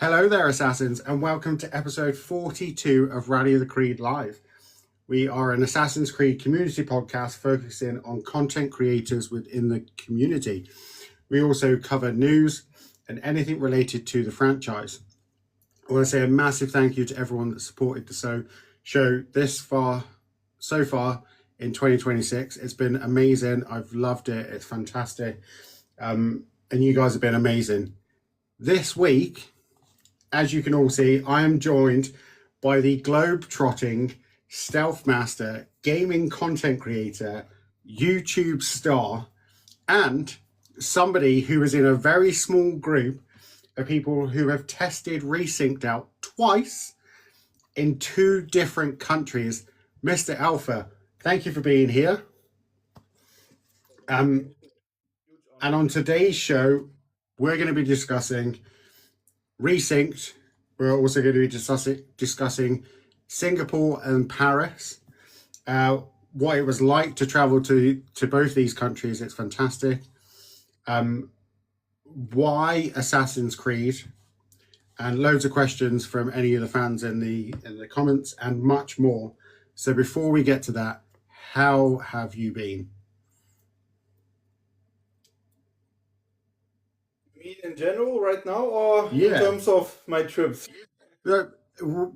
Hello there, Assassins, and welcome to episode 42 of Rally of the Creed Live. We are an Assassin's Creed community podcast focusing on content creators within the community. We also cover news and anything related to the franchise. I want to say a massive thank you to everyone that supported the show so far in 2026. It's been amazing. I've loved it. It's fantastic. And you guys have been amazing. This week, as you can all see, I am joined by the globe-trotting stealth master, gaming content creator, YouTube star, and somebody who is in a very small group of people who have tested Resynced out twice in 2 different countries. Mr. Alpha, thank you for being here. And on today's show, we're going to be discussing Resynced. We're also going to be discussing Singapore and Paris, what it was like to travel to both these countries. It's fantastic. Why Assassin's Creed, and loads of questions from any of the fans in the comments, and much more. So before we get to that, how have you been? In general right now, or in terms of my trips?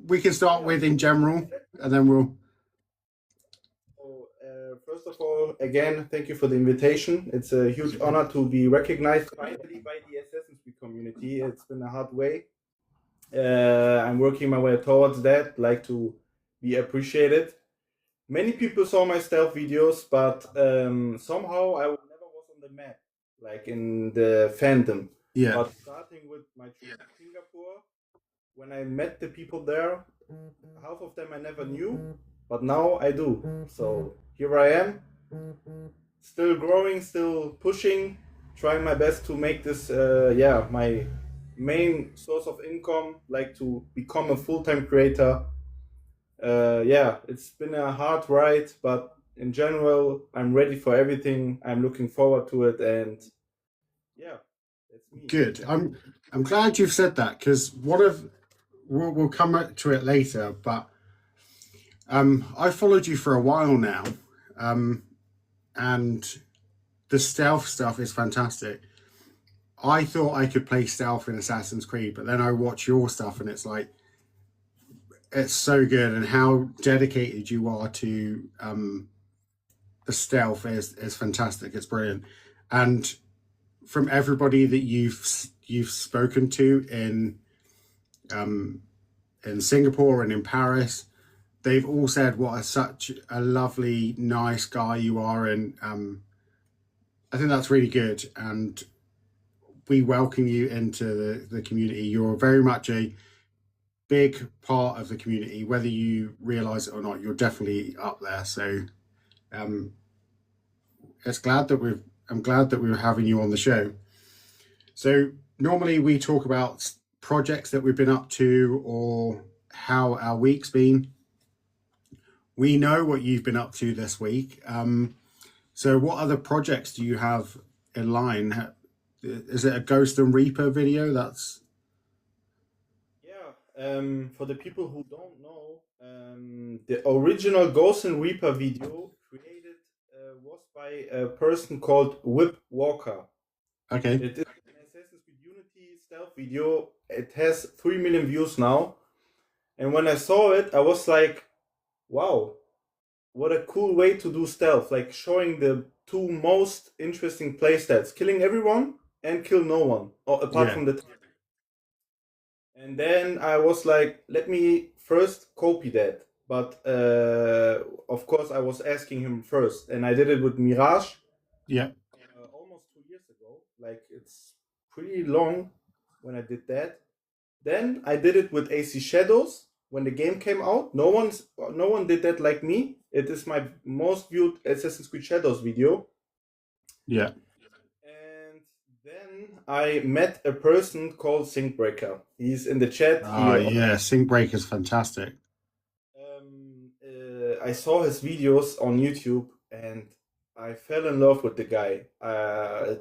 We can start with in general, and then we'll... First of all, again, thank you for the invitation. It's a huge honor to be recognized finally by the Assassin's Creed community. It's been a hard way. I'm working my way towards that, like to be appreciated. Many people saw my stealth videos, but somehow I never was on the map, like in the fandom. Yeah. But starting with my trip to Singapore, when I met the people there, half of them I never knew, but now I do. So here I am, still growing, still pushing, trying my best to make this, my main source of income, like to become a full-time creator. It's been a hard ride, but in general, I'm ready for everything. I'm looking forward to it, and yeah. Good. I'm glad you've said that, because we'll come to it later, but I followed you for a while now, and the stealth stuff is fantastic. I thought I could play stealth in Assassin's Creed, but then I watch your stuff and it's like, it's so good, and how dedicated you are to the stealth is fantastic. It's brilliant. And from everybody that you've spoken to in Singapore and in Paris, they've all said what such a lovely, nice guy you are, and I think that's really good. And we welcome you into the community. You're very much a big part of the community, whether you realize it or not. You're definitely up there. So I'm glad that we're having you on the show. So normally we talk about projects that we've been up to or how our week's been. We know what you've been up to this week. So what other projects do you have in line? Is it a Ghost and Reaper video? For the people who don't know, the original Ghost and Reaper video created was by a person called Whip Walker. Okay. It is an Assassin's Creed Unity stealth video. It has 3 million views now. And when I saw it, I was like, wow, what a cool way to do stealth. Like showing the 2 most interesting playstats, killing everyone and kill no one, apart from the... And then I was like, let me first copy that. But of course, I was asking him first. And I did it with Mirage. Yeah. Almost 2 years ago. Like, it's pretty long when I did that. Then I did it with AC Shadows when the game came out. No one did that like me. It is my most viewed Assassin's Creed Shadows video. Yeah. And then I met a person called Syncbreaker. He's in the chat. Yeah, Syncbreaker's fantastic. I saw his videos on YouTube and I fell in love with the guy. I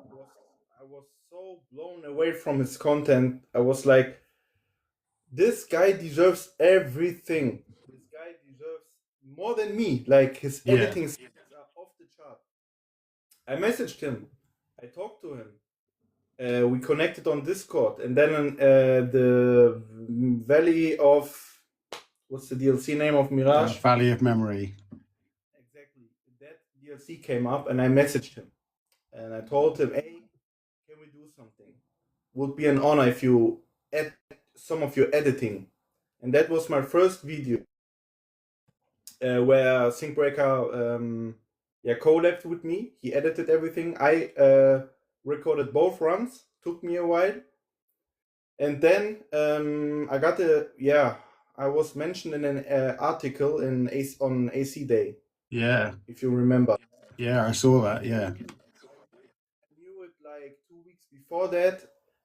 was so blown away from his content. I was like, this guy deserves everything. This guy deserves more than me. Like his Yeah. editing skills are off the chart. I messaged him. I talked to him. We connected on Discord, and then the Valley of what's the DLC name of Mirage? Valley of Memory. Exactly. That DLC came up, and I messaged him, and I told him, "Hey, can we do something? Would be an honor if you add some of your editing." And that was my first video where Syncbreaker collabed with me. He edited everything. I recorded both runs. Took me a while. And then I was mentioned in an article on AC Day, Yeah. if you remember. Yeah, I saw that. Yeah. I knew it like 2 weeks before that,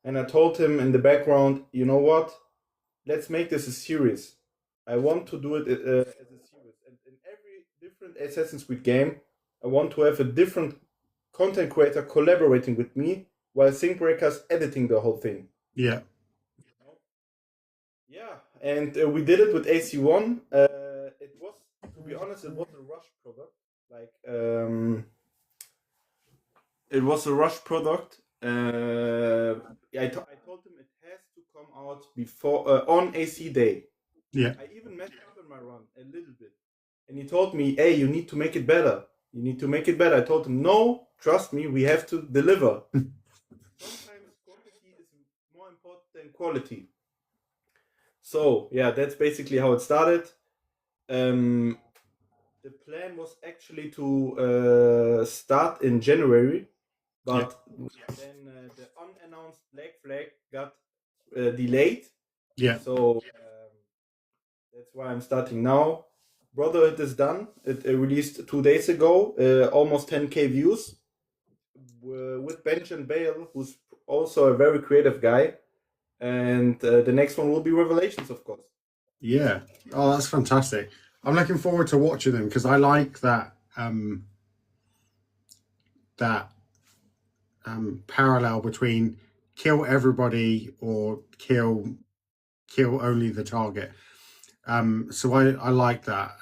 and I told him in the background, you know what? Let's make this a series. I want to do it as a series, and in every different Assassin's Creed game, I want to have a different content creator collaborating with me while Syncbreaker's editing the whole thing. Yeah. Yeah, and we did it with AC1. It was, to be honest, it was a rush product. Like, it was a rush product. I told him it has to come out before on AC Day. Yeah. I even messed up in my run a little bit, and he told me, "Hey, you need to make it better. You need to make it better." I told him, "No, trust me, we have to deliver." Sometimes quantity is more important than quality. So yeah, that's basically how it started. The plan was actually to start in January, but then the unannounced Black Flag got delayed. Yeah. So that's why I'm starting now. Brotherhood is done. It released 2 days ago, almost 10K views. With Bench and Bale, who's also a very creative guy. And the next one will be Revelations, of course. Yeah. Oh, that's fantastic. I'm looking forward to watching them because I like that parallel between kill everybody or kill only the target. So I like that.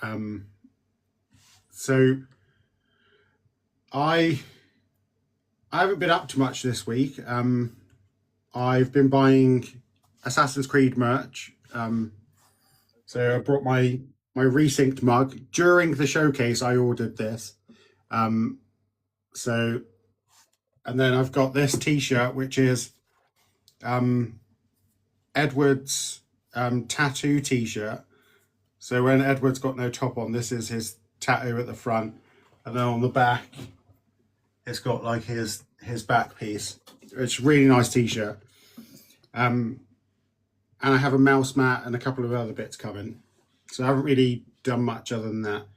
So I haven't been up to much this week. I've been buying Assassin's Creed merch. So I brought my Resynced mug during the showcase. I ordered this. So, and then I've got this T-shirt, which is Edward's tattoo T-shirt. So when Edward's got no top on, this is his tattoo at the front, and then on the back, it's got like his back piece. It's a really nice T-shirt. And I have a mouse mat and a couple of other bits coming. So I haven't really done much other than that.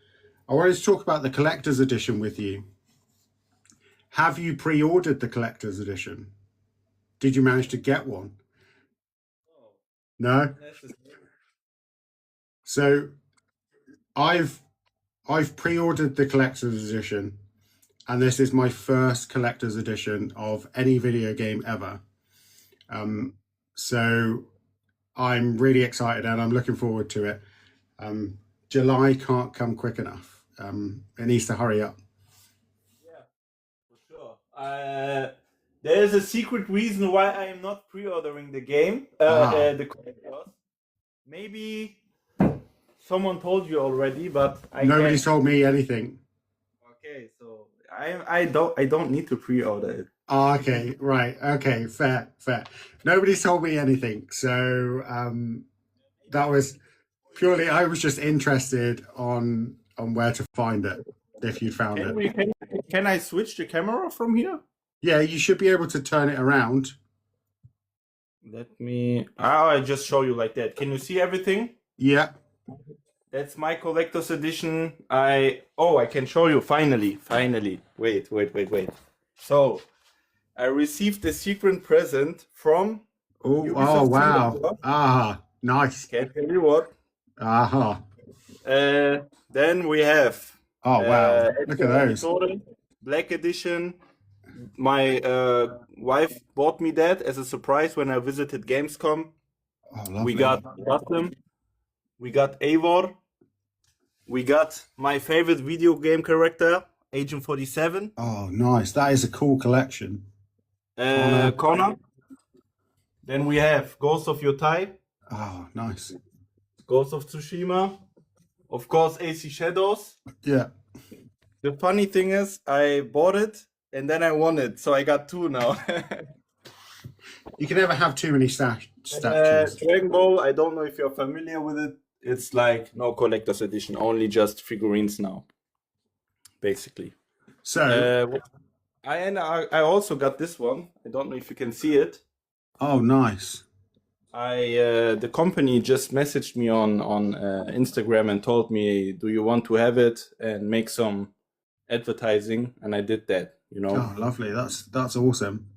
I wanted to talk about the collector's edition with you. Have you pre-ordered the collector's edition? Did you manage to get one? No? So I've pre-ordered the collector's edition, and this is my first collector's edition of any video game ever. So I'm really excited and I'm looking forward to it. July can't come quick enough. It needs to hurry up. Yeah, for sure. There is a secret reason why I am not pre-ordering the game. The collectors. Maybe someone told you already, but Nobody's told me anything. Okay, so I don't need to pre-order it. Oh, okay, right. Okay, fair. Nobody's told me anything. So that was purely, I was just interested on where to find it, if you found it. Can I switch the camera from here? Yeah, you should be able to turn it around. Let me. I just show you like that. Can you see everything? Yeah. That's my collector's edition. I can show you finally. Wait. So I received a secret present from. Oh wow. Nice. Can't tell you what. Then we have. Oh wow. Look at those. Black edition. My wife bought me that as a surprise when I visited Gamescom. Oh, lovely. We got Gotham. We got Eivor. We got my favorite video game character, Agent 47. Oh, nice. That is a cool collection. Connor. Then we have Ghost of Yotai, Oh, nice. Ghost of Tsushima, of course AC Shadows. Yeah. The funny thing is, I bought it and then I won it, so I got 2 now. You can never have too many statues. Dragon Ball, I don't know if you're familiar with it. It's like no collector's edition, only just figurines now, basically. So, I also got this one. I don't know if you can see it. oh, nice. The company just messaged me on Instagram and told me, "Do you want to have it and make some advertising?" And I did that. Oh, lovely. That's awesome.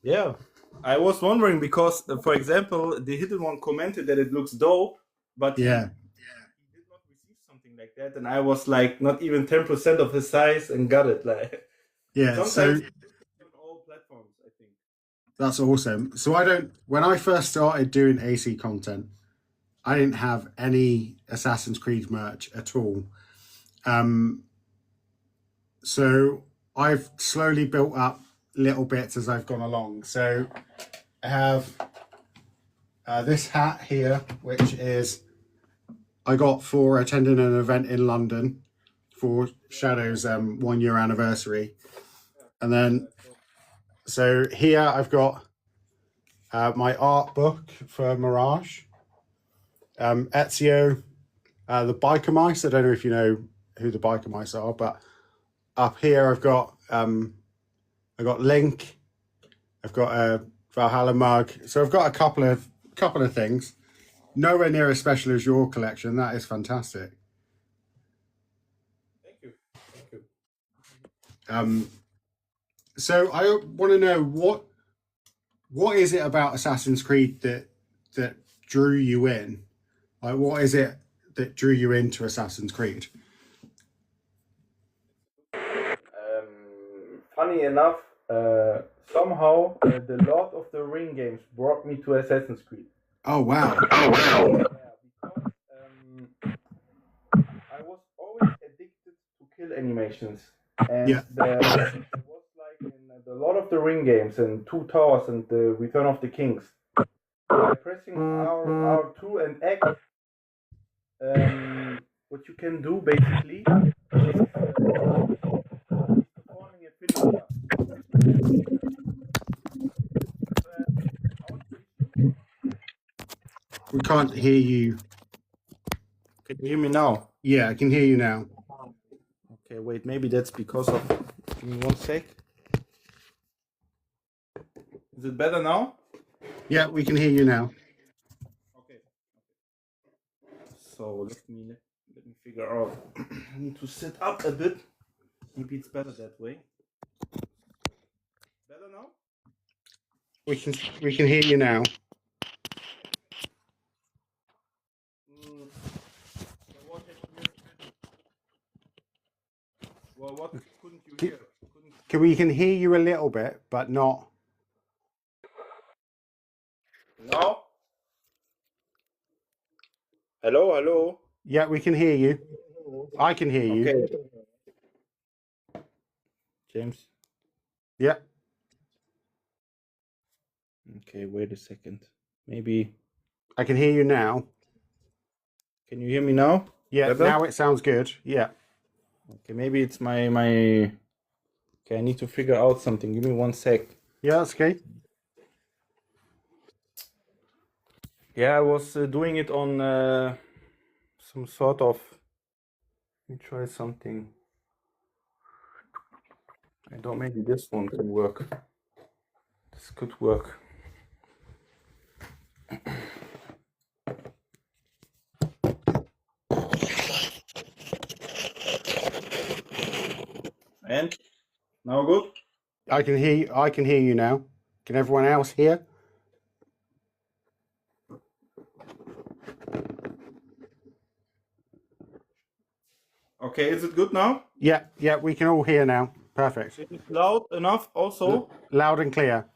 Yeah. I was wondering because, for example, the hidden one commented that it looks dope, but Yeah. he did not receive something like that, and I was like not even 10% of his size and got it. Like, Yeah. sometimes So on all platforms, I think. that's awesome. So when I first started doing AC content, I didn't have any Assassin's Creed merch at all. So I've slowly built up little bits as I've gone along. So I have this hat here, which is I got for attending an event in London for Shadow's 1 year anniversary. And then, so here I've got my art book for Mirage, Ezio, the biker mice. I don't know if you know who the biker mice are, but up here I've got Link, I've got a Valhalla mug. So I've got a couple of things. Nowhere near as special as your collection. That is fantastic. Thank you. So I want to know what is it about Assassin's Creed that drew you in? Like, what is it that drew you into Assassin's Creed? Funny enough, somehow the Lord of the Ring games brought me to Assassin's Creed. Oh wow! Yeah, because I was always addicted to kill animations, and Yeah. there was like in the Lord of the Ring games and Two Towers and the Return of the Kings. By pressing R2 and X, what you can do basically is performing a finisher. We can't hear you. Can you hear me now? Yeah, I can hear you now. Okay, wait, maybe that's because of. Give me 1 sec. Is it better now? Yeah, we can hear you now. Okay. So let me figure out. I need to sit up a bit. Maybe it's better that way. Better now? We can hear you now. Well, what couldn't you hear? We can hear you a little bit, but not. Now? Hello? Yeah, we can hear you. I can hear you. Okay. James? Yeah. Okay, wait a second. Maybe. I can hear you now. Can you hear me now? Yeah, Better? now it sounds good. Yeah. Okay, maybe it's my. Okay, I need to figure out something. Give me 1 sec. Yeah, that's okay. Yeah, I was doing it on some sort of. Let me try something. I don't. Maybe this one can work. This could work. And now good? I can hear you now. Can everyone else hear? Okay, is it good now? Yeah, we can all hear now. Perfect. Is it loud enough also? Loud and clear.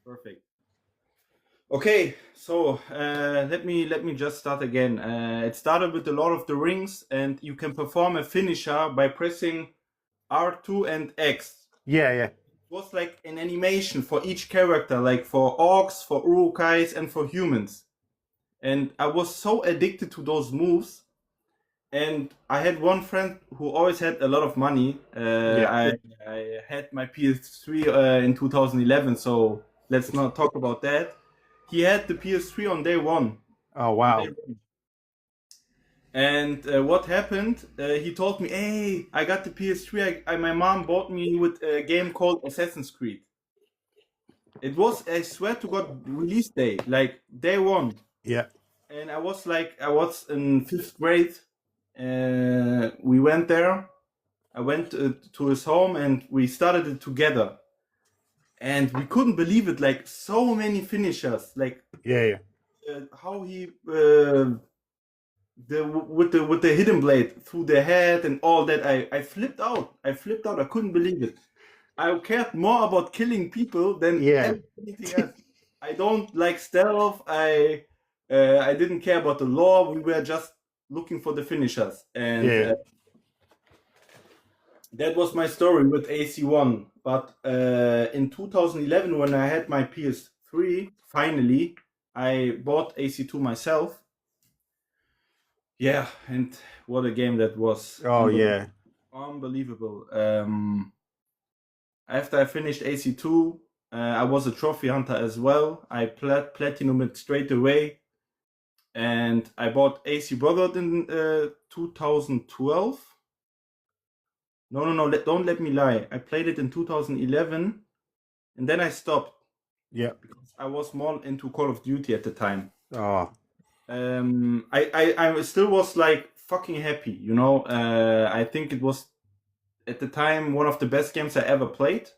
Perfect. Okay, so let me just start again. It started with the Lord of the Rings, and you can perform a finisher by pressing R2 and X. Yeah. It was like an animation for each character, like for orcs, for urukais, and for humans. And I was so addicted to those moves. And I had one friend who always had a lot of money. I had my PS3 in 2011, so let's not talk about that. He had the PS3 on day one. Oh, On wow. day one. And what happened? He told me, "Hey, I got the PS3. My mom bought me with a game called Assassin's Creed. It was, I swear to God, release day, like day one." Yeah. And I was in fifth grade. We went there. I went to his home and we started it together. And we couldn't believe it. Like so many finishers. Like Yeah. how he with the hidden blade through the head and all that. I flipped out. I flipped out. I couldn't believe it. I cared more about killing people than Yeah. anything else. I don't like stealth. I didn't care about the lore. We were just looking for the finishers, and Yeah. that was my story with AC1. But in 2011, when I had my PS3, finally, I bought AC2 myself. Yeah, and what a game that was! Oh, yeah. Unbelievable. After I finished AC2, I was a trophy hunter as well. I platinum it straight away, and I bought AC Brotherhood in 2012. No, don't let me lie. I played it in 2011, and then I stopped Yeah. because I was more into Call of Duty at the time. Oh, I still was like fucking happy, you know. I think it was at the time one of the best games I ever played.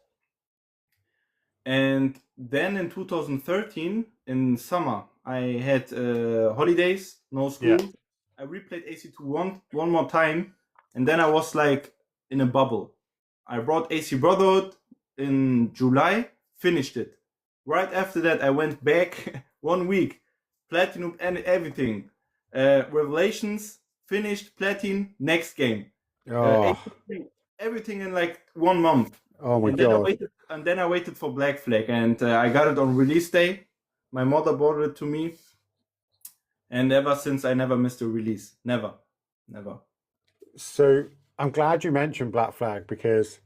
And then in 2013, in summer, I had holidays, no school. Yeah. I replayed AC2 one more time, and then I was like in a bubble. I brought AC Brotherhood in July, finished it. Right after that, I went back 1 week, platinum and everything. Revelations, finished, platinum, next game. Oh, Everything in like 1 month. oh my And then God. I waited for Black Flag, and I got it on release day. My mother bought it to me, and ever since I never missed a release. Never, never. So I'm glad you mentioned Black Flag because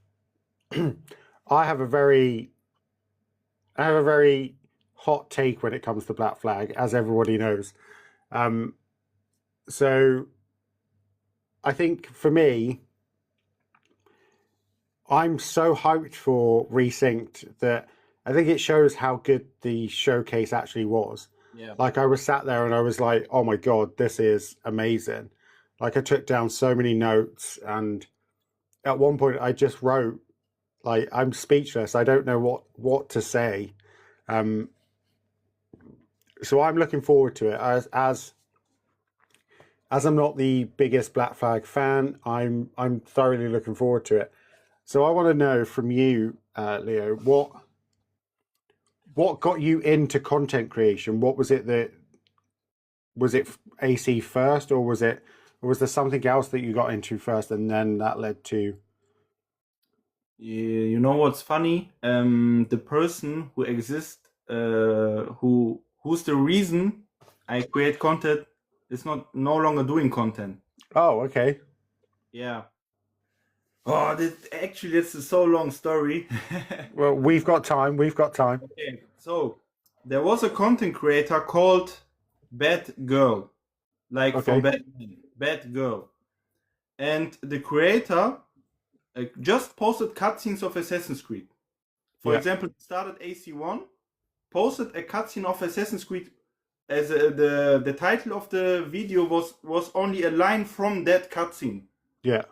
I have a very, I have a very hot take when it comes to Black Flag, as everybody knows. Um, so I think for me, I'm so hyped for Resynced that I think it shows how good the showcase actually was. Yeah. Like I was sat there and I was like, oh my God, this is amazing. Like I took down so many notes and at one point I just wrote, like I'm speechless. I don't know what to say. Um, so I'm looking forward to it. As I'm not the biggest Black Flag fan, I'm thoroughly looking forward to it. So I want to know from you, Leo, what got you into content creation? What was it that was it AC first, or was there something else that you got into first, and then that led to? You know what's funny? The person who exists, who's the reason I create content, is not no longer doing content. Oh, okay. Yeah. Oh, that's a so long story. Well, we've got time. We've got time. Okay, so there was a content creator called Bad Girl, like from Okay. Batman, Bad Girl, and the creator just posted cutscenes of Assassin's Creed. For Yeah. example, it started AC1, posted a cutscene of Assassin's Creed as the title of the video was only a line from that cutscene, Yeah.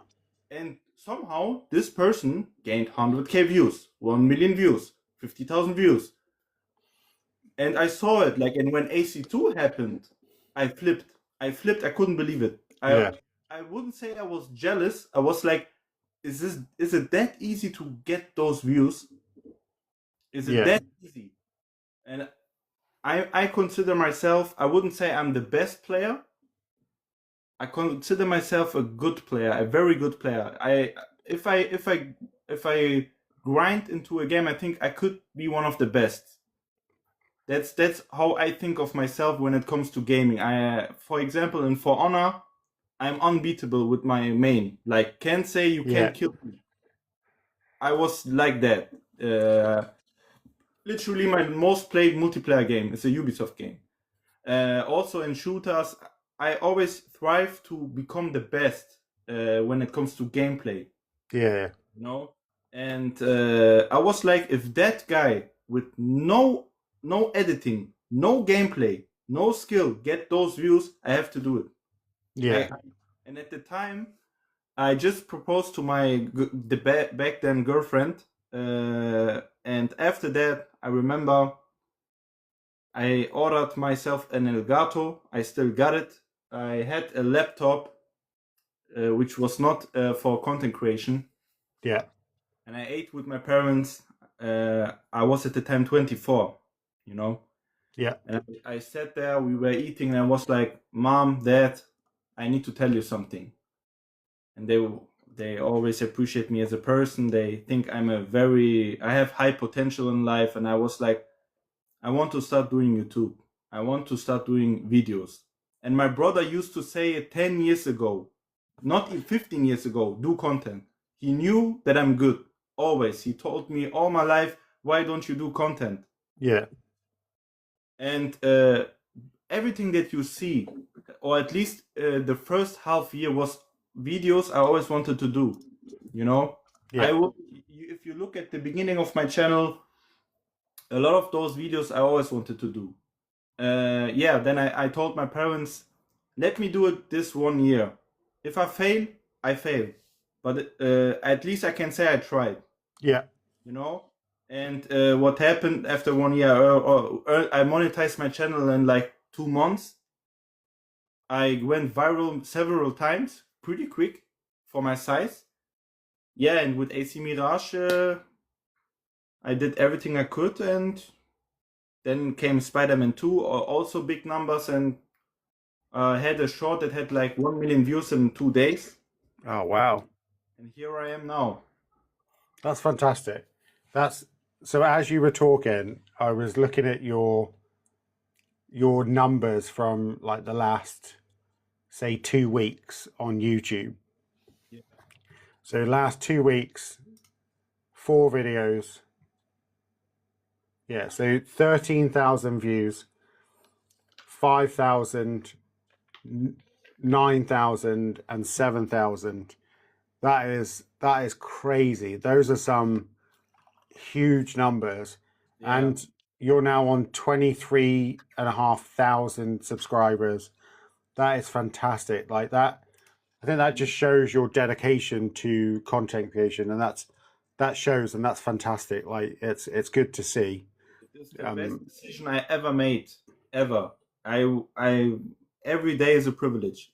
and somehow this person gained 100k views, 1 million views, 50,000 views. And I saw it like, and when AC2 happened, I flipped. I couldn't believe it. Yeah. I wouldn't say I was jealous. I was like, is it that easy to get those views? Is it Yeah. that easy? And I consider myself, I wouldn't say I'm the best player. I consider myself a good player, a very good player. If I if I if I grind into a game, I think I could be one of the best. That's how I think of myself when it comes to gaming. For example, in For Honor, I'm unbeatable with my main. Like, can't say you Yeah. can't kill me. I was like that. Uh, Literally, my most played multiplayer game is a Ubisoft game. Also in shooters, I always thrive to become the best when it comes to gameplay. Yeah. You know, and I was like, if that guy with no editing, no gameplay, no skill get those views, I have to do it. Yeah. And at the time, I just proposed to my back then girlfriend, and after that, I remember I ordered myself an Elgato. I still got it. I had a laptop, which was not for content creation, Yeah. and I ate with my parents. I was at the time 24, you know, Yeah. and I sat there. We were eating, and I was like, "Mom, Dad, I need to tell you something." And they always appreciate me as a person. They think I have high potential in life, and I was like, I want to start doing YouTube. I want to start doing videos. And my brother used to say it 10 years ago, not even 15 years ago, do content. He knew that I'm good. Always. He told me all my life, why don't you do content? Yeah. And everything that you see, or at least the first half year, was videos I always wanted to do. You know, Yeah. if you look at the beginning of my channel, a lot of those videos I always wanted to do. Yeah, then I told my parents, let me do it this 1 year. If I fail, I fail. But at least I can say I tried, Yeah. you know? And what happened after 1 year, I monetized my channel in like 2 months. I went viral several times, pretty quick for my size. Yeah, and with AC Mirage, I did everything I could, and then came Spider-Man 2, also big numbers, and had a short that had like 1 million views in 2 days. Oh, wow. And here I am now. That's fantastic. That's so as you were talking, I was looking at your numbers from like the last, say, 2 weeks on YouTube. Yeah. So last 2 weeks, 4 videos. Yeah, so 13,000 views, 5,000, 9,000, and 7,000. That is crazy. Those are some huge numbers. Yeah. And you're now on 23,500 subscribers. That is fantastic. Like that, I think that just shows your dedication to content creation, and that shows, and that's fantastic. Like it's good to see. It is the best decision I ever made. Ever. I every day is a privilege.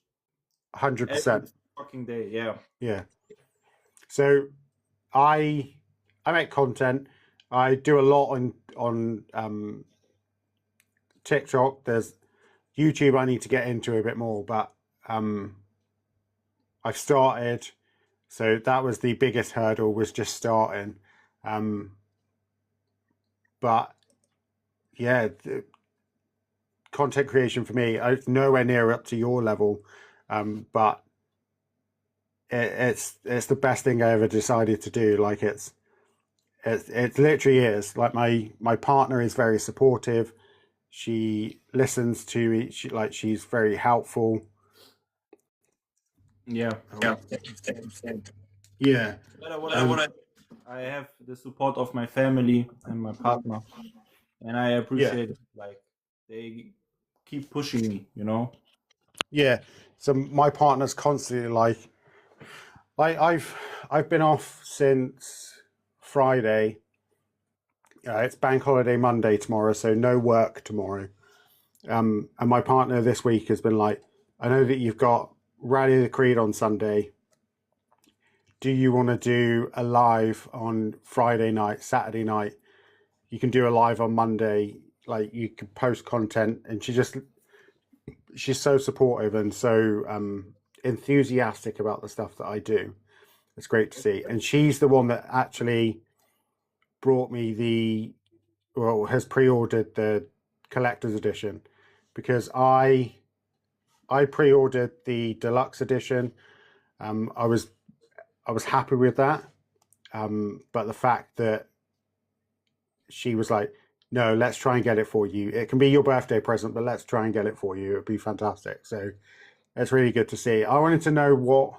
100%. Every fucking day, yeah. Yeah. So I make content. I do a lot on TikTok. There's YouTube. I need to get into a bit more, but I've started. So that was the biggest hurdle, was just starting. But yeah, content creation for me, I'm nowhere near up to your level, but it's the best thing I ever decided to do. Like it literally is. Like my partner is very supportive. She listens to me. She's very helpful. Yeah. Yeah. Yeah. I have the support of my family and my partner, and I Yeah. appreciate it. Like, they keep pushing me, you know? Yeah. So my partner's constantly like I've been off since Friday. It's bank holiday Monday tomorrow, so no work tomorrow. And my partner this week has been like, I know that you've got Rally of the Creed on Sunday. Do you want to do a live on Friday night, Saturday night? You can do a live on Monday. like you can post content, and she's so supportive and so enthusiastic about the stuff that I do. It's great to see. And she's the one that actually brought me has pre-ordered the collector's edition, because I pre-ordered the deluxe edition. I was happy with that, but the fact that she was like, "No, let's try and get it for you. It can be your birthday present, but let's try and get it for you. It'd be fantastic." So it's really good to see. I wanted to know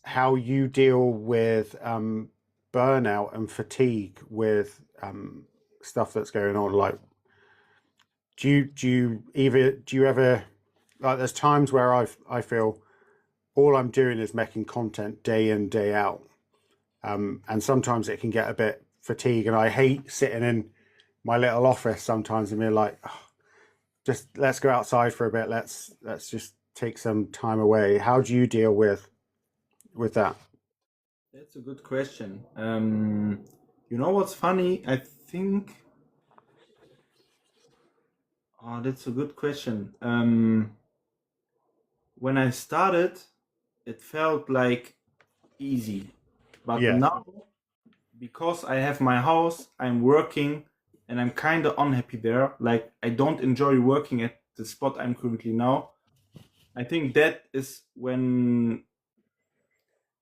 how you deal with burnout and fatigue with stuff that's going on. Like, do you ever, like, there's times where I feel all I'm doing is making content day in, day out. And sometimes it can get a bit fatigued, and I hate sitting in my little office sometimes and being like, "Oh, just let's go outside for a bit. Let's just take some time away." How do you deal with that? That's a good question. You know what's funny? I think. Oh, that's a good question. When I started, it felt like easy, but Yeah, now, because I have my house, I'm working, and I'm kind of unhappy there. Like, I don't enjoy working at the spot I'm currently now. I think that is when,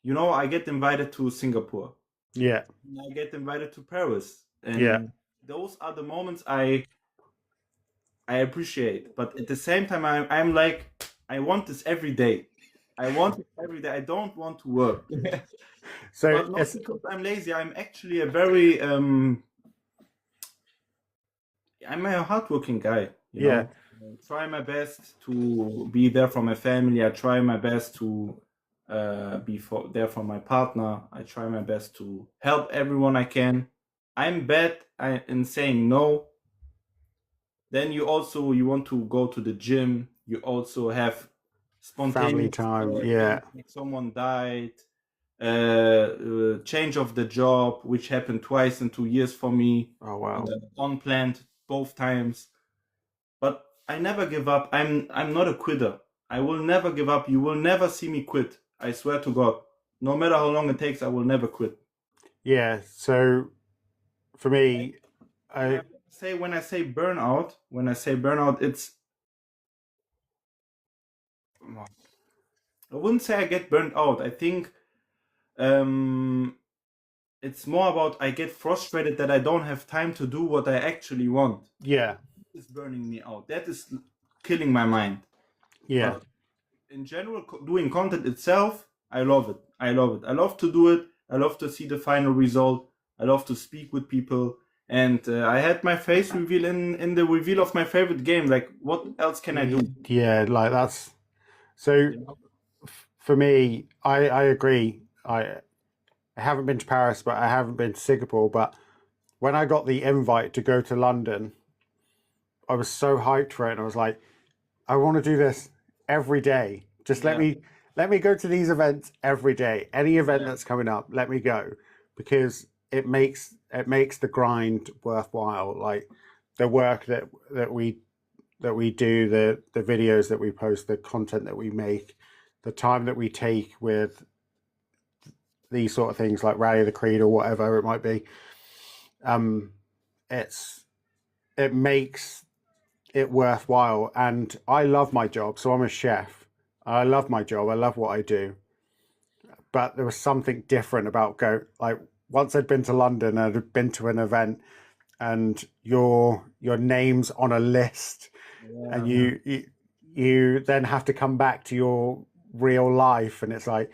I get invited to Singapore. yeah, And I get invited to Paris, yeah, and those are the moments I appreciate. But at the same time, I'm like, I want this every day. I want it every day. I don't want to work. so But not it's because I'm lazy. I'm actually a very I'm a hardworking guy, yeah, I try my best to be there for my family. I try my best to there for my partner. I try my best to help everyone I can. I'm bad in saying no. Then you want to go to the gym. You also have family spontaneous time. Yeah. events, like someone died, change of the job, which happened twice in 2 years for me, Oh wow. unplanned both times. But I never give up. I'm not a quitter. I will never give up. You will never see me quit. I swear to God. No matter how long it takes, I will never quit. Yeah. So for Like, me, and I when I say burnout, it's, I wouldn't say I get burnt out. I think um, it's more about I get frustrated that I don't have time to do what I actually want. yeah, It's burning me out. That is killing my mind. yeah, But in general, doing content itself, I love it. I love it. I love to do it. I love to see the final result. I love to speak with people. And I had my face reveal in the reveal of my favorite game. Like, what else can I do? yeah. Like that's so You know? for me. I agree. I haven't been to Paris, but I haven't been to Singapore. But when I got the invite to go to London, I was so hyped for it, and I was like, I want to do this every day. Just Yeah, let me go to these events every day. Any event yeah, that's coming up, let me go, because it makes the grind worthwhile. Like the work that we do, the videos that we post, the content that we make, the time that we take with these sort of things like Rally of the Creed or whatever it might be. Um, it's it makes it worthwhile. And I love my job, so I'm a chef. I love my job. I love what I do. But there was something different about like once I'd been to London and I'd been to an event, and your name's on a list, and yeah. you then have to come back to your real life, and it's like,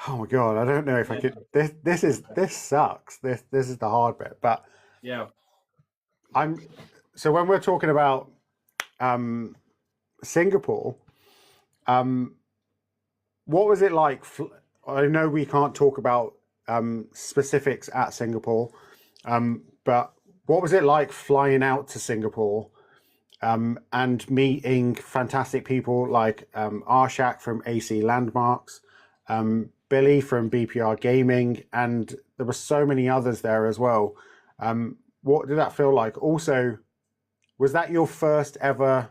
oh my god, I don't know if I Yeah, could. This sucks. This is the hard bit. But yeah. I'm so when we're talking about um, Singapore, um, what was it like? I know we can't talk about specifics at Singapore, but what was it like flying out to Singapore and meeting fantastic people like Arshak from AC Landmarks, Billy from BPR Gaming, and there were so many others there as well. what did that feel like? Also, was that your first ever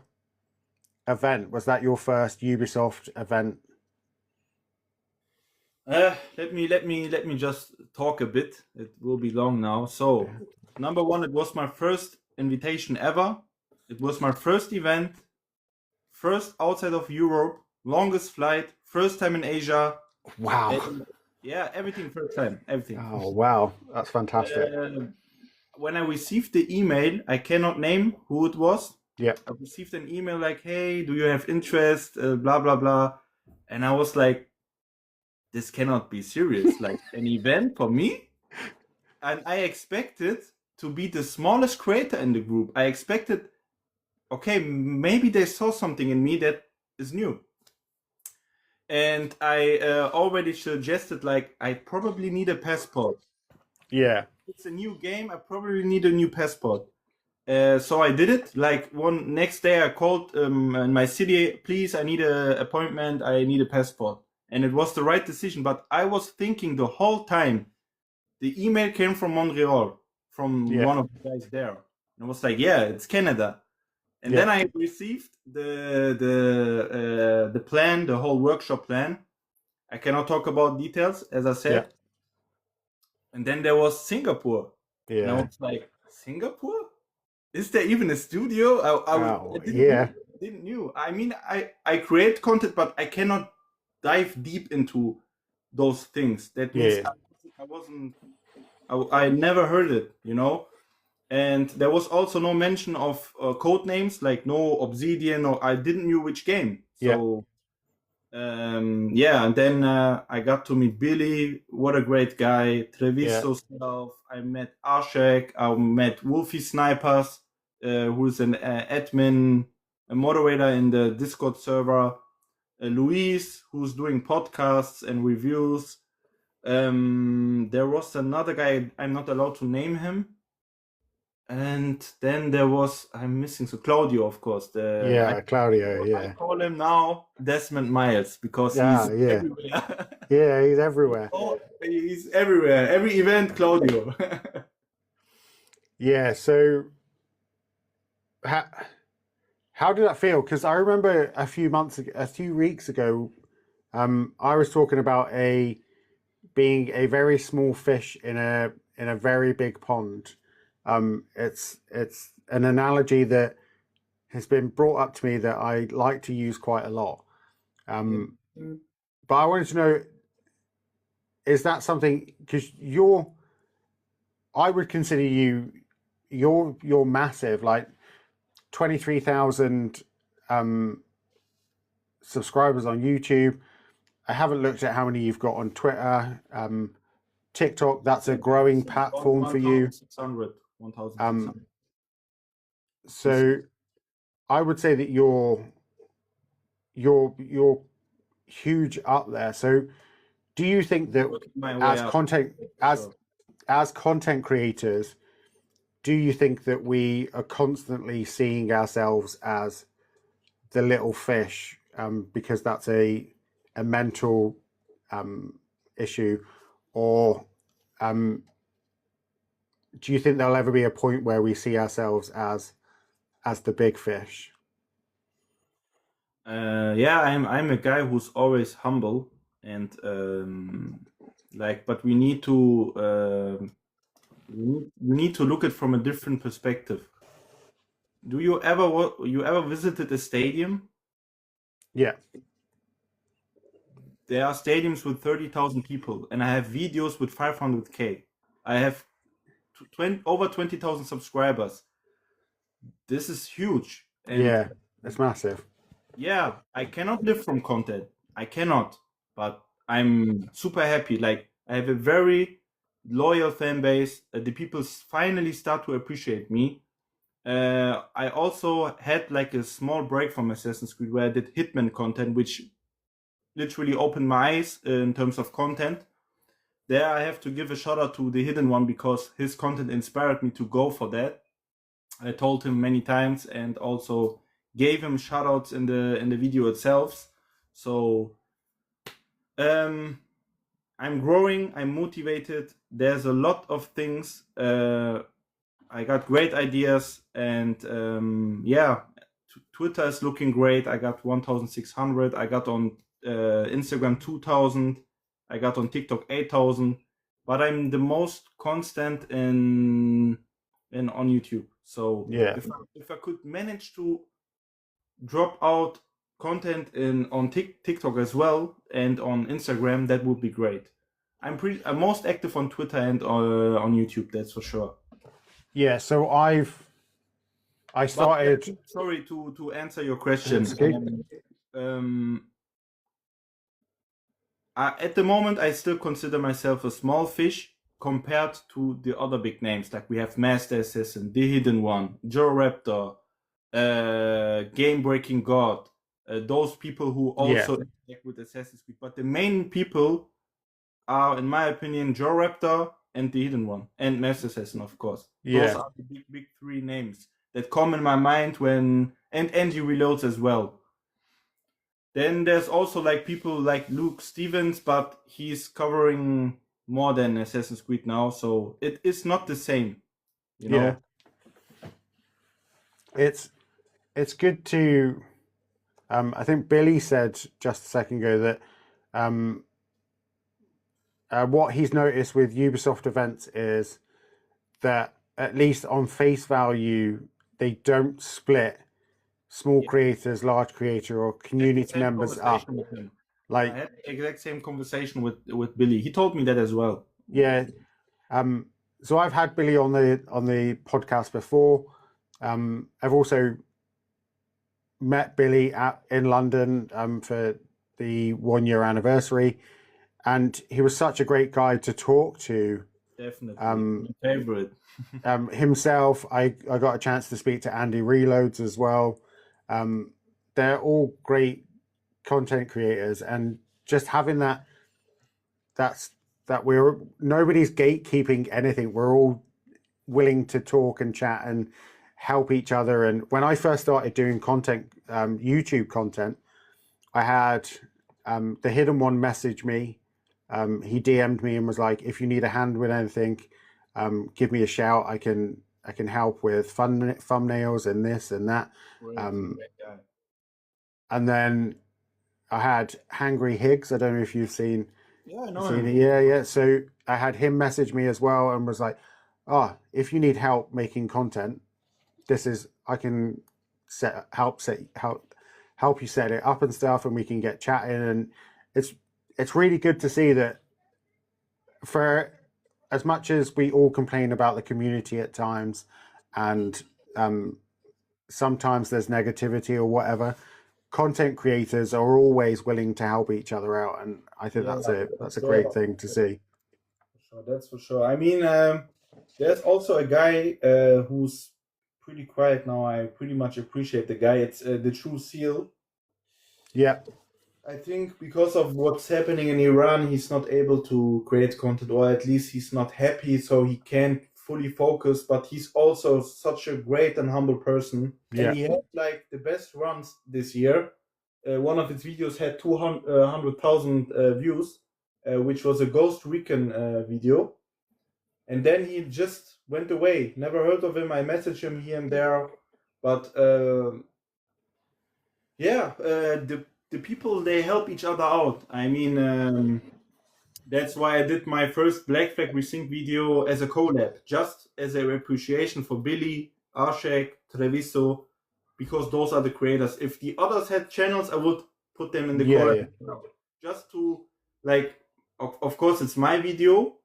event? Was that your first Ubisoft event? Let me just talk a bit. It will be long now. So, number one, it was my first invitation ever. It was my first event, first outside of Europe, longest flight, first time in Asia. Wow. And yeah, everything first time, everything. Oh, wow. That's fantastic. When I received the email, I cannot name who it was. Yeah. I received an email like, "Hey, do you have interest?" Blah blah blah, and I was like, "This cannot be serious. Like an event for me?" And I expected to be the smallest creator in the group. I expected, okay, maybe they saw something in me that is new. And I already suggested, like, I probably need a passport. Yeah. It's a new game. I probably need a new passport. So I did it. Like one next day, I called in my city. Please, I need an appointment. I need a passport, and it was the right decision. But I was thinking the whole time. The email came from Montreal, from Yeah. one of the guys there, and I was like, "Yeah, it's Canada." And Yeah. then I received the plan, the whole workshop plan. I cannot talk about details, as I said. Yeah. And then there was Singapore, and I Yeah. was like, "Singapore? Is there even a studio?" Oh, I didn't yeah. know. I didn't know. I mean, I create content, but I cannot dive deep into those things. That means Yeah. I wasn't. I never heard it, you know. And there was also no mention of code names, like no Obsidian, or I didn't know which game. Yeah. So yeah, and then I got to meet Billy. What a great guy. Treviso self. I met Ashek. I met Wolfie Snipers, who's an admin, a moderator in the Discord server. Luis, who's doing podcasts and reviews. There was another guy. I'm not allowed to name him. And then there was, I'm missing, so Claudio, of course. Yeah. Claudio. I Yeah. call him now Desmond Miles because Yeah. he's Yeah. everywhere. Yeah. He's everywhere. He's everywhere. Every event, Claudio. Yeah. So, how did that feel? Because I remember a few weeks ago, I was talking about being a very small fish in a very big pond. It's an analogy that has been brought up to me that I like to use quite a lot. But I wanted to know, is that something, because I would consider you're massive, like 23,000 subscribers on YouTube. I haven't looked at how many you've got on Twitter. TikTok, that's a growing platform for you. 1,600. So I would say that you're huge up there. So do you think that as content creators, do you think that we are constantly seeing ourselves as the little fish, because that's a mental issue, or do you think there'll ever be a point where we see ourselves as the big fish? Yeah, I'm a guy who's always humble and but we need to look at from a different perspective. Do you ever visited a stadium? Yeah. There are stadiums with 30,000 people, and I have videos with 500K. I have over 20,000 subscribers. This is huge. And yeah, it's massive. yeah, I cannot live from content. I cannot, but I'm super happy. Like, I have a very loyal fan base. The people finally start to appreciate me. I also had like a small break from Assassin's Creed where I did Hitman content, which literally opened my eyes in terms of content. There I have to give a shout out to the Hidden One because his content inspired me to go for that. I told him many times and also gave him shout outs in the video itself. So I'm growing, I'm motivated. There's a lot of things I got great ideas, and yeah, Twitter is looking great. I got 1,600. I got on Instagram 2,000. I got on TikTok 8,000. But I'm the most constant in on YouTube. So Yeah. if I could manage to drop out content on TikTok as well and on Instagram, that would be great. I'm most active on Twitter and on YouTube. That's for sure. Yeah. So I But started. sorry to answer your question. It's okay. At the moment, I still consider myself a small fish compared to the other big names. Like we have Master Assassin, The Hidden One, Joe Raptor, Game Breaking God. Those people who also interact with Assassin's Creed. But the main people are, in my opinion, Joe Raptor and The Hidden One, and Master Assassin, of course. Those are the big three names that come in my mind when, and Angie Reloads as well. Then there's also like people like Luke Stevens, but he's covering more than Assassin's Creed now, so it is not the same, you know. It's good to. I think Billy said just a second ago that what he's noticed with Ubisoft events is that at least on face value, they don't split small creators, large creator, or community members up. Like I had the exact same conversation with Billy. He told me that as well. Yeah. So I've had Billy on the podcast before. I've also met Billy in London for the 1 year anniversary, and he was such a great guy to talk to. Definitely, my favorite. Himself, I got a chance to speak to Andy Reloads as well. They're all great content creators, and just having that nobody's gatekeeping anything. We're all willing to talk and chat and help each other. And when I first started doing content, YouTube content, I had the Hidden One message me. He DM'd me and was like, if you need a hand with anything, give me a shout. I can help with thumbnails and this and that. And then I had Hangry Higgs. I don't know if you've seen. Yeah, I know him. Yeah. So I had him message me as well and was like, "Oh, if you need help making content, I can help you set it up and stuff, and we can get chatting." And it's really good to see that, for as much as we all complain about the community at times, and sometimes there's negativity or whatever, content creators are always willing to help each other out, and I think that's a great thing to see. That's for sure. I mean, there's also a guy who's pretty quiet now. I pretty much appreciate the guy. It's the True Seal. Yeah. I think because of what's happening in Iran, he's not able to create content, or at least he's not happy, so he can't fully focus. But he's also such a great and humble person, and he had like the best runs this year. One of his videos had 200,000 views, which was a Ghost Recon video, and then he just went away. Never heard of him. I messaged him here and there, but the people, they help each other out. I mean, that's why I did my first Black Flag Resynced video as a collab, just as a appreciation for Billy, Arshak, Treviso, because those are the creators. If the others had channels, I would put them in the collab. Just to, like, of course it's my video,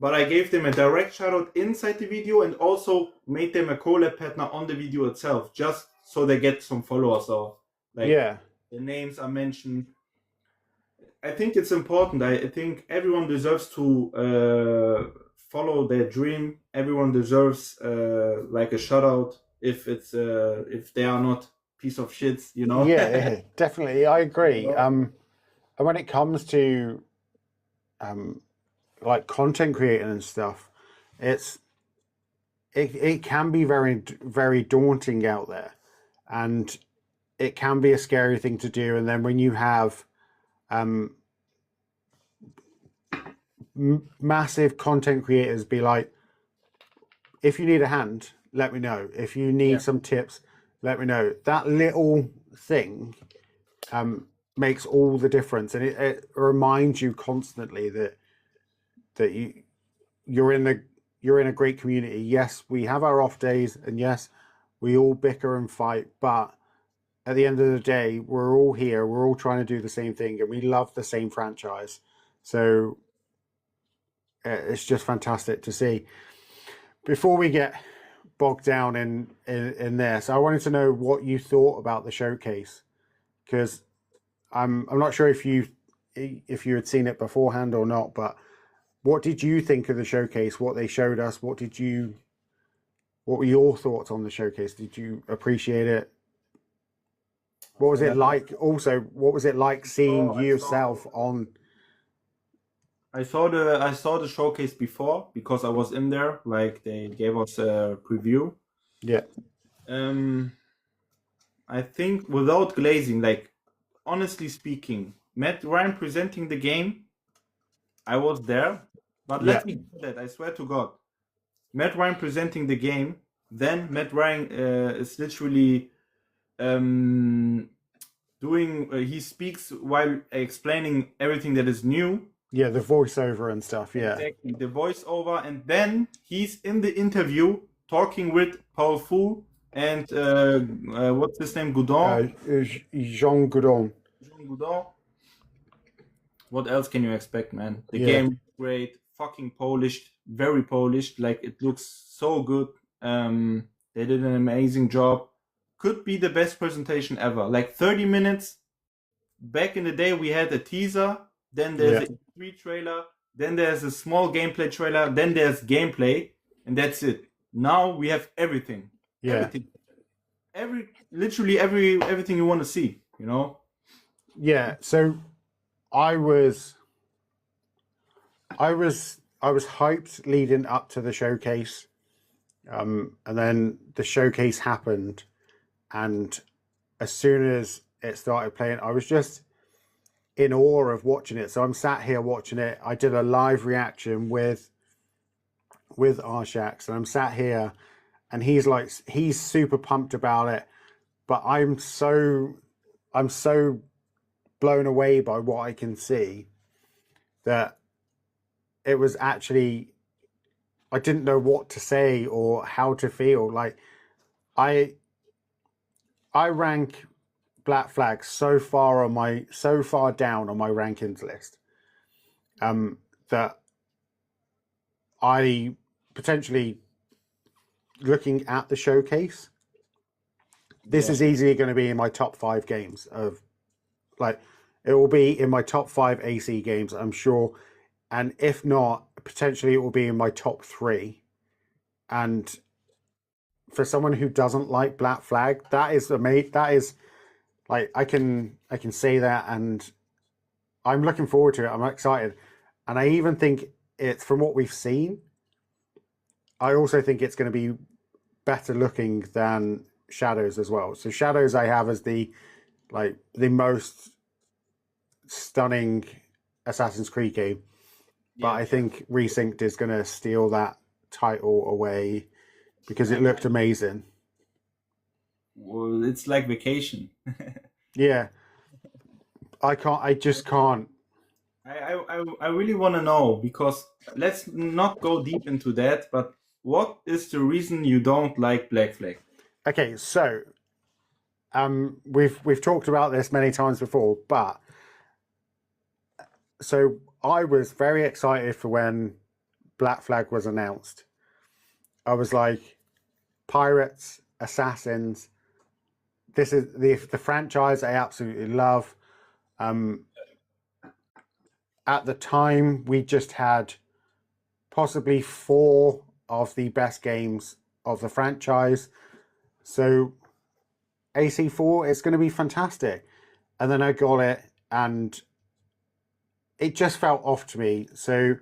but I gave them a direct shout out inside the video and also made them a collab partner on the video itself, just so they get some followers, or like the names are mentioned. I think it's important. I think everyone deserves to follow their dream. Everyone deserves like a shout out if they are not piece of shits, you know. Yeah, definitely. I agree. And when it comes to like content creating and stuff, it can be very, very daunting out there, and it can be a scary thing to do. And then when you have massive content creators be like, if you need a hand, let me know. If you need some tips, let me know. That little thing makes all the difference, and it reminds you constantly that you're in a great community. Yes, we have our off days, and yes, we all bicker and fight, but at the end of the day, we're all here. We're all trying to do the same thing, and we love the same franchise. So it's just fantastic to see. Before we get bogged down in this, I wanted to know what you thought about the showcase, because I'm not sure if you had seen it beforehand or not, but what did you think of the showcase? What they showed us? What were your thoughts on the showcase? Did you appreciate it? What was it like? Also, what was it like seeing yourself on? I saw the showcase before because I was in there. Like they gave us a preview. Yeah. I think without glazing, like honestly speaking, Matt Ryan presenting the game, I was there. But let me do that. I swear to God, Matt Ryan presenting the game. Then Matt Ryan is literally doing. He speaks while explaining everything that is new. Yeah, the voiceover and stuff. Yeah, exactly, the voiceover, and then he's in the interview talking with Paul Fu and what's his name, Goudon. Jean Goudon. Jean Goudon. What else can you expect, man? The game is great, fucking polished, very polished. Like it looks so good. They did an amazing job. Could be the best presentation ever. Like 30 minutes. Back in the day, we had a teaser. Then there's a E3 trailer. Then there's a small gameplay trailer. Then there's gameplay, and that's it. Now we have everything. Yeah. Everything. Literally everything you want to see. You know. Yeah. So I was hyped leading up to the showcase, and then the showcase happened, and as soon as it started playing, I was just in awe of watching it. So I'm sat here watching it. I did a live reaction with Arshax, and I'm sat here, and he's super pumped about it, but I'm so blown away by what I can see that it was actually, I didn't know what to say or how to feel. Like I rank Black Flag so far down on my rankings list that I potentially, looking at the showcase, this is easily going to be in my top 5 games of, like, it will be in my top 5 AC games, I'm sure. And if not, potentially it will be in my top 3. And for someone who doesn't like Black Flag, that is amazing. That is, like, I can say that, and I'm looking forward to it. I'm excited. And I even think it's, from what we've seen, I also think it's going to be better looking than Shadows as well. So Shadows I have as the most stunning Assassin's Creed game. But I think Resynced is going to steal that title away because it looked amazing. Well, it's like vacation. Yeah. I just can't. I really want to know, because let's not go deep into that, but what is the reason you don't like Black Flag? Okay, so we've talked about this many times before, but so I was very excited for when Black Flag was announced. I was like, pirates, assassins, this is the franchise I absolutely love. At the time, we just had possibly 4 of the best games of the franchise. So AC4 is going to be fantastic. And then I got it, and it just felt off to me. So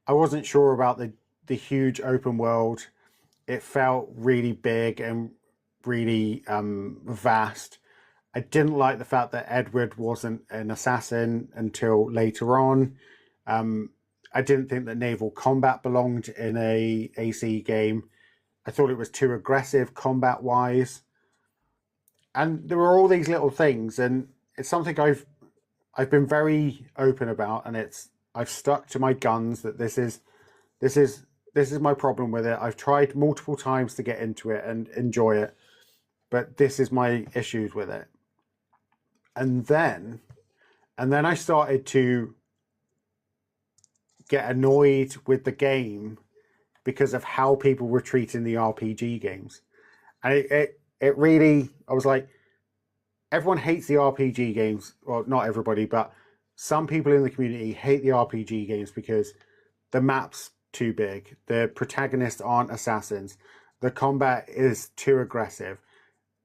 I wasn't sure about the huge open world. It felt really big and really vast. I didn't like the fact that Edward wasn't an assassin until later on. I didn't think that naval combat belonged in a AC game. I thought it was too aggressive combat wise, and there were all these little things, and it's something I've been very open about, and I've stuck to my guns that this is this is my problem with it. I've tried multiple times to get into it and enjoy it, but this is my issues with it. And then I started to get annoyed with the game because of how people were treating the RPG games. And it really, I was like, everyone hates the RPG games. Well, not everybody, but some people in the community hate the RPG games because the map's too big, the protagonists aren't assassins, the combat is too aggressive,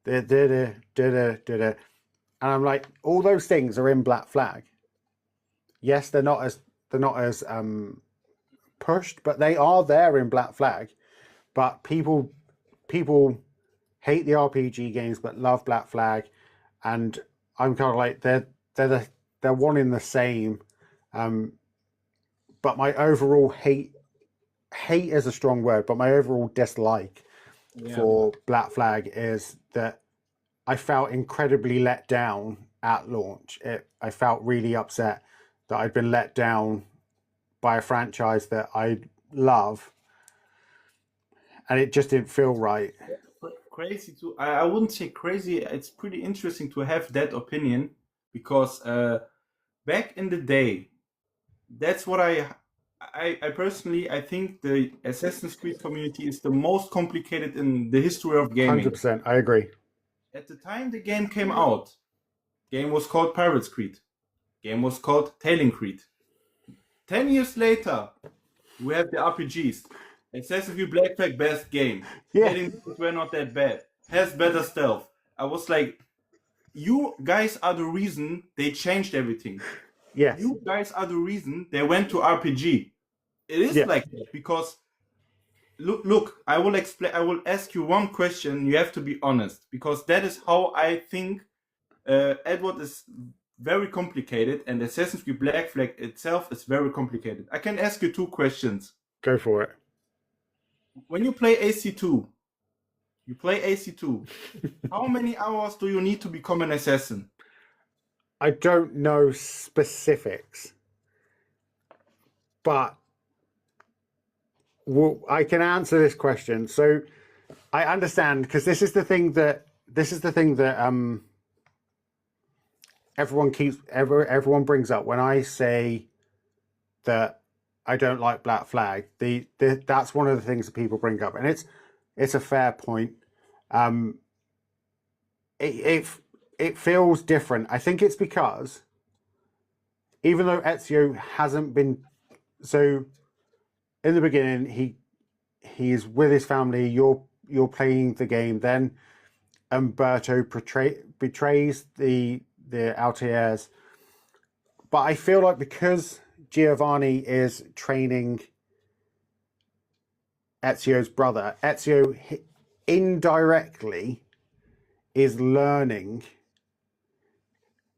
and I'm like, all those things are in Black Flag. Yes, they're not as pushed, but they are there in Black Flag. But people hate the RPG games but love Black Flag, and I'm kind of like they're one in the same. But my overall hate is a strong word, but my overall dislike for Black Flag is that I felt incredibly let down at launch. I felt really upset that I'd been let down by a franchise that I love, and it just didn't feel right. Crazy too. I wouldn't say crazy. It's pretty interesting to have that opinion because back in the day, that's what I personally I think the Assassin's Creed community is the most complicated in the history of gaming. 100%, I agree. At the time the game came out, game was called Pirates Creed. Game was called Tailing Creed. 10 years later, we have the RPGs. Assassin's Creed Black Flag, best game. Yeah. Tailing Creed were not that bad. Has better stealth. I was like, you guys are the reason they changed everything. Yes. You guys are the reason they went to RPG. It is like that because look, I will explain. I will ask you one question. You have to be honest because that is how I think Edward is very complicated and Assassin's Creed Black Flag itself is very complicated. I can ask you two questions. Go for it. When you play AC2, how many hours do you need to become an assassin? I don't know specifics, but I can answer this question. So I understand because this is the thing that everyone brings up when I say that I don't like Black Flag. That's one of the things that people bring up, and it's a fair point. It feels different. I think it's because even though Ezio hasn't been so in the beginning, he's with his family. You're playing the game. Then Umberto betrays the Altaires. But I feel like because Giovanni is training Ezio's brother, Ezio indirectly is learning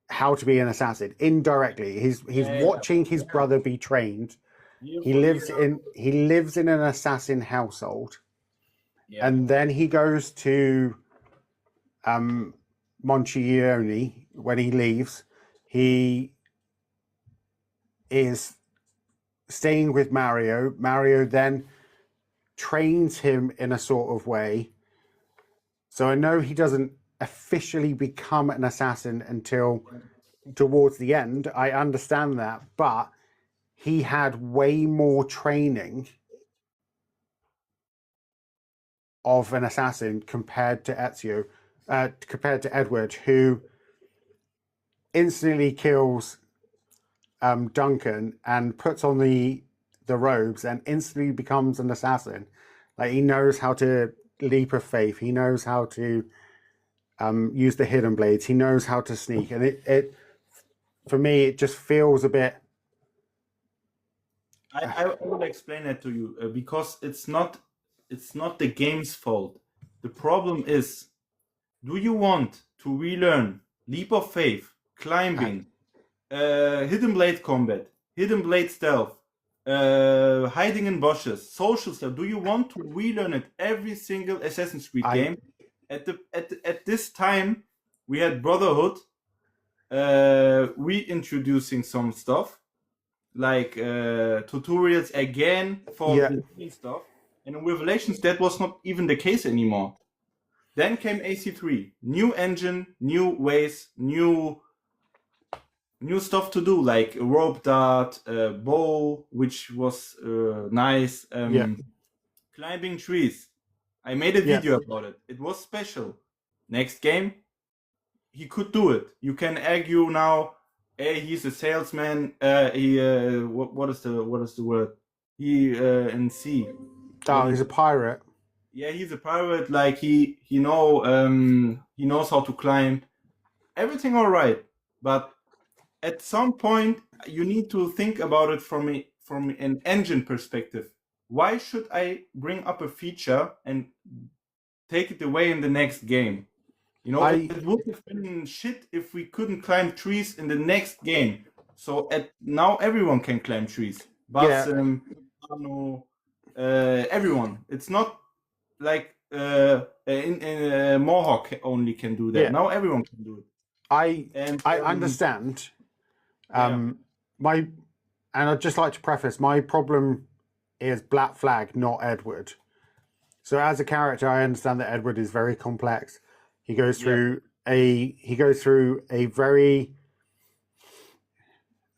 how to be an assassin. Indirectly, he's watching his brother be trained. He lives in an assassin household, and then he goes to Moncione when he leaves. He is staying with Mario. Mario then trains him in a sort of way. So I know he doesn't officially become an assassin until towards the end. I understand that, but he had way more training of an assassin compared to Ezio, compared to Edward, who instantly kills Duncan and puts on the robes and instantly becomes an assassin. Like, he knows how to leap of faith. He knows how to use the hidden blades. He knows how to sneak, and it for me it just feels a bit. I will explain that to you because it's not the game's fault. The problem is, do you want to relearn leap of faith, climbing, hidden blade combat, hidden blade stealth, hiding in bushes, social stuff. Do you want to relearn it every single Assassin's Creed game? At this time, we had Brotherhood reintroducing some stuff like tutorials again for the same stuff. And in Revelations, that was not even the case anymore. Then came AC3, new engine, new ways, new stuff to do, like a rope dart, bow, which was nice. Climbing trees. I made a video about it. It was special. Next game, he could do it. You can argue now. Hey, he's a salesman. What is the word? He in C. Oh, he's a pirate. Yeah, he's a pirate. Like he knows how to climb. Everything all right, but at some point you need to think about it from an engine perspective. Why should I bring up a feature and take it away in the next game? You know, it would have been shit if we couldn't climb trees in the next game. So now everyone can climb trees. Basim, everyone. It's not like in Mohawk only can do that. Now everyone can do it. I understand. And I'd just like to preface, my problem is Black Flag, not Edward. So as a character, I understand that Edward is very complex. He goes through a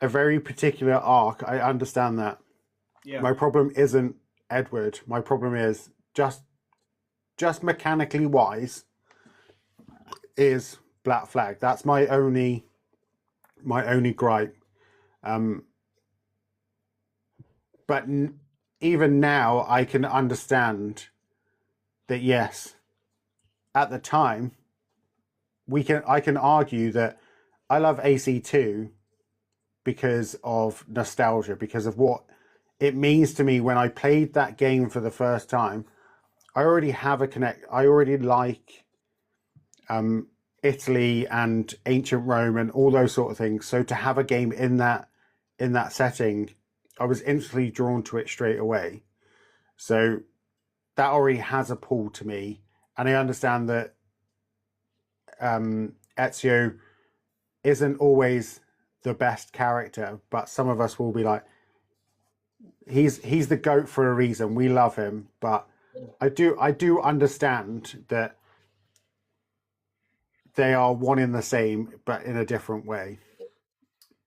very particular arc. I understand that. Yeah. My problem isn't Edward. My problem is just mechanically wise is Black Flag. That's my only gripe. But even now, I can understand that yes, at the time, I can argue that I love AC2 because of nostalgia, because of what it means to me when I played that game for the first time. I already have a connect. I already like Italy and ancient Rome and all those sort of things. So to have a game in that setting, I was instantly drawn to it straight away. So that already has a pull to me, and I understand that Ezio isn't always the best character, but some of us will be like, he's the GOAT for a reason. We love him, but I do understand that they are one in the same, but in a different way.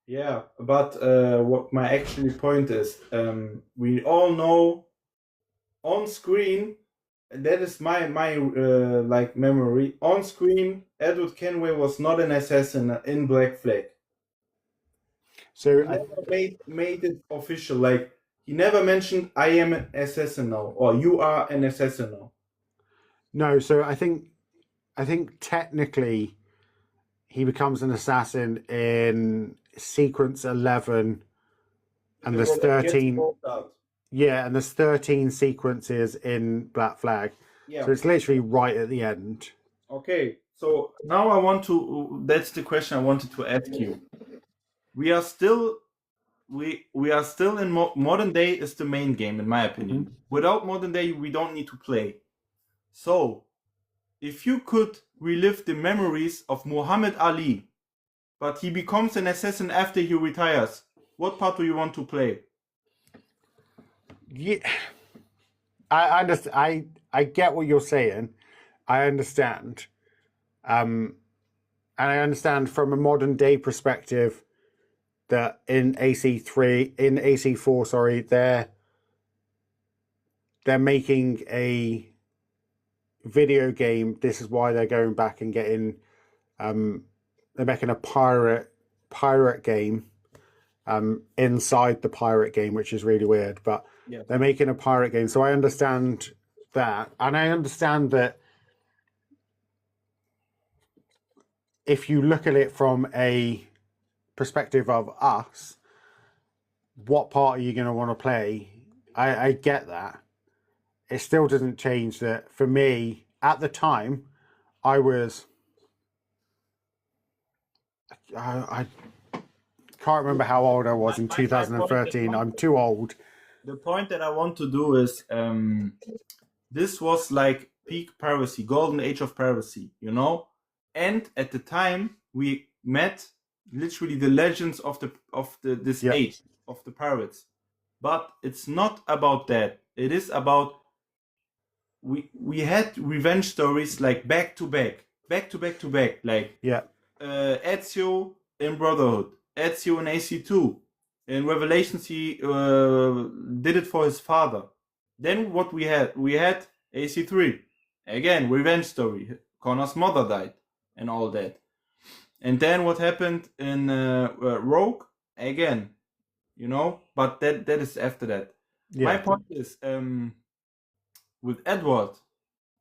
Yeah, but what my actually point is, we all know on screen, that is my like memory. On screen, Edward Kenway was not an assassin in Black Flag. So he never made it official. Like he never mentioned, "I am an assassin now," or "You are an assassin now." No, so I think technically he becomes an assassin in sequence 11, and there's 13. Yeah, and there's 13 sequences in Black Flag. Yeah. So it's literally right at the end. Okay, so now that's the question I wanted to ask you. We are still in modern day is the main game, in my opinion. Mm-hmm. Without modern day, we don't need to play. So, if you could relive the memories of Muhammad Ali, but he becomes an assassin after he retires, what part do you want to play? Yeah, I understand. I get what you're saying. I understand. And I understand from a modern day perspective that in AC4, sorry, they're making a video game. This is why they're going back and getting they're making a pirate game inside the pirate game, which is really weird, but yeah, they're making a pirate game. So I understand that, and I understand that if you look at it from a perspective of us, what part are you going to want to play? I get that. It still doesn't change that for me at the time. I can't remember how old I was in 2013. I'm too old. the point that I want to do is this was like peak piracy, golden age of piracy, you know? And at the time we met literally the legends of the this Yeah. age of the pirates. But it's not about that. It is about we had revenge stories like back to back, like Yeah. Ezio in Brotherhood, Ezio in AC2. In Revelations, he did it for his father. Then what we had AC3. Again, revenge story. Connor's mother died and all that. And then what happened in Rogue? Again, you know, but that is after that. My Yeah. point is, with Edward,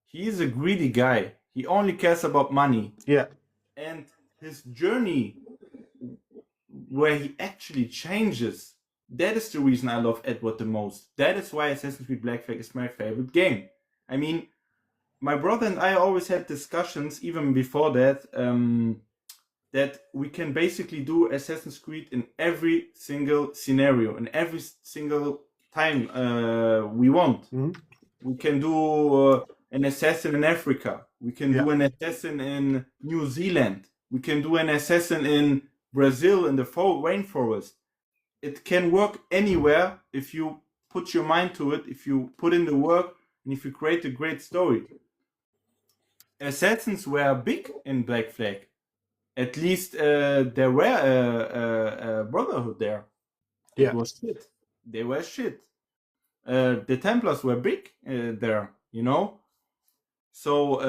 he is a greedy guy. He only cares about money. Yeah. And his journey where he actually changes, that is the reason I love Edward the most. That is why Assassin's Creed Black Flag is my favorite game. I mean, my brother and I always had discussions, even before that, that we can basically do Assassin's Creed in every single scenario, in every single time we want. Mm-hmm. We can do an assassin in Africa. We can do an assassin in New Zealand. We can do an assassin in Brazil in the rainforest. It can work anywhere if you put your mind to it, if you put in the work, and if you create a great story. Assassins were big in Black Flag. At least there were a Brotherhood there. Yeah. It was shit. They were shit. The Templars were big there, you know. So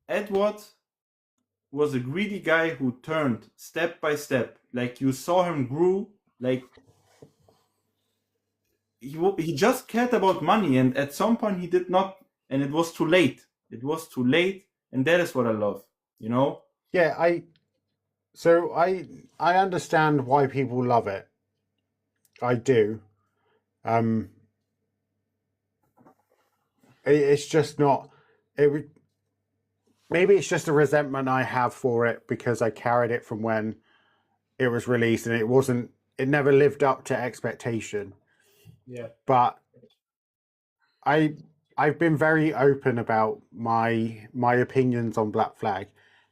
Edward was a greedy guy who turned step by step. Like you saw him grew. Like he just cared about money, and at some point he did not, and it was too late. It was too late, and that is what I love, you know. Yeah. I understand why people love it. I do. It's just not. Maybe it's just a resentment I have for it because I carried it from when it was released, and it never lived up to expectation. Yeah. But I've been very open about my opinions on Black Flag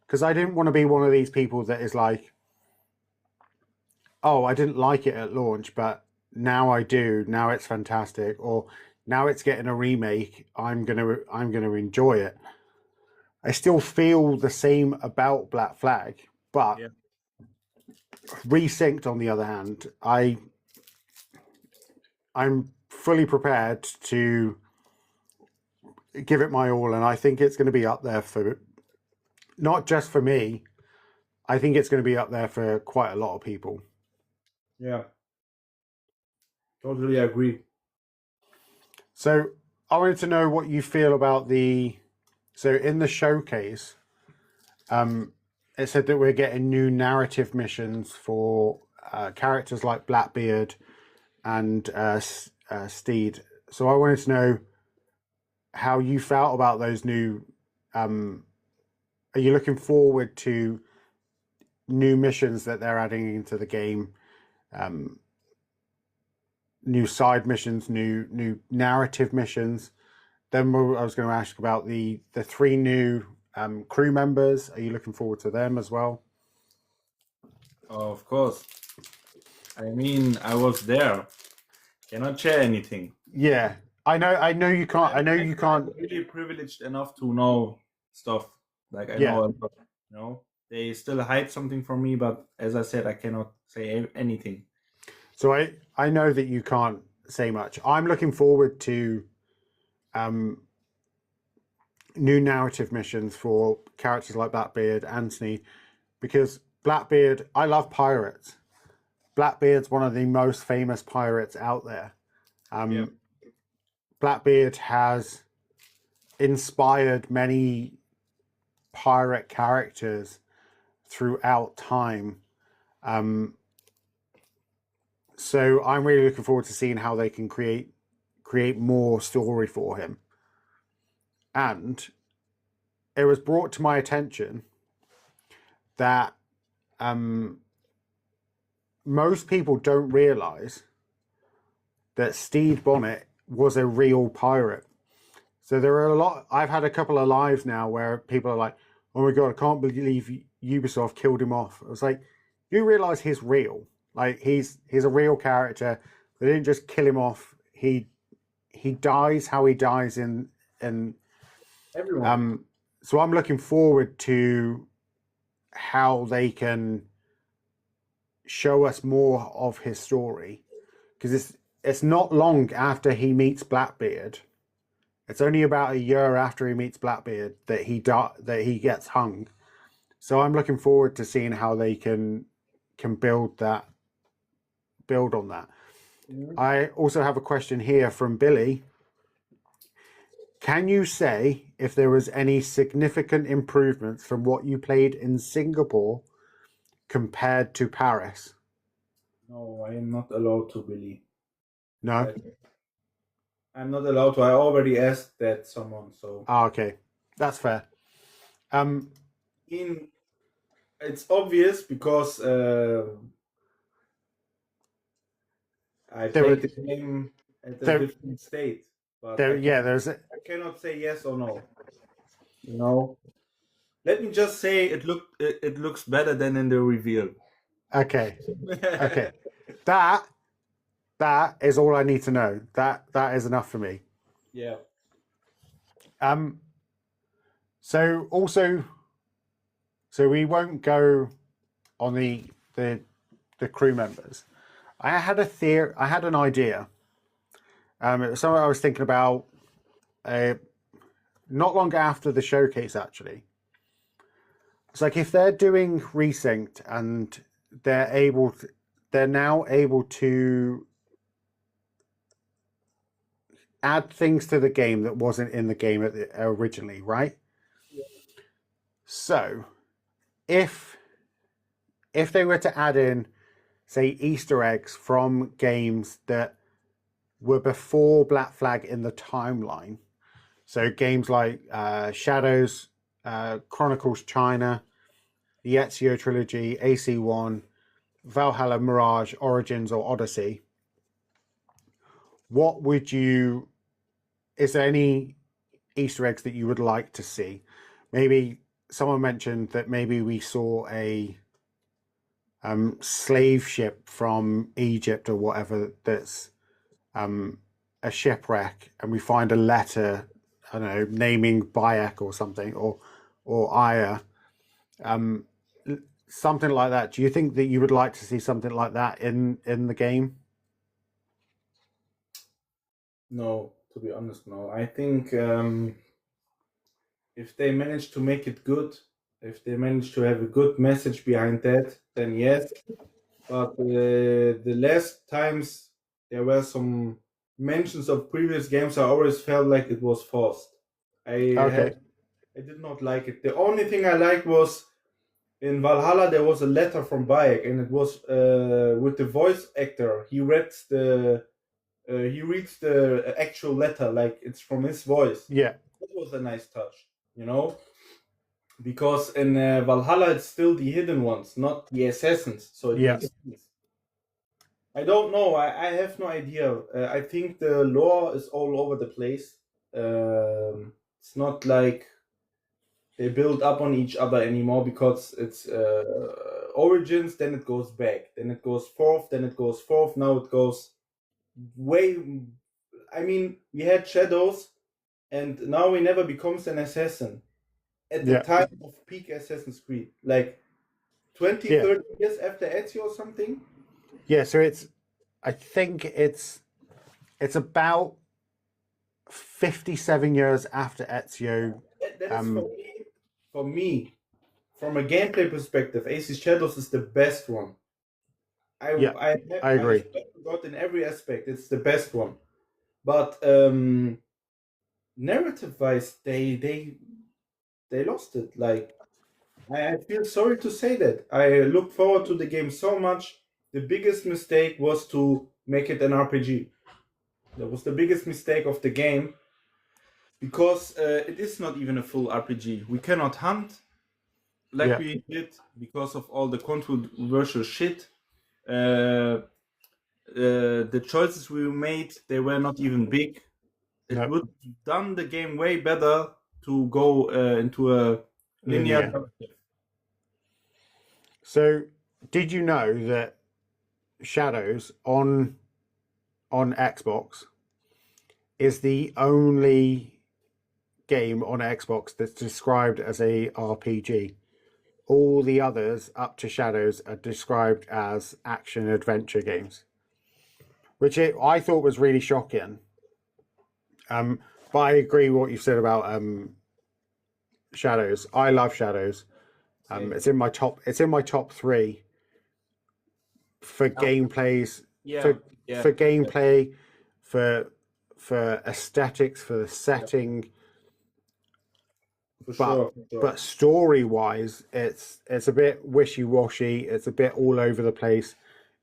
because I didn't want to be one of these people that is like, oh, I didn't like it at launch, but now I do. Now it's fantastic, or now it's getting a remake. I'm gonna enjoy it. I still feel the same about Black Flag, but Resynced, on the other hand, I'm fully prepared to give it my all, and I think it's going to be up there for not just for me. I think it's going to be up there for quite a lot of people. Yeah, totally agree. So I wanted to know what you feel about so in the showcase, it said that we're getting new narrative missions for characters like Blackbeard and Steed. So I wanted to know how you felt about those new. Are you looking forward to new missions that they're adding into the game? New side missions, new narrative missions. Then I was going to ask about the 3 new crew members. Are you looking forward to them as well? Of course. I mean, I was there. Cannot share anything. Yeah, I know you can't. I know you can't. I'm really privileged enough to know stuff. Like I Yeah. know, you know, they still hide something from me, but as I said, I cannot say anything. So I know that you can't say much. I'm looking forward to new narrative missions for characters like Blackbeard, Anthony, because Blackbeard, I love pirates. Blackbeard's one of the most famous pirates out there. Blackbeard has inspired many pirate characters throughout time. So I'm really looking forward to seeing how they can create more story for him. And it was brought to my attention that most people don't realize that Stede Bonnet was a real pirate. So there are a lot. I've had a couple of lives now where people are like, "Oh my god, I can't believe Ubisoft killed him off." I was like, "You realize he's real? Like he's a real character. They didn't just kill him off. He dies how he dies in Everyone. so I'm looking forward to how they can show us more of his story, because it's not long after he meets Blackbeard. It's only about a year after he meets Blackbeard that that he gets hung. So I'm looking forward to seeing how they can build on that. Mhm. I also have a question here from Billy. Can you say if there was any significant improvements from what you played in Singapore compared to Paris? No, I am not allowed to believe. No? I'm not allowed to. I already asked that someone. So Okay. That's fair. Um, in it's obvious because I there were played the game at a there different state, but there yeah, I cannot say yes or no. You know, let me just say it looks better than in the reveal. okay. Okay. That that is all I need to know. That is enough for me. Yeah. Um so also so we won't go on the crew members. I had a theory. I had an idea. It was something I was thinking about not long after the showcase. Actually, it's like if they're doing Resynced and they're now able to add things to the game that wasn't in the game originally, right? So if they were to add in, say, Easter eggs from games that were before Black Flag in the timeline. So games like Shadows, Chronicles China, the Ezio trilogy, AC1, Valhalla, Mirage, Origins, or Odyssey. What would you? Is there any Easter eggs that you would like to see? Maybe someone mentioned that maybe we saw a slave ship from Egypt or whatever that's a shipwreck, and we find a letter, I don't know, naming Bayek or something, or Aya, um, something like that. Do you think that you would like to see something like that in the game? No, to be honest, no. I think if they manage to make it good, if they manage to have a good message behind that, then yes. But the last times there were some mentions of previous games, I always felt like it was forced. I had Okay. I did not like it. The only thing I liked was in Valhalla there was a letter from Bayek, and it was with the voice actor. He reads the actual letter like it's from his voice. Yeah. That was a nice touch, you know, because in Valhalla it's still the hidden ones, not the assassins. So it Yeah. makes sense. I don't know. I have no idea. I think the lore is all over the place. It's not like they build up on each other anymore because it's origins, then it goes back, then it goes forth, then it goes forth. Now it goes way. I mean, we had shadows, and now he never becomes an assassin. At the Yeah. time of peak Assassin's Creed, like 20, Yeah. 30 years after Ezio or something. Yeah. So I think it's about 57 years after Ezio. That is Um, for me, from a gameplay perspective, Aces Shadows is the best one. yeah, I I agree. forgot in every aspect, it's the best one. But narrative wise, they lost it. Like I feel sorry to say that. I look forward to the game so much. The biggest mistake was to make it an RPG. That was the biggest mistake of the game because it is not even a full RPG. We cannot hunt like Yeah. we did because of all the controversial shit. Uh, the choices we made, they were not even big. It No, would have done the game way better to go into a linear linear. narrative. So, did you know that Shadows on Xbox is the only game on Xbox that's described as a RPG? All the others up to Shadows are described as action adventure games, which I thought was really shocking. But I agree with what you said about Shadows. I love Shadows. Same. It's in my top. It's in my top three for gameplays, Yeah, for yeah, for gameplay, for for aesthetics, for the yeah, setting. for But sure, for sure. but story wise, it's a bit wishy washy. It's a bit all over the place.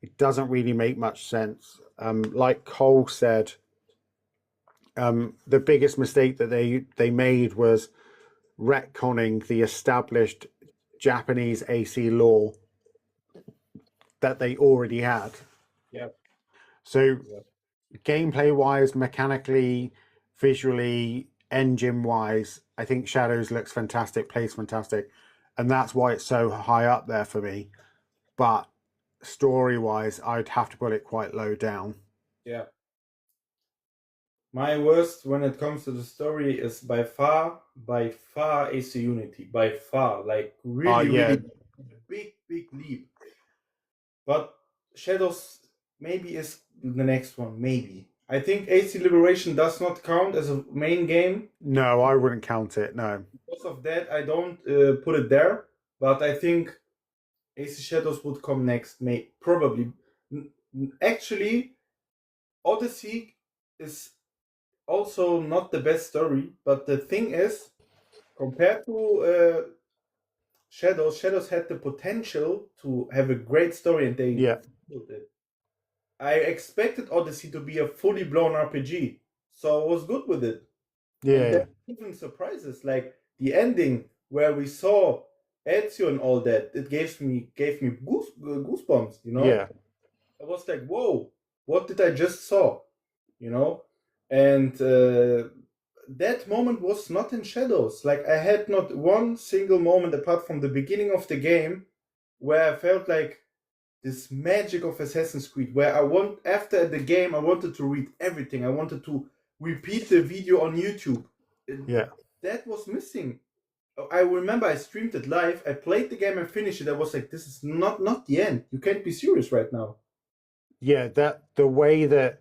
It doesn't really make much sense. Like Cole said, the biggest mistake that they made was retconning the established Japanese AC law that they already had. Yeah, So yeah, gameplay wise, mechanically, visually, engine wise, I think Shadows looks fantastic, plays fantastic, and that's why it's so high up there for me. But story wise, I'd have to put it quite low down. yeah. My worst when it comes to the story is by far AC Unity. By far. Like really, Yeah, really big, big leap. But Shadows maybe is the next one, maybe. I think AC Liberation does not count as a main game. no, I wouldn't count it. No, Because of that, I don't put it there. But I think AC Shadows would come next, may probably. Actually, Odyssey is also not the best story, but the thing is, compared to Shadows had the potential to have a great story, and they yeah, killed it. I expected Odyssey to be a fully blown RPG, so I was good with it. And yeah, then even surprises like the ending where we saw Ezio and all that, it gave me goosebumps. yeah, I was like, whoa, what did I just saw? You know, and that moment was not in Shadows. Like I had not one single moment apart from the beginning of the game where I felt like this magic of Assassin's Creed, where after the game I wanted to read everything. I wanted to repeat the video on YouTube. yeah, That was missing. I remember I streamed it live. I played the game and finished it. I was like, this is not the end. You can't be serious right now. yeah. That the way that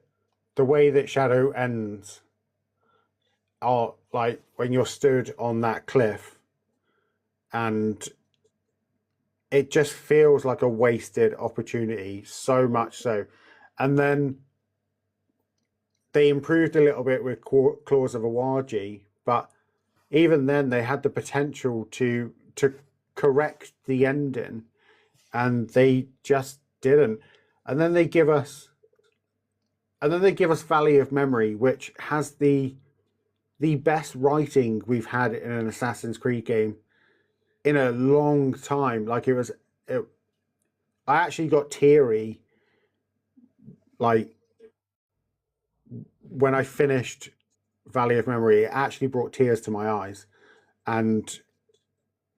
Shadow ends are like when you're stood on that cliff and it just feels like a wasted opportunity, so much so. And then they improved a little bit with Claws of Awaji, but even then they had the potential to correct the ending, and they just didn't. And then they give us Valley of Memory, which has the best writing we've had in an Assassin's Creed game in a long time. Like I actually got teary like when I finished Valley of Memory. It actually brought tears to my eyes, and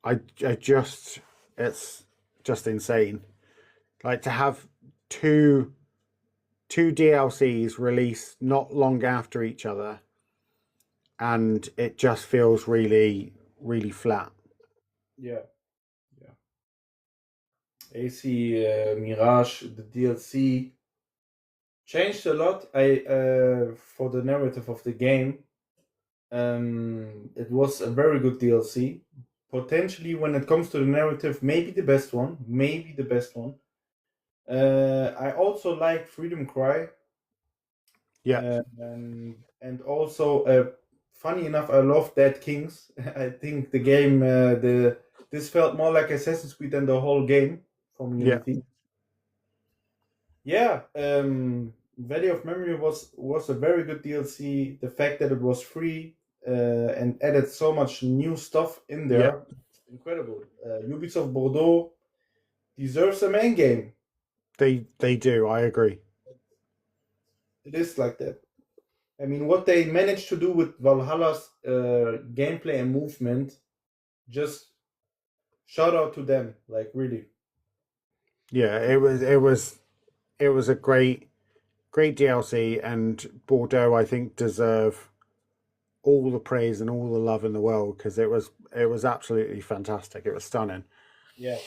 I just it's just insane. Like to have two two DLCs released not long after each other, and it just feels really really flat. Yeah, yeah. AC Mirage, the DLC changed a lot. I For the narrative of the game, it was a very good DLC. Potentially, when it comes to the narrative, maybe the best one. Maybe the best one. I also like Freedom Cry, Yeah, and also, funny enough, I love Dead Kings. I think the game, this felt more like Assassin's Creed than the whole game from yeah, Unity. Yeah, Valley of Memory was a very good DLC. The fact that it was free and added so much new stuff in yeah. there, incredible. Ubisoft Bordeaux deserves a main game. They do. I agree. It is like that. I mean, what they managed to do with Valhalla's gameplay and movement, just shout out to them. Like really. Yeah, it was a great DLC, and Bordeaux I think deserve all the praise and all the love in the world because it was absolutely fantastic. It was stunning. Yeah.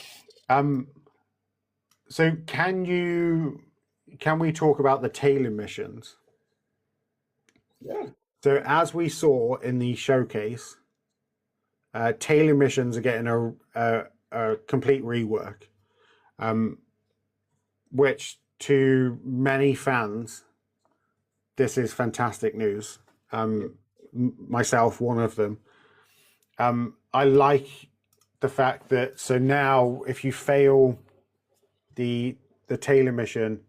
Um, so can we talk about the tailor missions? Yeah. So as we saw in the showcase, tailor missions are getting a complete rework, um, which to many fans, this is fantastic news. Yeah. Myself, one of them. I like the fact that so now if you fail the tailor mission,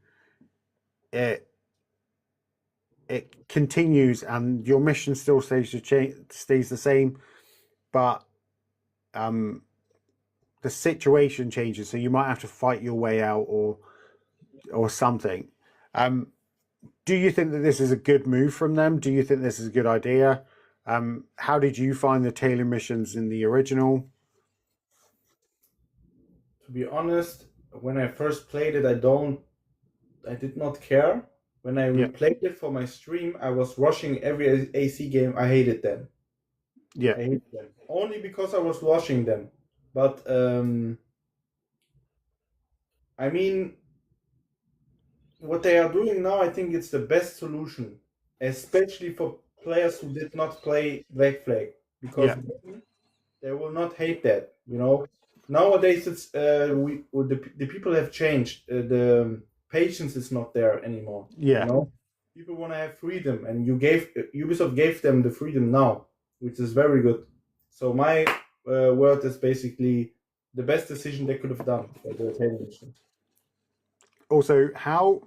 it continues and your mission still stays the same, but the situation changes. So you might have to fight your way out or something. Do you think that this is a good move from them? Do you think this is a good idea? How did you find the tailor missions in the original? To be honest, when I first played it, I did not care. When I Yeah, replayed it for my stream, I was rushing every AC game. I hated them. yeah, I hated them only because I was rushing them. But I mean, what they are doing now, I think it's the best solution, especially for players who did not play Black Flag, because yeah, they will not hate that. Nowadays it's the people have changed. The patience is not there anymore. yeah. People want to have freedom, and Ubisoft gave them the freedom now, which is very good. So my word is basically the best decision they could have done for the television. Also, how,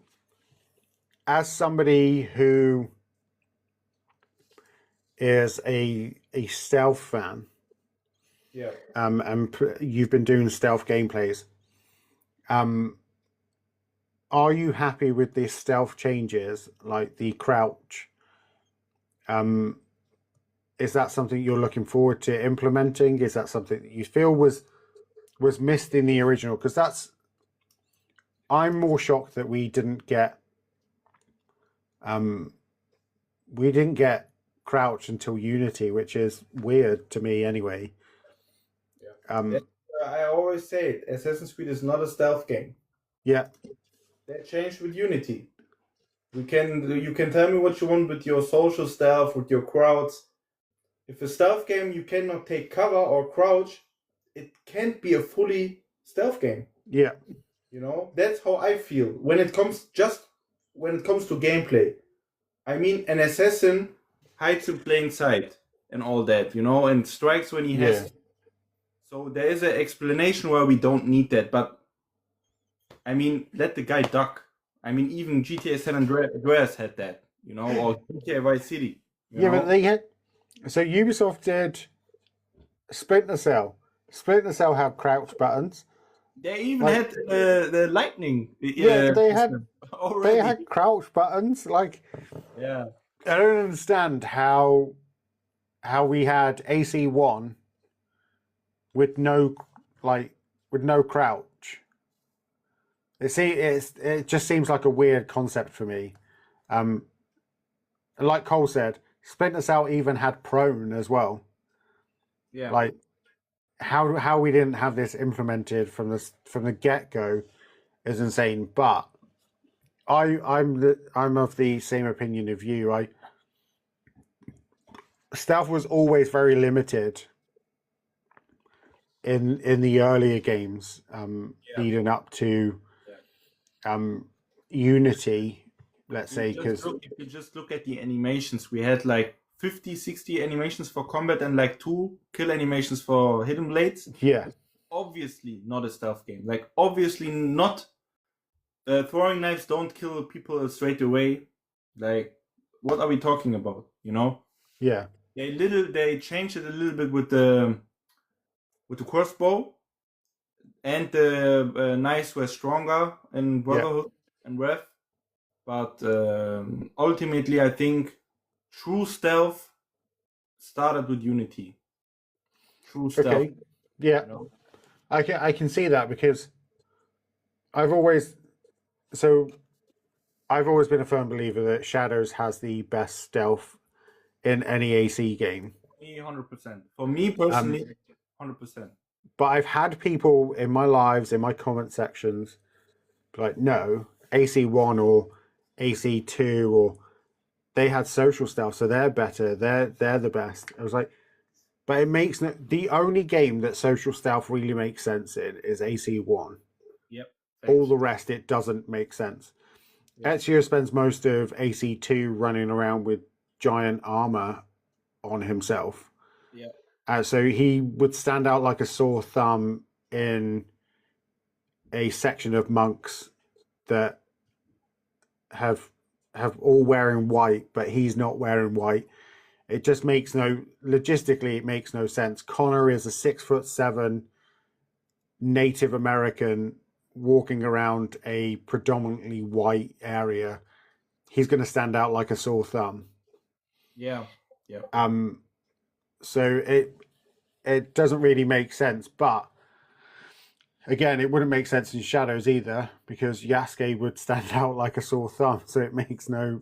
as somebody who is a stealth fan, Yeah. and you've been doing stealth gameplays, are you happy with the stealth changes, like the crouch? Is that something you're looking forward to implementing? Is that something that you feel was missed in the original? Because I'm more shocked that we didn't get crouch until Unity, which is weird to me anyway. Yeah. I always say it, Assassin's Creed is not a stealth game. Yeah, That changed with Unity. You can tell me what you want with your social stealth, with your crowds. If a stealth game you cannot take cover or crouch, it can't be a fully stealth game. yeah, That's how I feel when it comes to gameplay. I mean, an assassin hides in plain sight and all that, and strikes when he has yeah. to. So there is an explanation where we don't need that, but I mean, let the guy duck. I mean, even GTA San Andreas had that, or GTA Vice City. Yeah, but they had. So Ubisoft did Splinter Cell. Splinter Cell had crouch buttons. They even Like, had the lightning. yeah, they Already. had crouch buttons. Like, Yeah. I don't understand how we had AC1 with no crouch. It just seems like a weird concept for me. And like Cole said, Splinter Cell even had prone as well. Yeah. Like, how we didn't have this implemented from the get go is insane. But I'm of the same opinion of you. Stealth was always very limited in the earlier games, leading up to Unity, let's say, because If you just look at the animations, we had like 50, 60 animations for combat and like 2 kill animations for hidden blades. yeah, Obviously not a stealth game. Like obviously not. Throwing knives don't kill people straight away. Like, what are we talking about? yeah, They changed it a little bit with the crossbow, and the knives were stronger in Brotherhood and Wrath. but ultimately, I think true stealth started with Unity. True stealth. Okay. Yeah, You know? I can see that because I've always so I've always been a firm believer that Shadows has the best stealth in any AC game. Me, 100%. For me personally, Um, 100%. but I've had people in my lives, in my comment sections, be like, no, AC1 or AC2 or they had social stealth, so they're better. They're the best. I was like, but it makes no. The only game that social stealth really makes sense in is AC1. Yep. All Thanks. the rest, it doesn't make sense. Yep. Ezio spends most of AC2 running around with giant armor on himself. Yep. So he would stand out like a sore thumb in a section of monks that have all wearing white, but he's not wearing white. It just makes no logistically. It makes no sense. Connor is a 6'7" Native American walking around a predominantly white area. He's going to stand out like a sore thumb. Yeah. Yeah. So it doesn't really make sense. But again, it wouldn't make sense in Shadows either because Yasuke would stand out like a sore thumb. So it makes no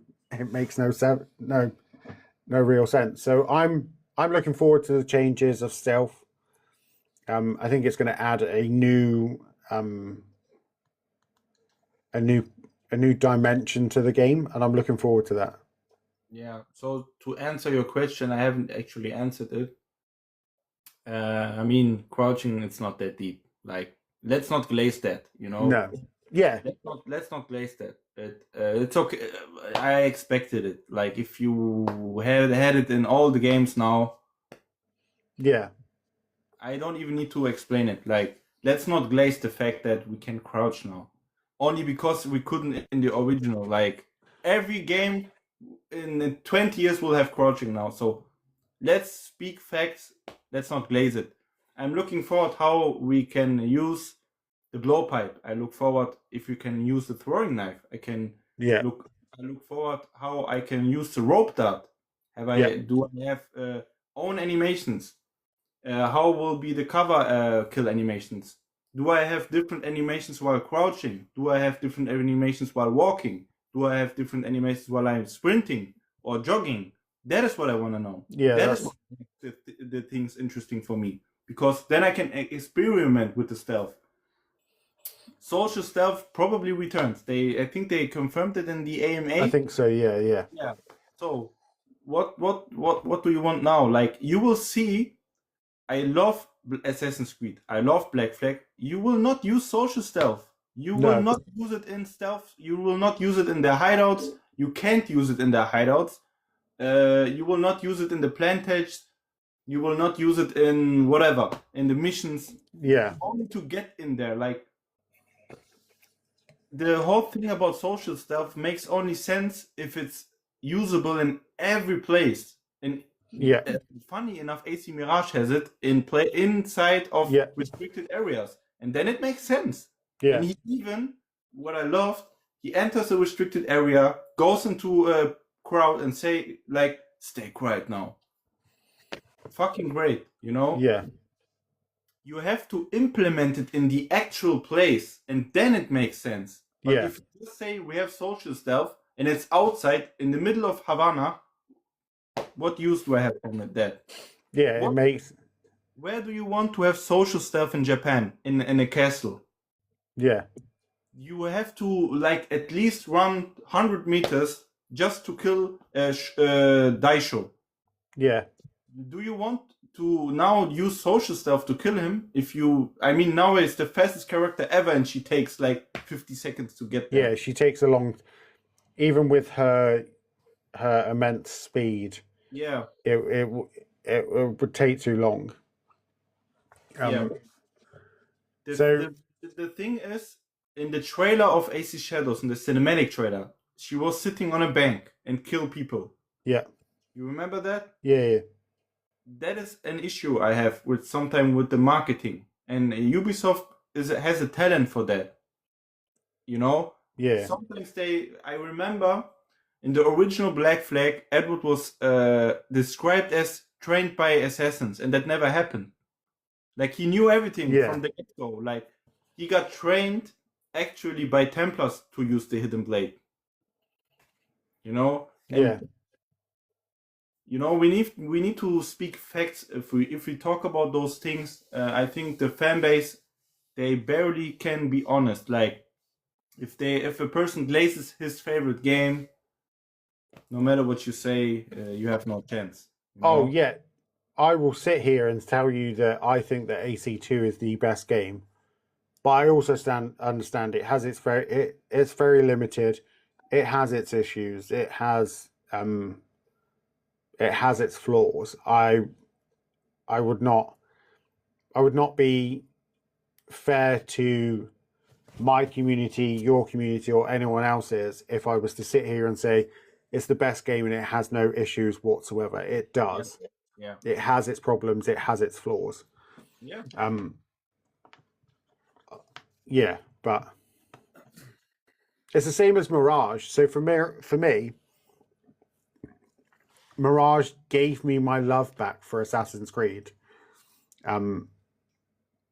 no real sense. So I'm looking forward to the changes of stealth. I think it's going to add a new a new dimension to the game, and I'm looking forward to that. Yeah. So to answer your question, I haven't actually answered it. I mean, crouching, it's not that deep. Like, let's not glaze that, you know? No, yeah, Let's not glaze that. But it's okay. I expected it. Like, if you had it in all the games now, yeah, I don't even need to explain it. Like, let's not glaze the fact that we can crouch now. Only because we couldn't in the original. Like, every game in 20 years will have crouching now. So let's speak facts. Let's not glaze it. I'm looking forward how we can use the blowpipe. I look forward if you can use the throwing knife. yeah, I look forward how I can use the rope dart. yeah, Do I have own animations? How will be the cover kill animations? Do I have different animations while crouching? Do I have different animations while walking? Do I have different animations while I'm sprinting or jogging? That is what I want to know. yeah. That is That's what makes the things interesting for me because then I can experiment with the stealth. Social stealth probably returns. I think they confirmed it in the AMA. I think so. Yeah, yeah, Yeah. So what do you want now? Like you will see. I love Assassin's Creed. I love Black Flag. You will not use social stealth. You will no, not use it in stealth. You will not use it in their hideouts. You can't use it in their hideouts. You will not use it in the plantage. You will not use it in whatever in the missions. yeah, Only to get in there. Like the whole thing about social stealth makes only sense if it's usable in every place. And yeah, funny enough, AC Mirage has it in play inside of yeah, restricted areas, and then it makes sense. yeah, And he even, what I loved, he enters a restricted area, goes into a crowd, and say like, "Stay quiet now." Fucking great, you know. yeah, You have to implement it in the actual place, and then it makes sense. But yeah, if you just say we have social stealth and it's outside in the middle of Havana, what use do I have from that? yeah. It What, makes where do you want to have social stealth in Japan in a castle? yeah, You have to like at least run 100 meters just to kill Daisho. yeah, Do you want to now use social stealth to kill him? If you, I mean, now it's the fastest character ever, and she takes like 50 seconds to get there. yeah. She takes a long, even with her immense speed. Yeah, It would take too long. yeah. The, So the thing is, in the trailer of AC Shadows, in the cinematic trailer, she was sitting on a bank and kill people. yeah, You remember that? yeah, That is an issue I have with sometimes with the marketing, and Ubisoft has a talent for that. You know, Yeah. Sometimes I remember in the original Black Flag, Edward was described as trained by assassins, and that never happened. Like he knew everything Yeah. from the get go. Like he got trained actually by Templars to use the hidden blade. You know, Yeah. and we need to speak facts. If we talk about those things, I think the fan base, they barely can be honest. Like if a person glazes his favorite game, no matter what you say, you have no chance. You Oh know? yeah. I will sit here and tell you that I think that AC2 is the best game, but I also understand it's very limited. It has its issues. It has its flaws. I would not be fair to my community, your community, or anyone else's if I was to sit here and say it's the best game and it has no issues whatsoever. It Yeah. does. Yeah. It has its problems. It has its flaws. Yeah. Yeah, but it's the same as Mirage. So for me, Mirage gave me my love back for Assassin's Creed.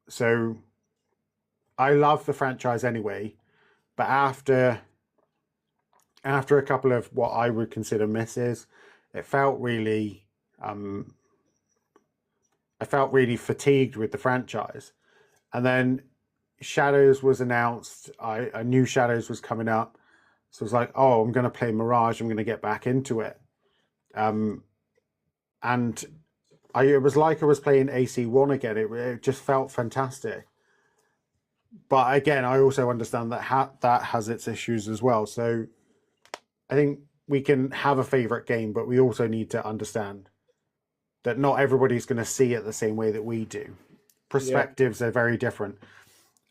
So I love the franchise anyway, but after a couple of what I would consider misses, it felt really I felt really fatigued with the franchise. And then Shadows was announced. I knew Shadows was coming up, so I was like, "Oh, I'm going to play Mirage. I'm going to get back into it." And it was like I was playing AC1 again. It just felt fantastic. But again, I also understand that that has its issues as well. So I think we can have a favorite game, but we also need to understand that not everybody's going to see it the same way that we do. Yeah. Perspectives are very different.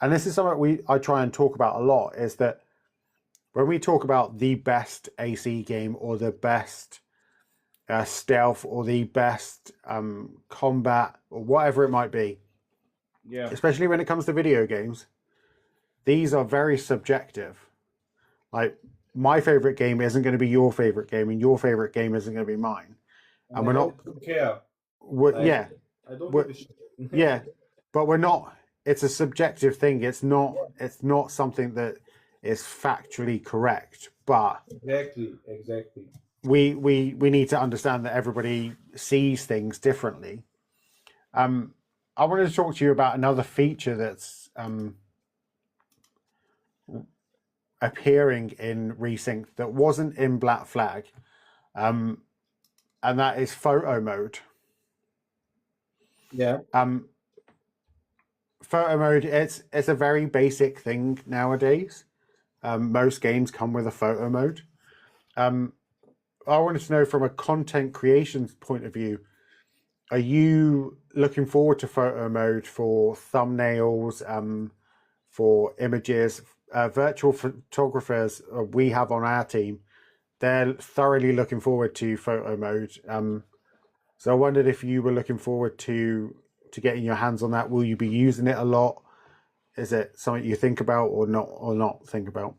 And this is something I try and talk about a lot, is that when we talk about the best AC game or the best stealth or the best combat or whatever it might be, Yeah. especially when it comes to video games, these are very subjective. Like, my favorite game isn't going to be your favorite game, and your favorite game isn't going to be mine. And And I we're not, don't care. Like yeah, I don't we're, give a shit. yeah, but we're not. It's a subjective thing. It's not. It's not something that is factually correct. But Exactly. we need to understand that everybody sees things differently. I wanted to talk to you about another feature that's appearing in Resynced that wasn't in Black Flag, and that is photo mode. Yeah. Photo mode. It's a very basic thing nowadays. Most games come with a photo mode. I wanted to know from a content creation point of view, are you looking forward to photo mode for thumbnails, for images? Virtual photographers we have on our team, they're thoroughly looking forward to photo mode. So I wondered if you were looking forward to getting your hands on that. Will you be using it a lot? Is it something you think about or not think about?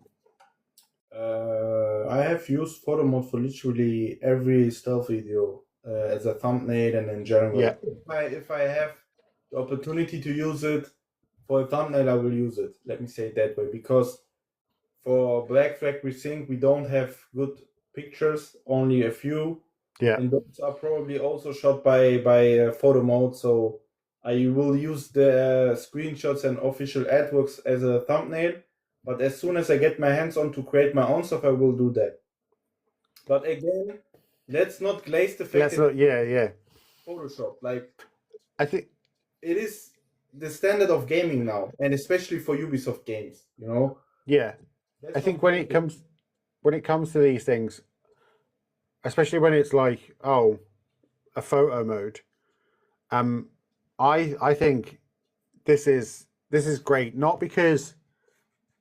I have used photo mode for literally every stealth video as a thumbnail and in Yeah, general. If I have the opportunity to use it for a thumbnail, I will use it. Let me say it that way, because for Black Flag Resync we don't have good pictures, only a few, yeah, and those are probably also shot by photo mode. So I will use the screenshots and official artworks as a thumbnail. But as soon as I get my hands on to create my own stuff, I will do that. But again, let's not glaze the fact let's that look. Yeah, yeah. Photoshop, like I think it is the standard of gaming now, and especially for Ubisoft games. yeah. I Let's think not glaze it. when it comes to these things, especially when it's like, oh, a photo mode. Um, I think this is great, not because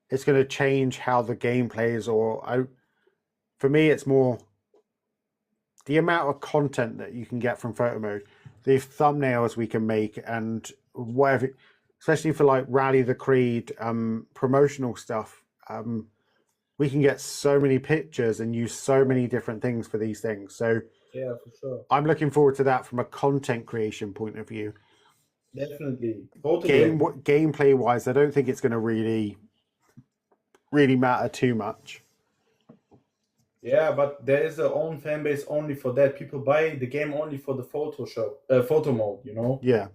it's going to change how the game plays, for me it's more the amount of content that you can get from photo mode, the thumbnails we can make, and whatever, especially for like Rally the Creed promotional stuff. we can get so many pictures and use so many different things for these things. So Yeah, for sure. I'm looking forward to that from a content creation point of view. Definitely. Totally agree. Gameplay wise, I don't think it's going to really matter too much. Yeah, but there is a own fan base only for that. People buy the game only for the photo mode, you know? Yeah.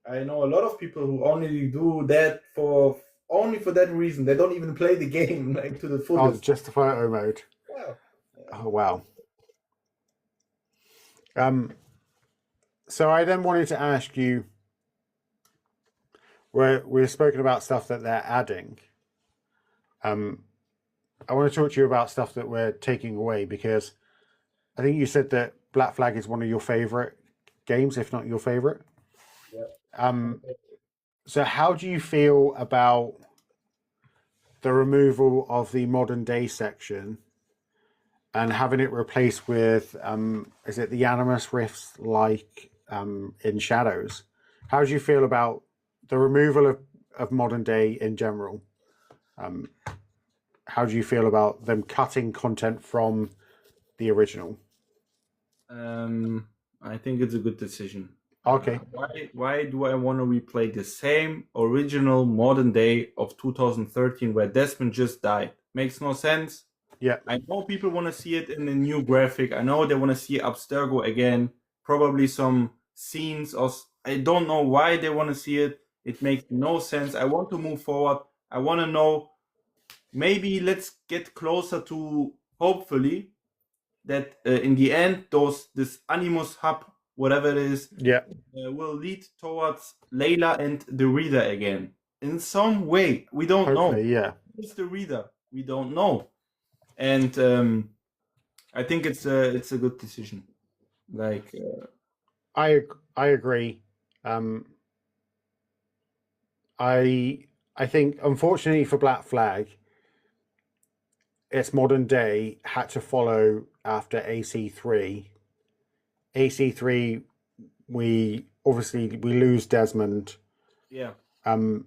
I know a lot of people who only do that for only for that reason. They don't even play the game like to the Oh, fullest. just the photo mode. Yeah. Oh wow. So I then wanted to ask you, where we've spoken about stuff that they're adding. I want to talk to you about stuff that we're taking away, because I think you said that Black Flag is one of your favorite games, if not your favorite. Yeah. So how do you feel about the removal of the modern day section and having it replaced with, is it the Animus Rifts like in Shadows? How do you feel about the removal of modern day in general? How do you feel about them cutting content from the original? I think it's a good decision. Okay. Why do I want to replay the same original modern day of 2013 where Desmond just died? Makes no sense. Yeah. I know people want to see it in a new graphic. I know they want to see Abstergo again. Probably some scenes, or I don't know why they want to see it. It makes no sense. I want to move forward. I want to know. Maybe let's get closer to, hopefully, that in the end, this Animus hub, whatever it is, Yeah. will lead towards Layla and the reader again. In some way, we don't know. Hopefully, yeah. Who's the reader? We don't know. And I think it's a good decision. Like I agree. I think, unfortunately for Black Flag, its modern day had to follow after AC3. AC3, we lose Desmond. yeah, And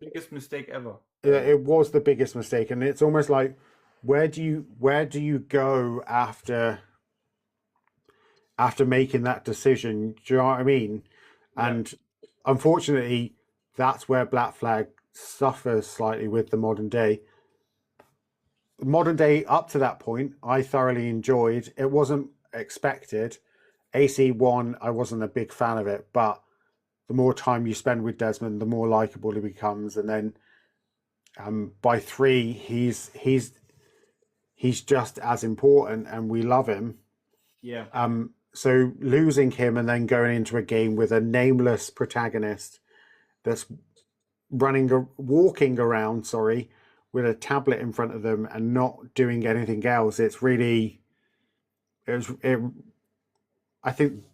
biggest mistake ever. it was the biggest mistake, and it's almost like, where do you go after making that decision? Do you know what I mean? Yeah. And unfortunately, that's where Black Flag suffers slightly with the modern day. Modern day up to that point, I thoroughly enjoyed. It wasn't expected. AC1, I wasn't a big fan of it, but the more time you spend with Desmond, the more likable he becomes. And then by 3, he's just as important, and we love him. Yeah. So losing him and then going into a game with a nameless protagonist that's walking around, with a tablet in front of them and not doing anything else, I think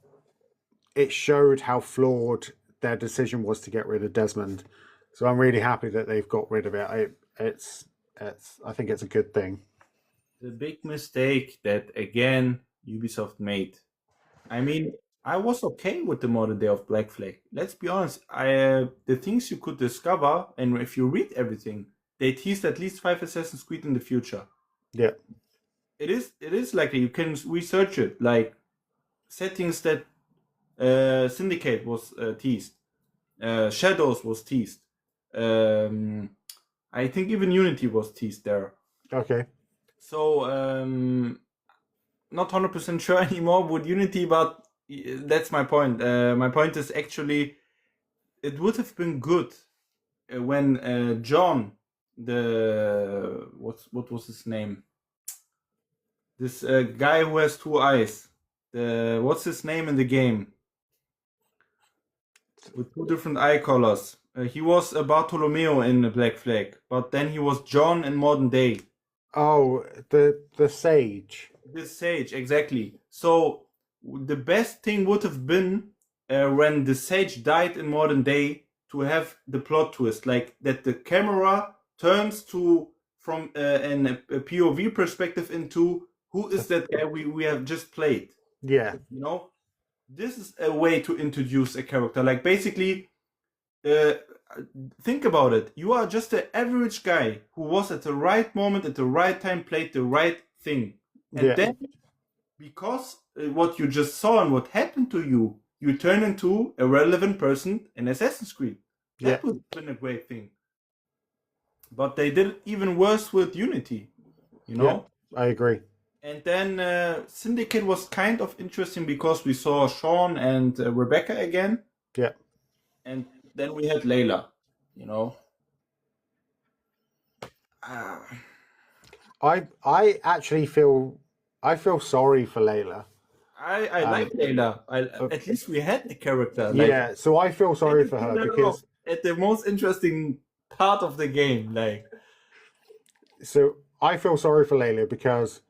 it showed how flawed their decision was to get rid of Desmond. So I'm really happy that they've got rid of it. I think it's a good thing. The big mistake that again Ubisoft made. I mean, I was okay with the modern day of Black Flag. Let's be honest. The things you could discover, and if you read everything, they teased at least 5 Assassin's Creed in the future. Yeah. It is likely. You can research it. Like settings that Syndicate was teased. Shadows was teased. I think even Unity was teased there. Okay. So not 100% sure anymore with Unity, but that's my point. My point is actually, it would have been good when John, what was his name? This guy who has 2 eyes. What's his name in the game? With 2 different eye colors. He was Bartolomeo in Black Flag, but then he was John in modern day. Oh, the Sage. The Sage, exactly. So the best thing would have been when the Sage died in modern day to have the plot twist, like that the camera turns from a POV perspective into who is that guy we have just played. Yeah. You know, this is a way to introduce a character. Like basically, think about it. You are just an average guy who was at the right moment, at the right time, played the right thing. And then, because what you just saw and what happened to you, you turn into a relevant person in Assassin's Creed. That would have been a great thing. But they did it even worse with Unity, you know? I agree. And then Syndicate was kind of interesting because we saw Sean and Rebecca again. Yeah. And then we had Layla, you know? I actually feel sorry for Layla. I like Layla. At least we had the character. Yeah, so I feel sorry for her because at the most interesting part of the game, so I feel sorry for Layla because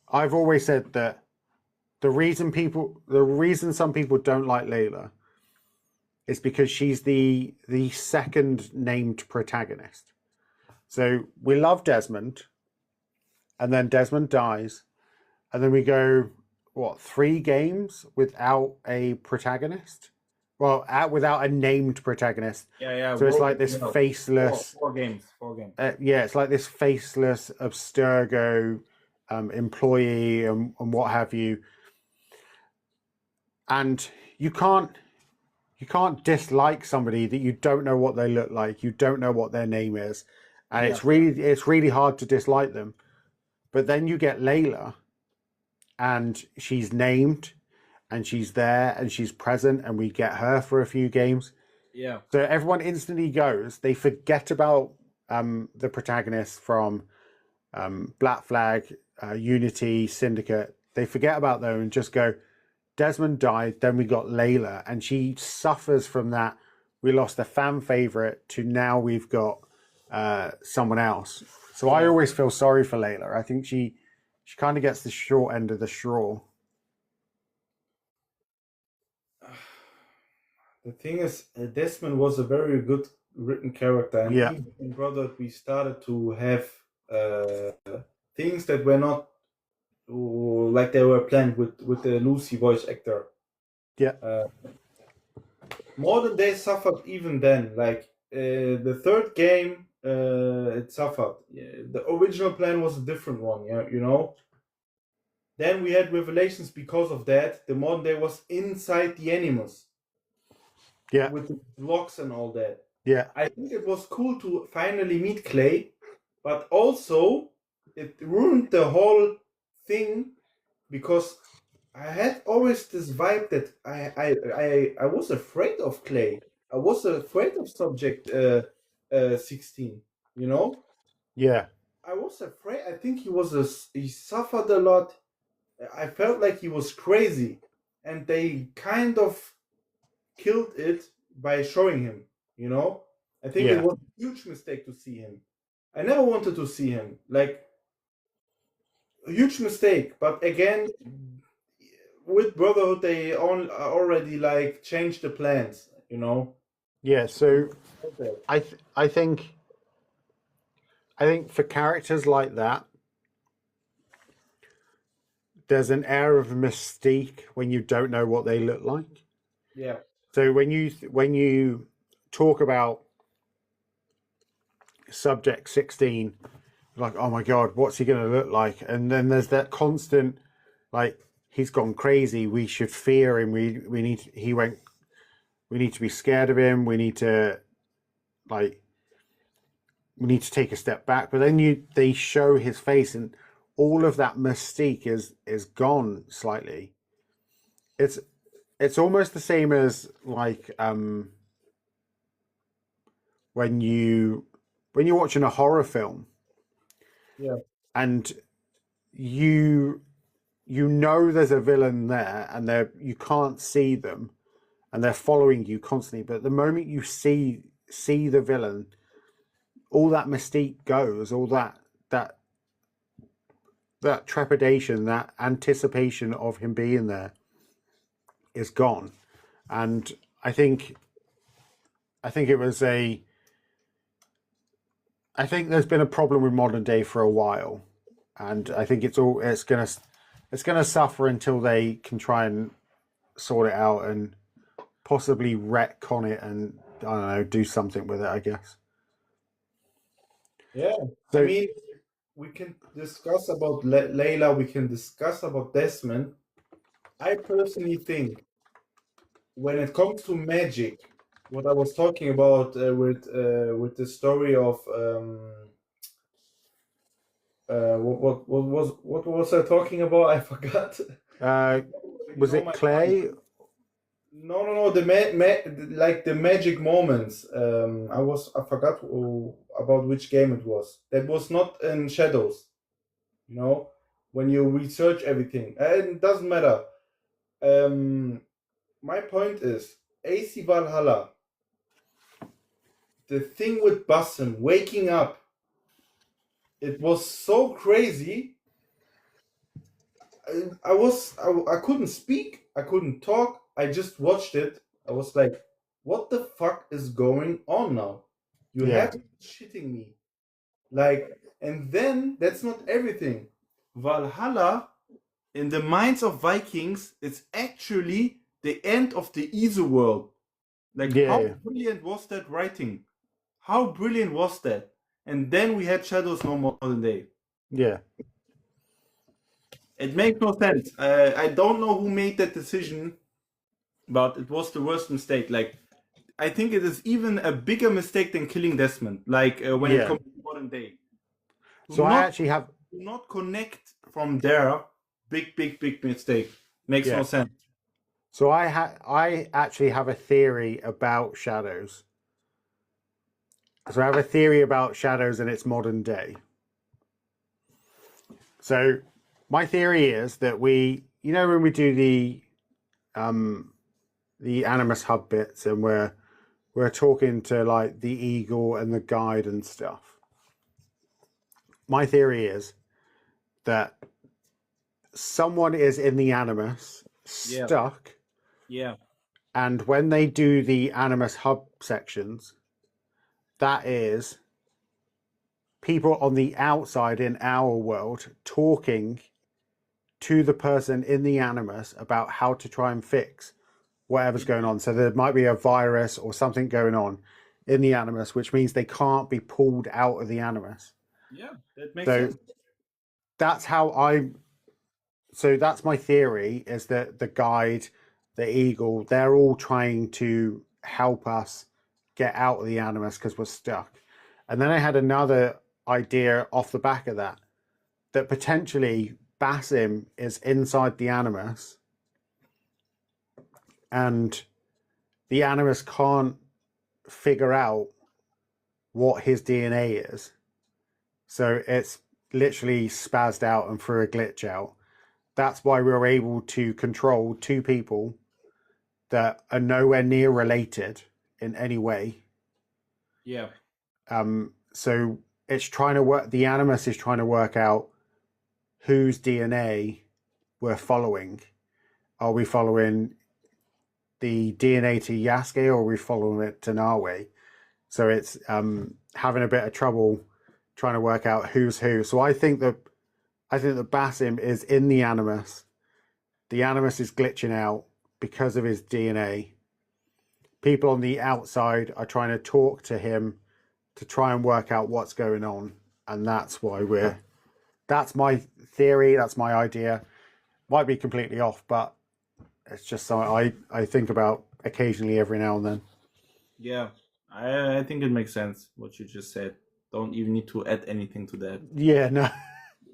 I've always said that the reason some people don't like Layla is because she's the second named protagonist. So we love Desmond, and then Desmond dies, and then we go 3 games without a protagonist? Well, without a named protagonist. Yeah. So it's like this faceless. 4 games. Yeah, it's like this faceless Abstergo employee and what have you. And you can't dislike somebody that you don't know what they look like, you don't know what their name is, and it's really hard to dislike them. But then you get Layla, and she's named, and she's there, and she's present, and we get her for a few games. Yeah. So everyone instantly goes. They forget about the protagonist from Black Flag, Unity, Syndicate. They forget about them and just go, Desmond died, then we got Layla, and she suffers from that. We lost a fan favorite to now we've got someone else. So I always feel sorry for Layla. I think she kind of gets the short end of the straw. The thing is, Desmond was a very good written character, and even in Brotherhood we started to have things that were not like they were planned with the Lucy voice actor. Modern Day suffered even then. Like the third game, it suffered. The original plan was a different one. You know. Then we had Revelations because of that. The Modern Day was inside the animals. With the blocks and all that. I think it was cool to finally meet Clay, but also it ruined the whole thing because I had always this vibe that I was afraid of Clay. I was afraid of Subject 16. You know. Yeah. I was afraid. I think he suffered a lot. I felt like he was crazy, and they kind of killed it by showing him, you know. I think it was a huge mistake to see him. I never wanted to see him, like a huge mistake. But again, with Brotherhood, they already like changed the plans, you know. Yeah. So I think for characters like that, there's an air of mystique when you don't know what they look like. Yeah. So when you talk about Subject 16, like, oh my God, what's he going to look like? And then there's that constant, like, he's gone crazy. We should fear him. We need to be scared of him. We need to take a step back. But then they show his face, and all of that mystique is gone slightly. It's almost the same as like when you're watching a horror film, and you know there's a villain there, and you can't see them, and they're following you constantly. But the moment you see the villain, all that mystique goes, all that trepidation, that anticipation of him being there is gone. And I think it was I think there's been a problem with Modern Day for a while, and I think it's gonna suffer until they can try and sort it out and possibly retcon it and I don't know, do something with it, I guess. Yeah, I So mean, we can discuss about Layla, we can discuss about Desmond. I personally think when it comes to magic, what I was talking about with the story of what was I talking about? I forgot. You was know it my point. Clay? No. Like the magic moments. I forgot about which game it was. That was not in Shadows. You know, when you research everything, it doesn't matter. Um, my point is AC Valhalla. The thing with Basim waking up, it was so crazy. I couldn't speak, I couldn't talk. I just watched it. I was like, what the fuck is going on now? You Yeah, have to be shitting me. Like, and then that's not everything. Valhalla, in the minds of Vikings, it's actually the end of the Ease world. Like, how yeah, brilliant was that writing? How brilliant was that? And then we had Shadows No More Than Day. yeah, It makes no sense. I don't know who made that decision, but it was the worst mistake. Like, I think it is even a bigger mistake than killing Desmond. Like when it yeah. comes to modern day, do So I not actually have, do not connect from there. Big mistake. Makes no yeah. sense. So I actually have a theory about shadows. So I have a theory about shadows in its modern day. So my theory is that when we do the Animus Hub bits and we're talking to like the Eagle and the Guide and stuff. My theory is that someone is in the Animus Yeah. stuck, Yeah. and when they do the Animus Hub sections, that is people on the outside in our world talking to the person in the Animus about how to try and fix whatever's going on. So there might be a virus or something going on in the Animus, which means they can't be pulled out of the Animus. Yeah. That makes So sense. that's how I. So that's my theory: is that the Guide, the Eagle, they're all trying to help us get out of the Animus because we're stuck. And then I had another idea off the back of that, that potentially Basim is inside the Animus and the Animus can't figure out what his DNA is. So it's literally spazzed out and threw a glitch out. That's why we were able to control two people that are nowhere near related in any way. Yeah. So it's trying to work, the Animus is trying to work out whose DNA we're following. Are we following the DNA to Yasuke or are we following it to Nawe? So it's having a bit of trouble trying to work out who's who. So I think that Basim is in the Animus. The Animus is glitching out because of his DNA. People on the outside are trying to talk to him to try and work out what's going on, and that's why we're. That's my theory. That's my idea. Might be completely off, but it's just something I think about occasionally every now and then. Yeah. I think it makes sense what you just said. Don't even need to add anything to that. Yeah, no.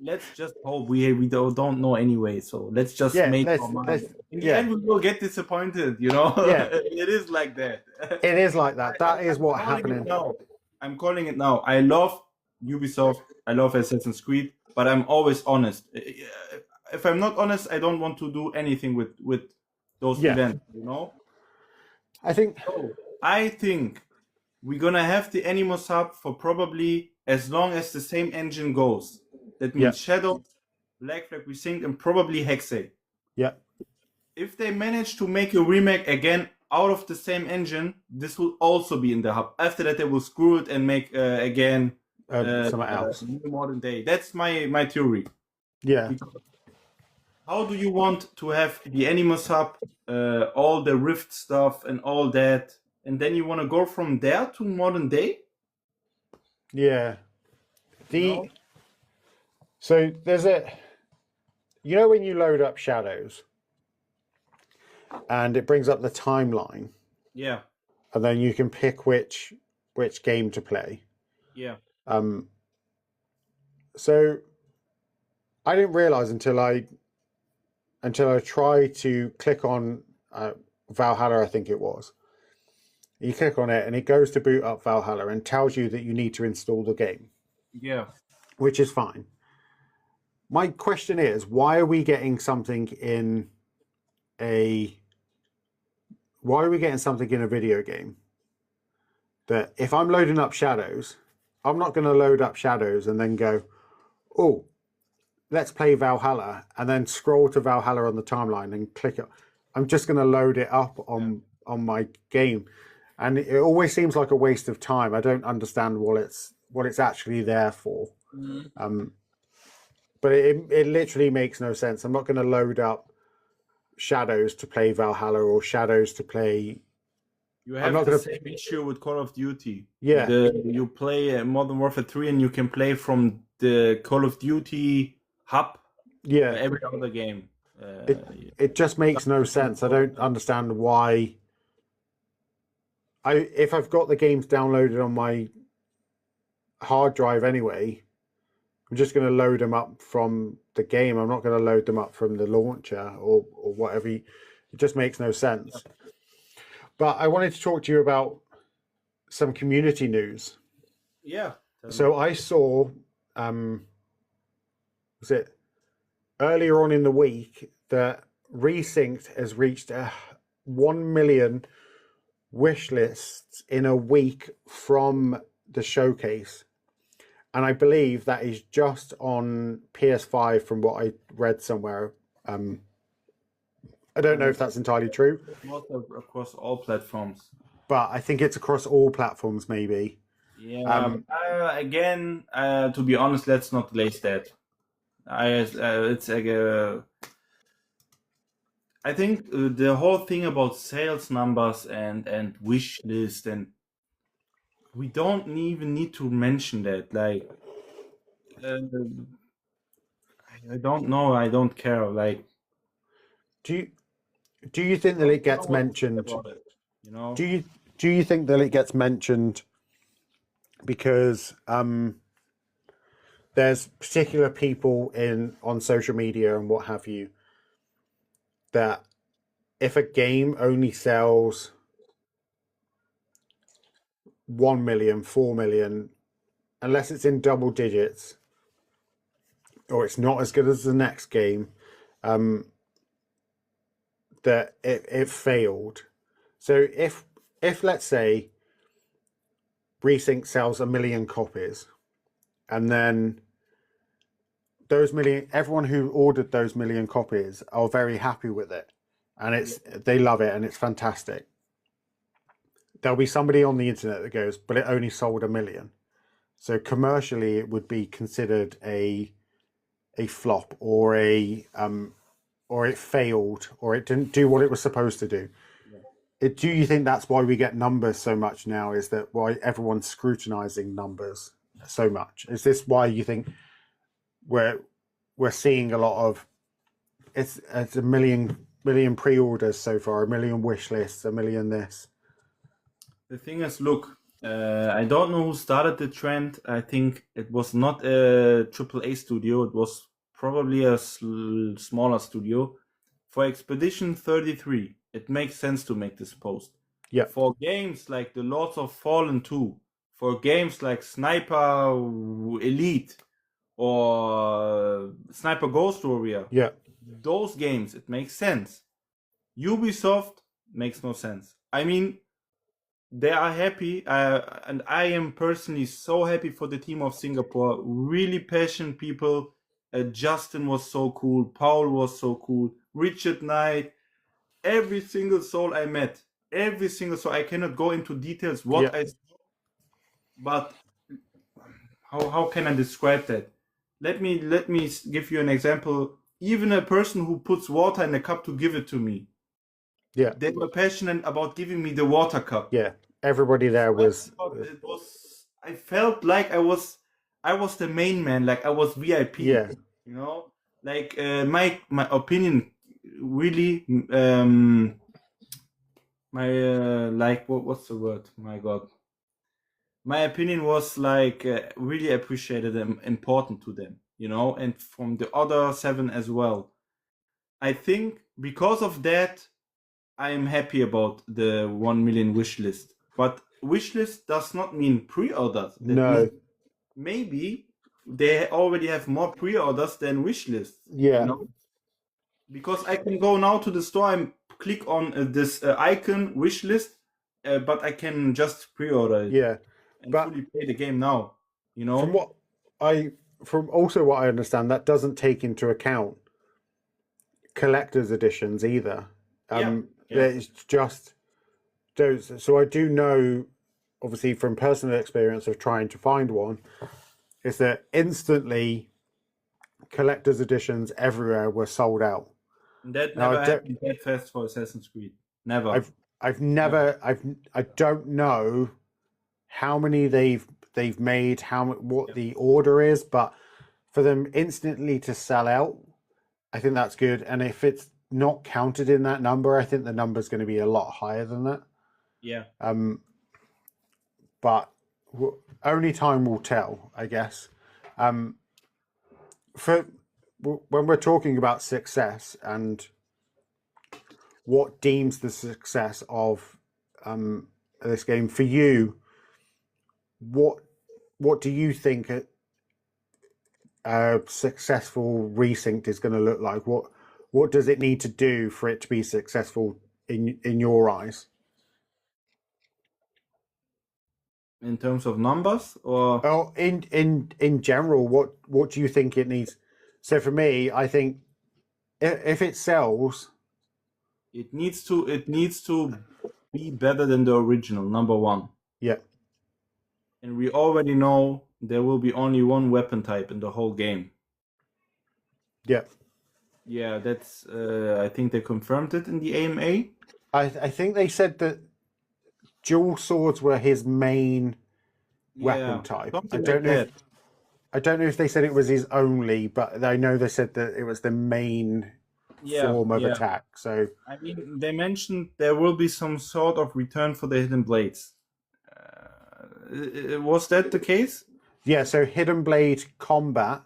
Let's just hope we don't know anyway. So let's just Yeah, make our let's mind. In the yeah, end, we will get disappointed. You know, yeah. it is like that. It is like that. That is I'm what calling it happening. now. I'm calling it now. I love Ubisoft. I love Assassin's Creed, but I'm always honest. If I'm not honest, I don't want to do anything with those Yeah, events. You know. I think. So I think we're gonna have the Animus Hub for probably as long as the same engine goes. That Yeah, means Shadow, Black Flag Resynced, and probably Hexe. yeah. If they manage to make a remake again out of the same engine, this will also be in the hub. After that, they will screw it and make again Something else. new modern day. That's my theory. Yeah, Because how do you want to have the Animus Hub, all the Rift stuff and all that? and then you want to go from there to modern day. Yeah. No. So there's when you load up Shadows and it brings up the timeline, Yeah. and then you can pick which game to play. Yeah. So I didn't realize until I tried to click on Valhalla, I think it was. You click on it and it goes to boot up Valhalla and tells you that you need to install the game. Yeah. Which is fine. My question is, why are we getting something in a video game that if I'm loading up Shadows, I'm not going to load up Shadows and then go, oh, let's play Valhalla, and then scroll to Valhalla on the timeline and click it. I'm just going to load it up on my game, and it always seems like a waste of time. I don't understand what it's actually there for. But it literally makes no sense. I'm not going to load up Shadows to play Valhalla or Shadows to play. You have the same issue with Call of Duty. Yeah. You play Modern Warfare 3 and you can play from the Call of Duty hub. Yeah. Every other game. It just makes no sense. I don't understand why. If I've got the games downloaded on my hard drive anyway, I'm just going to load them up from the game. I'm not going to load them up from the launcher or whatever. It just makes no sense. But I wanted to talk to you about some community news. Yeah. So I saw, was it earlier on in the week that Resynced has reached 1 million wish lists in a week from the showcase. And I believe that is just on PS5 from what I read somewhere. I don't know if that's entirely true. Not across all platforms. But I think it's across all platforms, maybe. Yeah. Again, to be honest, let's not lace that. It's like I think the whole thing about sales numbers and wish list, and we don't even need to mention that. Like, I don't know. I don't care. Like, do you think that it gets mentioned? You know? Do you think that it gets mentioned because there's particular people on social media and what have you that if a game only sells 1 million, 4 million, unless it's in double digits or it's not as good as the next game, that it failed. So if let's say Resync sells 1 million copies, and then everyone who ordered those 1 million copies are very happy with it, and they love it and it's fantastic. There'll be somebody on the internet that goes, but it only sold 1 million. So commercially, it would be considered a flop or or it failed or it didn't do what it was supposed to do. Do you think that's why we get numbers so much now? Is that why everyone's scrutinizing numbers so much? Is this why you think we're seeing a lot of it's 1 million pre-orders so far, 1 million wish lists, 1 million this? The thing is, look, I don't know who started the trend. I think it was not a AAA studio. It was probably a smaller studio. For Expedition 33, it makes sense to make this post. Yeah. For games like The Lords of Fallen 2, for games like Sniper Elite or Sniper Ghost Warrior, yeah, those games, it makes sense. Ubisoft makes no sense. I mean, they are happy, and I am personally so happy for the team of Singapore. Really passionate people. Justin was so cool. Paul was so cool. Richard Knight. Every single soul I met. Every single soul. I cannot go into details what I saw, but how can I describe that? Let me give you an example. Even a person who puts water in a cup to give it to me. Yeah. They were passionate about giving me the water cup. Yeah. Everybody there was. It was. I felt like I was the main man. Like I was VIP. Yeah. You know, like my opinion really my like what's the word? My God, my opinion was like really appreciated and important to them. You know, and from the other 7 as well. I think because of that, I am happy about the 1 million wish list. But wish list does not mean pre-orders. That No. means maybe they already have more pre-orders than wish lists. Yeah. You know, because I can go now to the store and click on this icon wish list, but I can just pre-order it Yeah. and But fully play the game now. You from know? what from also what I understand, that doesn't take into account collector's editions either. Yeah. Yeah. It's just those. So I do know, obviously, from personal experience of trying to find one, is that instantly collector's editions everywhere were sold out. That Now never happened that fast for Assassin's Creed. Never. I don't know how many they've made, what the order is, but for them instantly to sell out, I think that's good. And if it's not counted in that number, I think the number is going to be a lot higher than that. Yeah. But only time will tell, I guess. For when we're talking about success and what deems the success of this game for you, what do you think a successful Resynced is going to look like? What does it need to do for it to be successful in your eyes? In terms of numbers, or Oh, in general, what do you think it needs? So for me, I think if it sells, it needs to be better than the original, number 1. yeah, And we already know there will be only one weapon type in the whole game. yeah. Yeah, that's I think they confirmed it in the AMA. I think they said that dual swords were his main weapon type. Something like that. I don't know if they said it was his only, but I know they said that it was the main form of attack. So I mean, they mentioned there will be some sort of return for the hidden blades. Was that the case? yeah, so hidden blade combat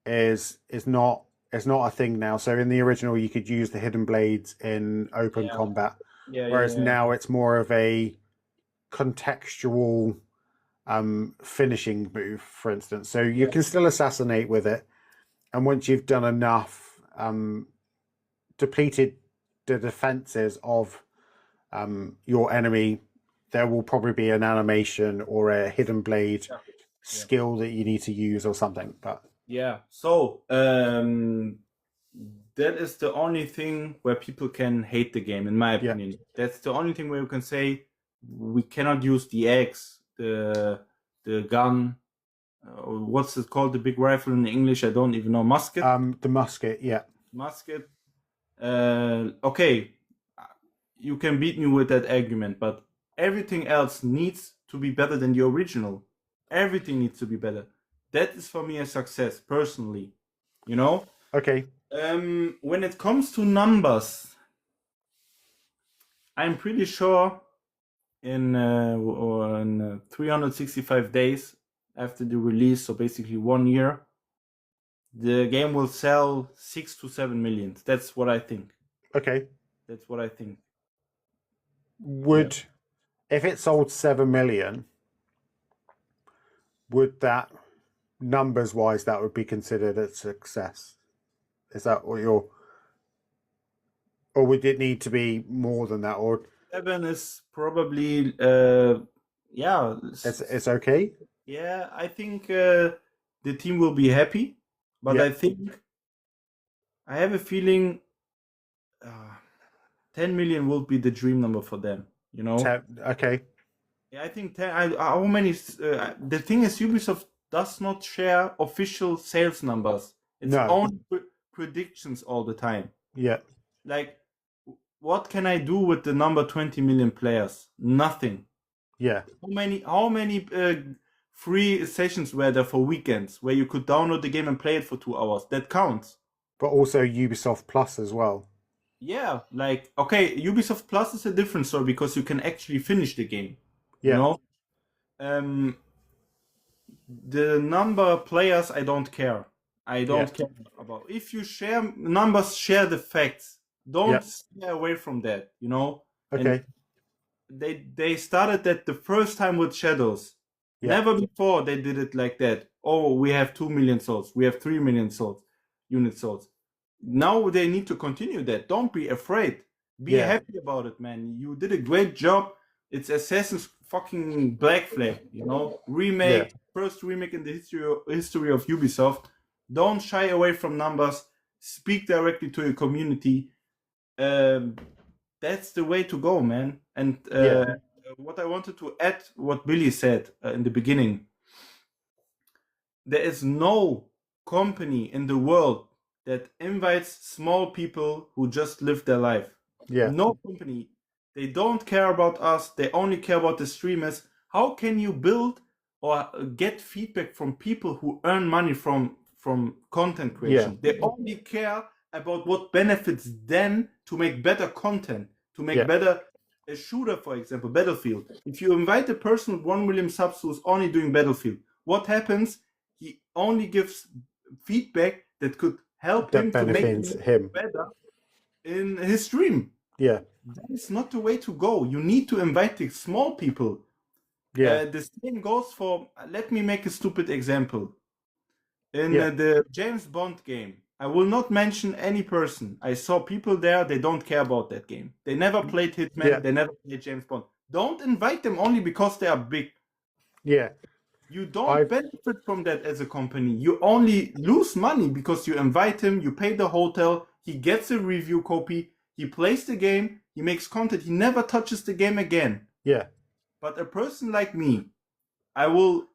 is not a thing now. So in the original, you could use the hidden blades in open combat, whereas now it's more of a contextual finishing move, for instance. So you can still assassinate with it, and once you've done enough, depleted the defenses of your enemy, there will probably be an animation or a hidden blade skill that you need to use or something. But yeah, so that is the only thing where people can hate the game, in my opinion. That's the only thing where you can say we cannot use the axe, the gun. What's it called? The big rifle in English? I don't even know. Musket. The musket, yeah. Musket. Okay, you can beat me with that argument, but everything else needs to be better than the original. Everything needs to be better. That is for me a success, personally. You know? Okay. When it comes to numbers, I'm pretty sure in 365 days after the release, so basically 1 year, the game will sell 6 to 7 million. That's what I think. Okay. That's what I think. If it sold 7 million, would that, numbers wise, that would be considered a success? Is that what you're, or would it need to be more than that? Or 7 is probably yeah, it's okay. Yeah, I think the team will be happy, but I think I have a feeling 10 million will be the dream number for them. You know? 10, okay. Yeah, I think 10. How many? The thing is, Ubisoft does not share official sales numbers. It's only predictions all the time. Yeah. Like what can I do with the number 20 million players? Nothing. Yeah. How many free sessions were there for weekends where you could download the game and play it for 2 hours? That counts. But also Ubisoft Plus as well. Yeah, like, okay, Ubisoft Plus is a different story because you can actually finish the game. You Yeah. know? The number of players, I don't care. I don't care about. If you share numbers, share the facts. Don't stay away from that, you know? Okay. And they started that the first time with Shadows. Yeah. Never before they did it like that. Oh, we have 2 million souls. We have 3 million souls, unit souls. Now they need to continue that. Don't be afraid. Be happy about it, man. You did a great job. It's Assassin's fucking Black Flag, you know? Remake, first remake in the history of Ubisoft. Don't shy away from numbers. Speak directly to your community. That's the way to go, man. And what I wanted to add, what Billy said in the beginning, there is no company in the world that invites small people who just live their life. Yeah. No company. They don't care about us. They only care about the streamers. How can you build or get feedback from people who earn money from content creation? They only care about what benefits them to make better content, to make better a shooter, for example, Battlefield. If you invite a person with 1 million subs who's only doing Battlefield, what happens? He only gives feedback that could help him to make it better in his stream. Yeah. That is not the way to go. You need to invite the small people. Yeah. The same goes for, let me make a stupid example. In the James Bond game, I will not mention any person. I saw people there, they don't care about that game. They never played Hitman, they never played James Bond. Don't invite them only because they are big. Yeah. You don't benefit from that as a company. You only lose money because you invite him, you pay the hotel, he gets a review copy, he plays the game, he makes content, he never touches the game again. Yeah. But a person like me, I will,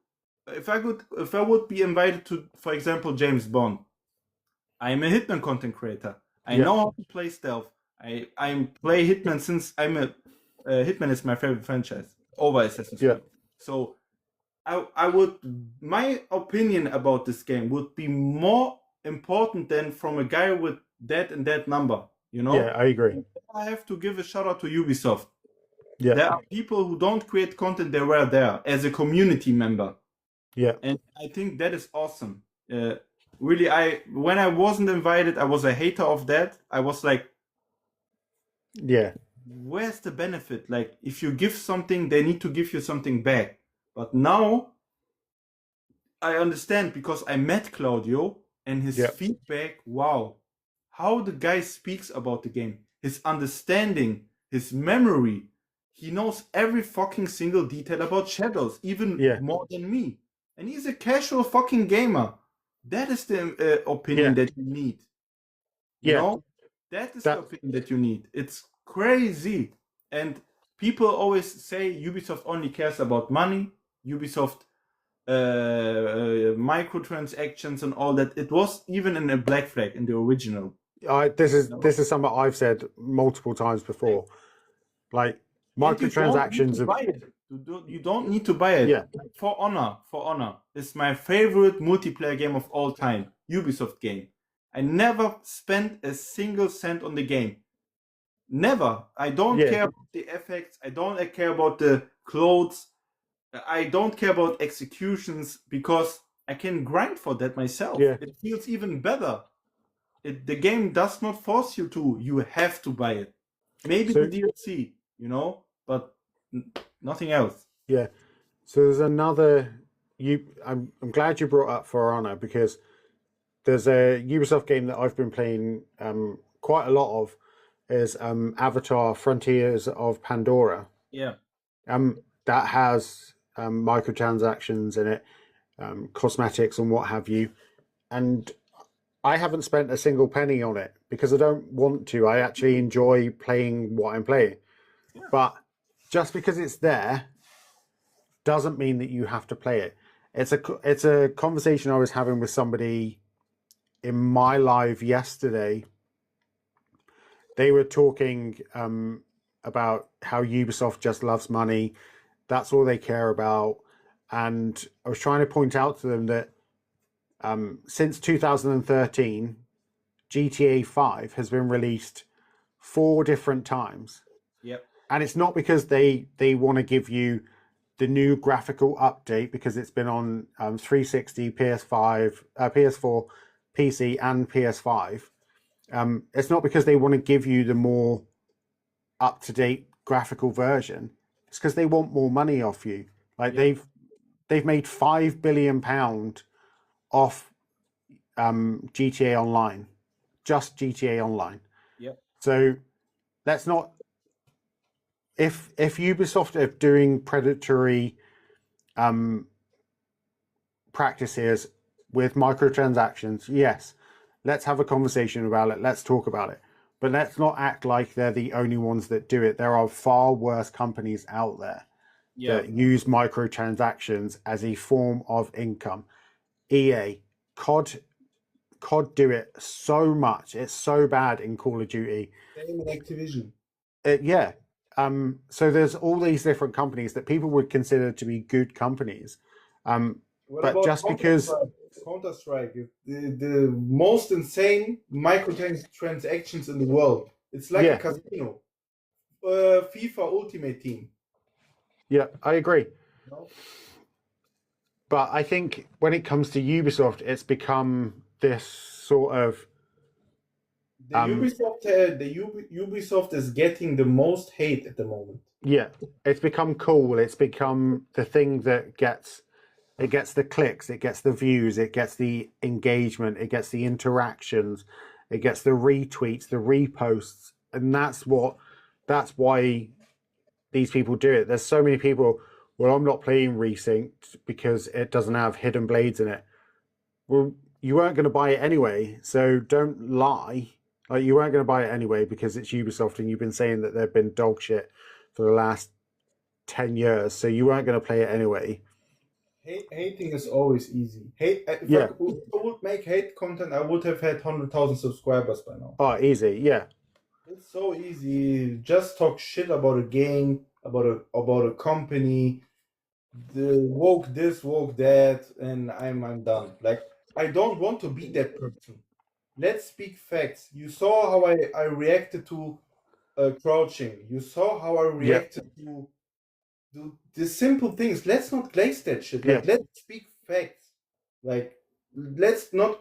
if I would be invited to, for example, James Bond, I'm a Hitman content creator. I know how to play stealth. I play Hitman since Hitman is my favorite franchise over Assassin's Creed. So my opinion about this game would be more important than from a guy with that and that number, you know? Yeah, I agree. I have to give a shout out to Ubisoft. Yeah. There are people who don't create content, they were there as a community member. Yeah. And I think that is awesome. Really, when I wasn't invited, I was a hater of that. I was like, where's the benefit? Like, if you give something, they need to give you something back. But now I understand because I met Claudio and his feedback. Wow, how the guy speaks about the game, his understanding, his memory. He knows every fucking single detail about Shadows, even more than me. And he's a casual fucking gamer. That is the opinion that you need. You know? That is the opinion that you need. It's crazy. And people always say Ubisoft only cares about money. Ubisoft microtransactions and all that. It was even in a Black Flag in the original. This is something I've said multiple times before. Like microtransactions. You don't need to buy it. Yeah. For Honor is my favorite multiplayer game of all time. Ubisoft game. I never spent a single cent on the game. Never. I don't care about the effects. I don't care about the clothes. I don't care about executions because I can grind for that myself. It feels even better. The game does not force you to. You have to buy it. Maybe the DLC, you know, but nothing else. Yeah. So there's another. I'm glad you brought up For Honor because there's a Ubisoft game that I've been playing quite a lot of. Is Avatar: Frontiers of Pandora. Yeah. That has microtransactions in it, cosmetics and what have you, and I haven't spent a single penny on it because I don't want to. I actually enjoy playing what I'm playing, but just because it's there doesn't mean that you have to play it. It's a conversation I was having with somebody in my live yesterday they were talking about how Ubisoft just loves money. That's all they care about. And I was trying to point out to them that since 2013, GTA 5 has been released 4 different times. Yep. And it's not because they want to give you the new graphical update because it's been on 360, PS5, PS4, PC, and PS5. It's not because they want to give you the more up-to-date graphical version. It's because they want more money off you. Like they've made £5 billion off GTA Online, just GTA Online. Yep. So let's not. If Ubisoft are doing predatory practices with microtransactions, yes, let's have a conversation about it. Let's talk about it. But let's not act like they're the only ones that do it. There are far worse companies out there that use microtransactions as a form of income. EA, COD do it so much. It's so bad in Call of Duty. Same in Activision. Yeah. So there's all these different companies that people would consider to be good companies. But just because Counter-Strike, the most insane microtransactions in the world. It's like a casino. FIFA Ultimate Team. Yeah, I agree. No? But I think when it comes to Ubisoft, it's become this sort of Ubisoft is getting the most hate at the moment. Yeah, it's become cool. It's become the thing that gets the clicks, it gets the views, it gets the engagement, it gets the interactions, it gets the retweets, the reposts, and that's why these people do it. There's so many people. Well, I'm not playing Resynced because it doesn't have hidden blades in it. Well, you weren't going to buy it anyway, so don't lie. Like you weren't going to buy it anyway because it's Ubisoft, and you've been saying that they've been dog shit for the last 10 years, so you weren't going to play it anyway. Hating is always easy. If I would make hate content, I would have had 100,000 subscribers by now. Oh, easy, yeah. It's so easy. Just talk shit about a game, about a company, the woke this, woke that, and I'm done. Like I don't want to be that person. Let's speak facts. You saw how I reacted to crouching. You saw how I reacted to the simple things. Let's not glaze that shit. Like let's speak facts. Like let's not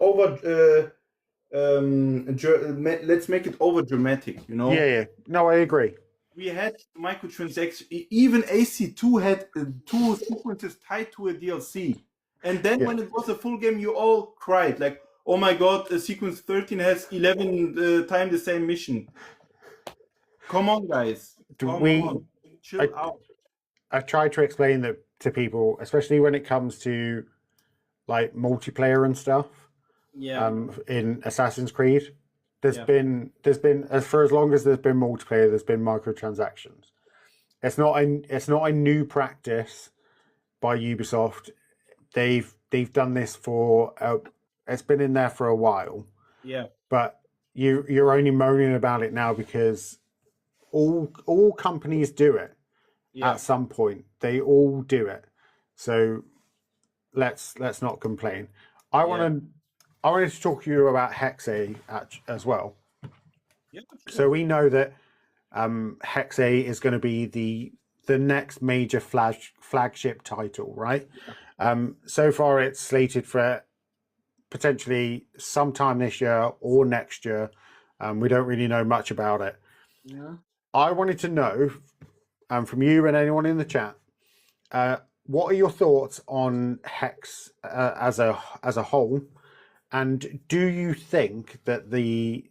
let's make it over dramatic, you know? Yeah. No, I agree. We had microtransactions. Even AC2 had 2 sequences tied to a DLC. And then when it was a full game, you all cried. Like, oh my god, sequence 13 has 11 times the same mission. Come on, guys. Chill out. I've tried to explain that to people, especially when it comes to like multiplayer and stuff. Yeah. In Assassin's Creed, there's been for as long as there's been multiplayer, there's been microtransactions. It's not a new practice by Ubisoft. They've done this for it's been in there for a while. Yeah. But you're only moaning about it now because all companies do it at some point. They all do it. So let's not complain. I wanted to talk to you about Hexa as well. Yeah, sure. So we know that Hexa is going to be the next major flagship title, right? So far, it's slated for potentially sometime this year or next year. We don't really know much about it. Yeah. I wanted to know, from you and anyone in the chat, what are your thoughts on Hex as a whole, and do you think that the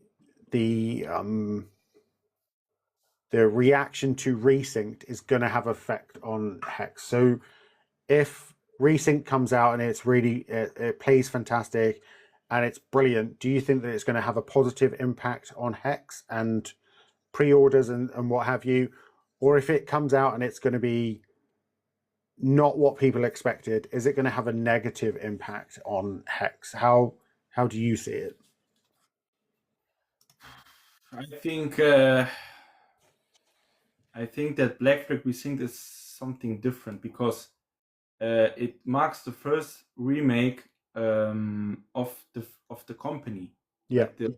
reaction to Resynced is going to have effect on Hex? So if Resynced comes out and it's really it plays fantastic and it's brilliant, do you think that it's going to have a positive impact on Hex and pre-orders and what have you? Or if it comes out and it's going to be not what people expected, is it going to have a negative impact on Hex? How do you see it? I think that Black Flag Resynced is something different because it marks the first remake of the company, Yeah. like the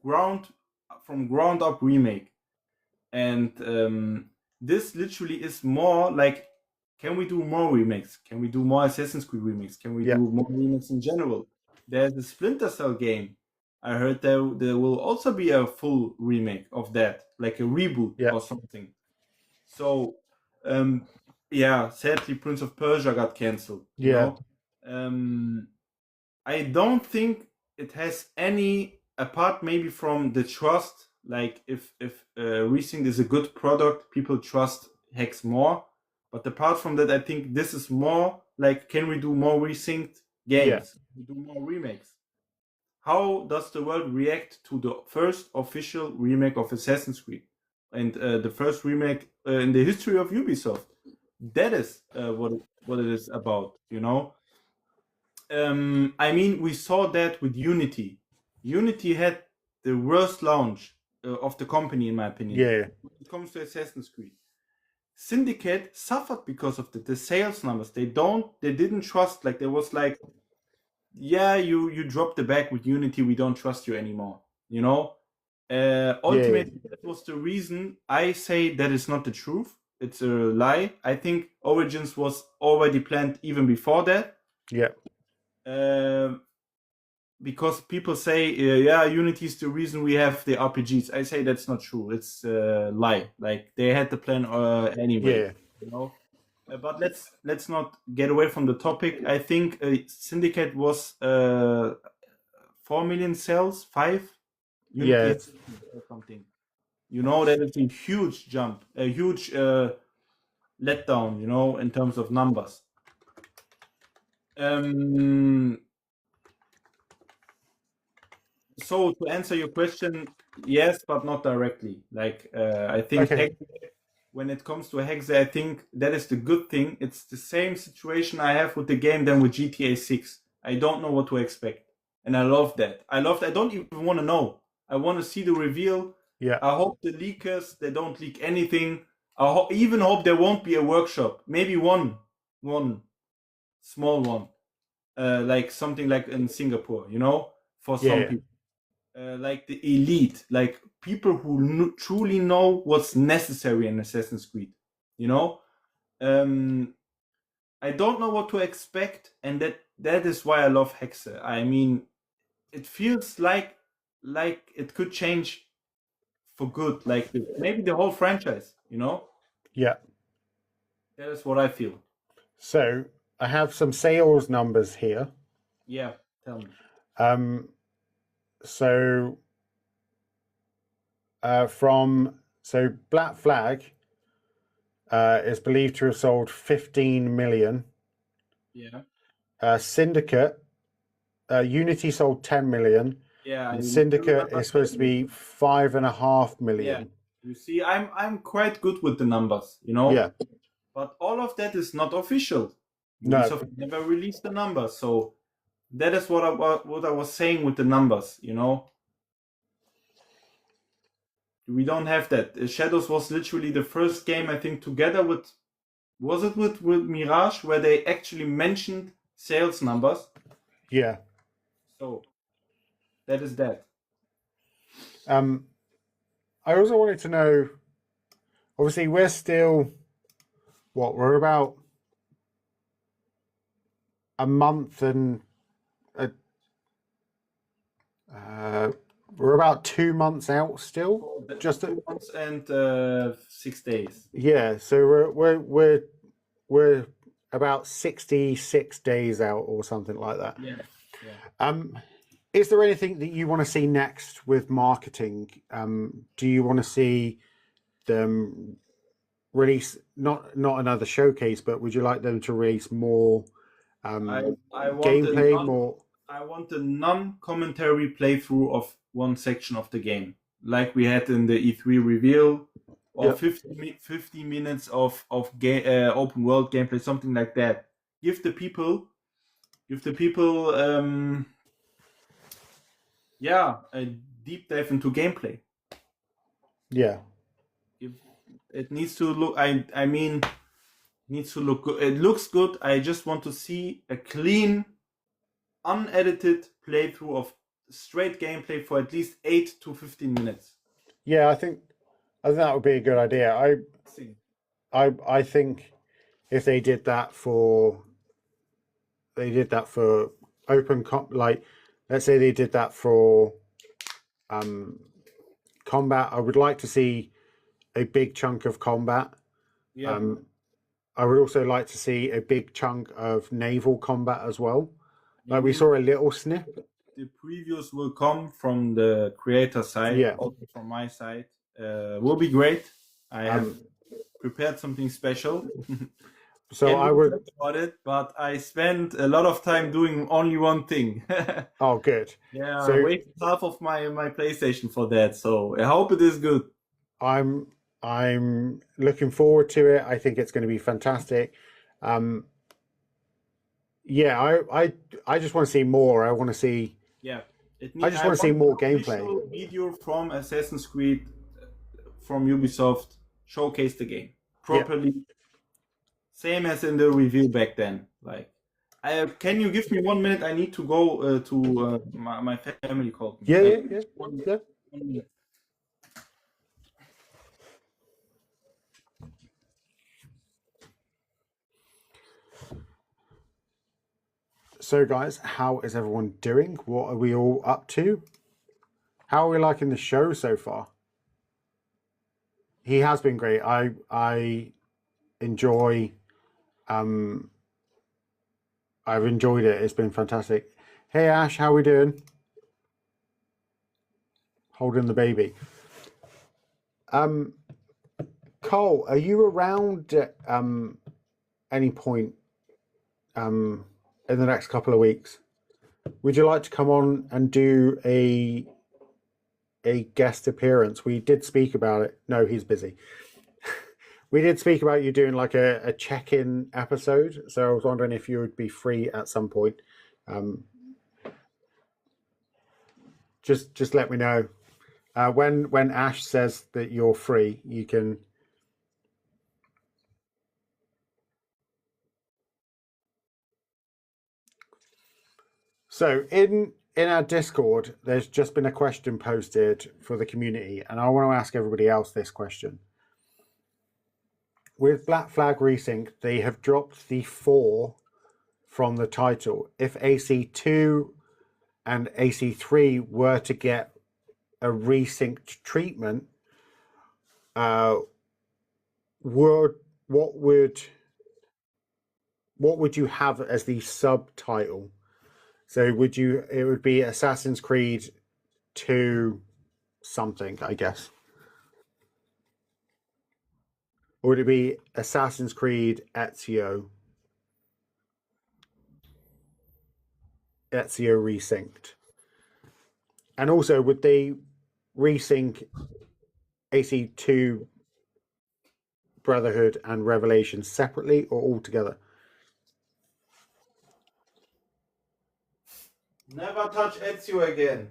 ground up remake, and this literally is more like, can we do more remakes? Can we do more Assassin's Creed remakes? Can we Yeah. do more remakes in general? There's a Splinter Cell game. I heard there will also be a full remake of that, like a reboot Yeah. or something. So, yeah, sadly, Prince of Persia got cancelled. You Yeah. know, I don't think it has any, apart maybe from the trust. Like if Resynced is a good product, people trust Hex more. But apart from that, I think this is more like, can we do more Resynced Yeah. games? Can we do more remakes? How does the world react to the first official remake of Assassin's Creed and the first remake in the history of Ubisoft? That is what it is about, you know. I mean, we saw that with Unity. Unity had the worst launch of the company, in my opinion, Yeah. when it comes to Assassin's Creed. Syndicate suffered because of the sales numbers. They didn't trust. Like, there was like, yeah, you dropped the bag with Unity, we don't trust you anymore. You know, ultimately that was the reason. I say that is not the truth. It's a lie. I think Origins was already planned even before that. Yeah. Because people say, yeah, Unity is the reason we have the RPGs. I say that's not true. It's a lie. Like, they had the plan anyway. Yeah. You know. But let's not get away from the topic. I think Syndicate was 4 million sales, 5. Unity Yeah. had or something. You know, that is a huge jump, a huge letdown. You know, in terms of numbers. So to answer your question, yes, but not directly. Like, I think Okay. when it comes to Hexe, I think that is the good thing. It's the same situation I have with the game than with GTA 6. I don't know what to expect. And I love that. I don't even want to know. I want to see the reveal. Yeah. I hope the leakers, they don't leak anything. Even hope there won't be a workshop. Maybe one small one. Like something like in Singapore, you know, for some Yeah. people. Like the elite, like people who truly know what's necessary in Assassin's Creed. You know, I don't know what to expect, and that is why I love Hexe. I mean, it feels like it could change for good, like maybe the whole franchise. You know, Yeah. that is what I feel. So I have some sales numbers here. Yeah, tell me. So Black Flag is believed to have sold 15 million. Yeah. Syndicate, Unity sold 10 million. Yeah, And I Syndicate remember is supposed to be 5.5 million. Yeah, you see, I'm quite good with the numbers, you know. Yeah. But all of that is not official. No. Ubisoft never released the numbers, so that is what I was saying with the numbers. You know, we don't have that. Shadows was literally the first game, I think, together with, was it with Mirage, where they actually mentioned sales numbers. Yeah. So that is that. I also wanted to know. Obviously, we're still we're about a month and we're about 2 months out still. Just 2 months and 6 days. Yeah, so we're about 66 days out or something like that. Yeah, yeah. Is there anything that you want to see next with marketing? Do you want to see them release not another showcase, but would you like them to release more I want gameplay, more? I want a non-commentary playthrough of one section of the game, like we had in the E3 reveal, or Yep. 50 minutes of open world gameplay, something like that. Give the people, yeah, a deep dive into gameplay. Yeah. If it needs to look, I mean, needs to look good. It looks good. I just want to see a clean, unedited playthrough of straight gameplay for at least 8 to 15 minutes. Yeah, I think that would be a good idea. See. I think if they did that for like, let's say they did that for combat, I would like to see a big chunk of combat. Yeah. I would also like to see a big chunk of naval combat as well. Like we Maybe saw a little snip. the previews will come from the creator side, Yeah. also from my side. Will be great. I have prepared something special. So Can I we would. talk about it, but I spent a lot of time doing only one thing. Oh, good. Yeah, I So wasted half of my PlayStation for that, so I hope it is good. I'm looking forward to it. I think it's going to be fantastic. Yeah, I just want to see more. I want to see. Yeah, I just want to see more gameplay. Official video from Assassin's Creed from Ubisoft showcase the game properly, same as in the review back then. Like, can you give me 1 minute? I need to go to my family called me. Yeah, Like, yeah, yeah, one yeah. minute. So, guys, how is everyone doing? What are we all up to? How are we liking the show so far? He has been great. I enjoy. I've enjoyed it. It's been fantastic. Hey Ash, how we doing? Holding the baby. Cole, are you around at any point in the next couple of weeks? Would you like to come on and do a guest appearance? We did speak about it. No, he's busy. We did speak about you doing like a check-in episode, so I was wondering if you would be free at some point. Just let me know. When Ash says that you're free, you can. So in our Discord, there's just been a question posted for the community, and I want to ask everybody else this question. With Black Flag Resynced, they have dropped the 4 from the title. If AC2 and AC3 were to get a resynced treatment, what would you have as the subtitle? So it would be Assassin's Creed 2 something, I guess. Or would it be Assassin's Creed Ezio Resynced? And also, would they resync AC2 Brotherhood and Revelation separately or all together? Never touch Ezio again.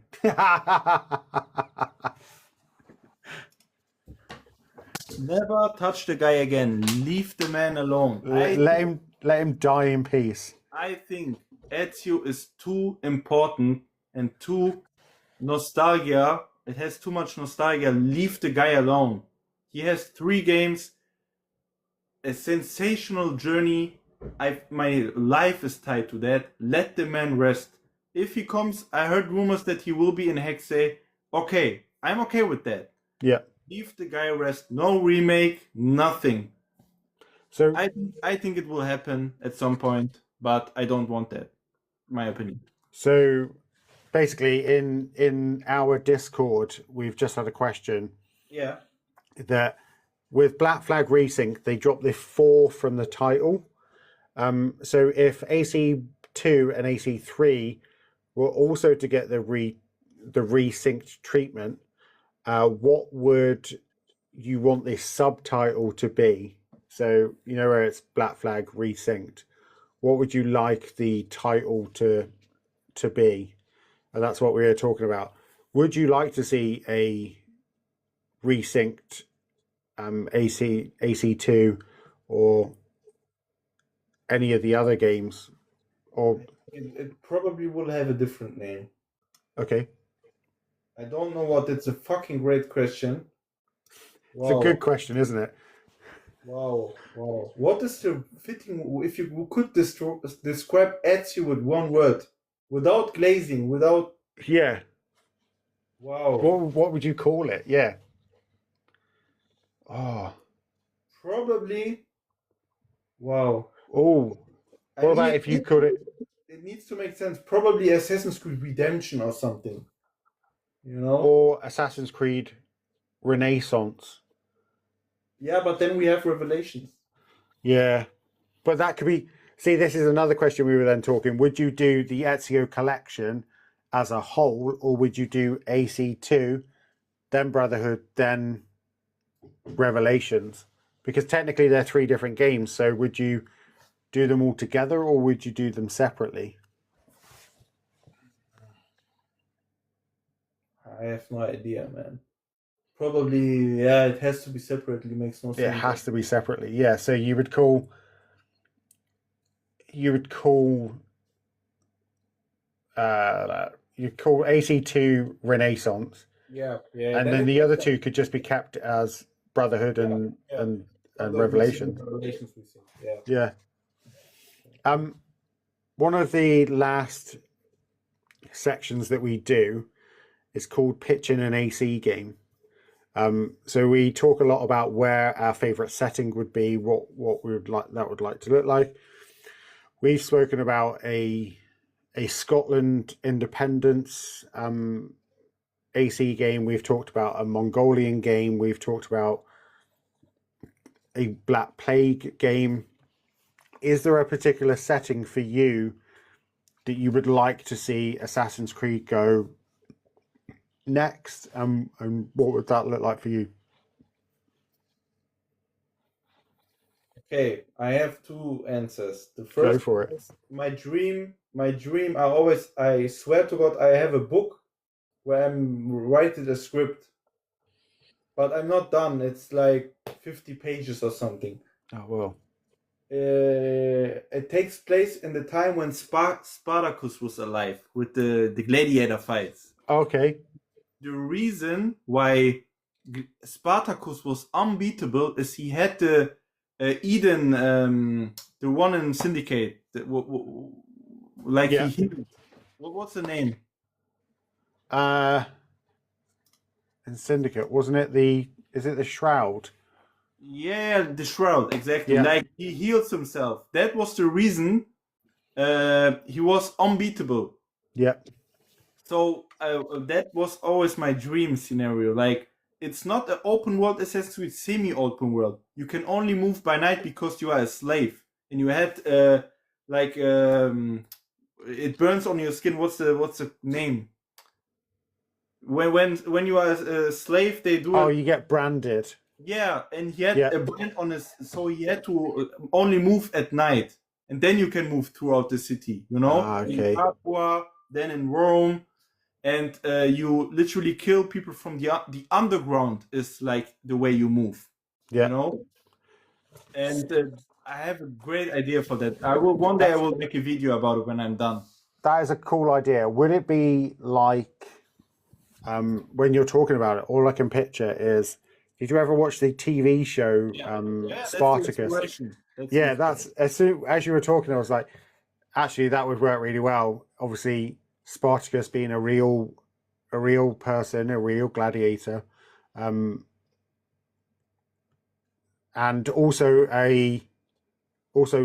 Never touch the guy again. Leave the man alone. Let him die in peace. I think Ezio is too important and too nostalgia. It has too much nostalgia. Leave the guy alone. He has 3 games, a sensational journey. My life is tied to that. Let the man rest. If he comes, I heard rumors that he will be in Hexe. Okay, I'm okay with that. Yeah. Leave the guy rest. No remake, nothing. So I think it will happen at some point, but I don't want that. My opinion. So basically in our Discord, we've just had a question. Yeah. That with Black Flag Resynced, they dropped the 4 from the title. So if AC2 and AC3 were also to get the resynced treatment, what would you want this subtitle to be? So you know where it's Black Flag Resynced. What would you like the title to be? And that's what we were talking about. Would you like to see a Resynced AC2 or any of the other games? Or It probably will have a different name. okay, I don't know what. It's a fucking great question. it's a Wow. good question, isn't it? Wow. Wow. What is the fitting, if you could describe Ezio with one word, without glazing, without. Yeah. Wow. What would you call it? Yeah. Oh. Probably. Wow. Oh. I What mean, about if you could it? it needs to make sense. Probably Assassin's Creed Redemption or something. You know? Or Assassin's Creed Renaissance? Yeah, but then we have Revelations. Yeah. But that could be. See, this is another question we were then talking. Would you do the Ezio collection as a whole, or would you do AC2, then Brotherhood, then Revelations? Because technically they're three different games. So would you do them all together, or would you do them separately? I have no idea, man. Probably, yeah, it has to be separately. Makes no It sense. has to be separately. Yeah. So you call AC2 Renaissance, Yeah, yeah. and then the other two could just be kept as Brotherhood Yeah, and yeah. and and Although we see Revelation. Revelations, we see. Yeah. Yeah. One of the last sections that we do is called pitching an AC game. So we talk a lot about where our favorite setting would be, what we would like to look like. We've spoken about a Scotland independence AC game. We've talked about a Mongolian game. We've talked about a Black Plague game. Is there a particular setting for you that you would like to see Assassin's Creed go next? And what would that look like for you? Okay, I have two answers. The Go first for one it. is my dream. I swear to God, I have a book where I'm writing a script, but I'm not done. It's like 50 pages or something. Oh, well. It takes place in the time when Spartacus was alive with the gladiator fights. Okay. The reason why Spartacus was unbeatable is he had the Eden, the one in Syndicate, like Yeah. what's the name? In Syndicate, wasn't it is it the Shroud? Yeah, the Shroud, exactly. Yeah. Like he heals himself. That was the reason he was unbeatable. Yeah. So that was always my dream scenario. Like it's not an open world Assassin's Creed, semi-open world. You can only move by night because you are a slave, and you had like it burns on your skin. What's the name? When you are a slave, they do. Oh, you get branded. Yeah, and he had Yeah. a brand on his, so he had to only move at night, and then you can move throughout the city. You know, Okay. in Capua, then in Rome, and you literally kill people from the underground. Is like the way you move. Yeah. You know, and I have a great idea for that. I will one day I will make a video about it when I'm done. That is a cool idea. Would it be like when you're talking about it, all I can picture is, did you ever watch the TV show Spartacus? That's as soon as you were talking, I was like, actually, that would work really well. Obviously, Spartacus being a real person, a real gladiator, and also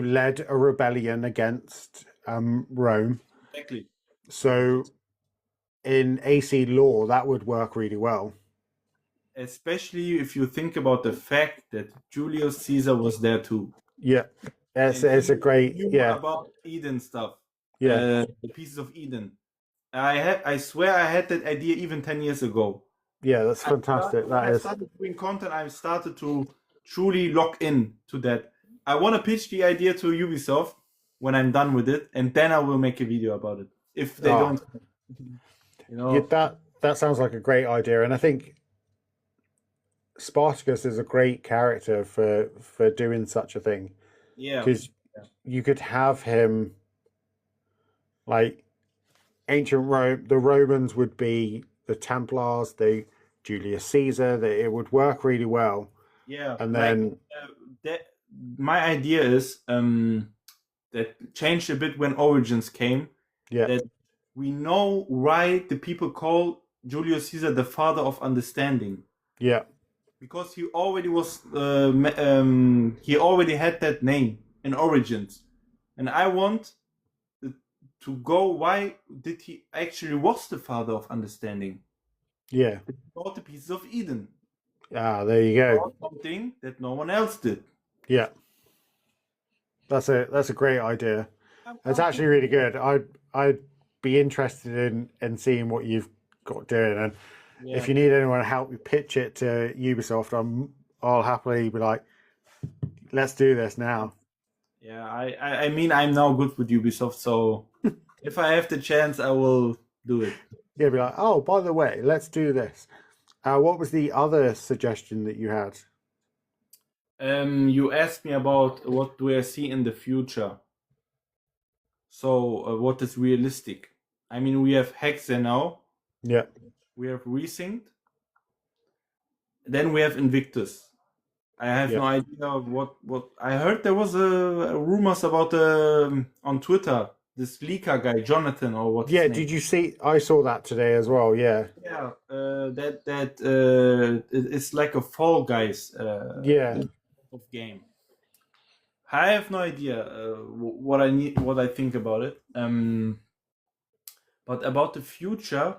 led a rebellion against Rome. Exactly. So in AC lore, that would work really well. Especially if you think about the fact that Julius Caesar was there too. Yeah, it's a great about Eden stuff. Yeah, the pieces of Eden. I swear I had that idea even 10 years ago. Yeah, that's fantastic. When I started doing content, I started to truly lock in to that. I want to pitch the idea to Ubisoft when I'm done with it, and then I will make a video about it. If they don't, that sounds like a great idea, and I think Spartacus is a great character for doing such a thing, Yeah. because you could have him like ancient Rome. The Romans would be the Templars, the Julius Caesar. That it would work really well, Yeah, and like then that. My idea is that changed a bit when Origins came. yeah, That we know why the people call Julius Caesar the father of understanding, yeah, because he already was he already had that name in Origins, and I want to go. Why did he actually was the father of understanding? yeah. He brought the pieces of Eden, There you go. brought something that no one else did. Yeah, that's a great idea. It's I'm actually really good. I'd be interested in seeing what you've got doing, and if yeah. you need anyone to help you pitch it to Ubisoft, I'll happily be like, let's do this now. Yeah, I mean, I'm now good with Ubisoft, so if I have the chance, I will do it. Yeah, be like, oh, by the way, let's do this. What was the other suggestion that you had? You asked me about what do I see in the future. So, what is realistic? I mean, we have Hexa now, Yeah. we have Resynced, then we have Invictus. I have Yeah. no idea what I heard. There was rumors about on Twitter this leaker guy Jonathan or what's his Yeah, name. did you see? I saw that today as well. Yeah. Yeah, it's like a Fall Guys Yeah. of game. I have no idea what I need, what I think about it. But about the future,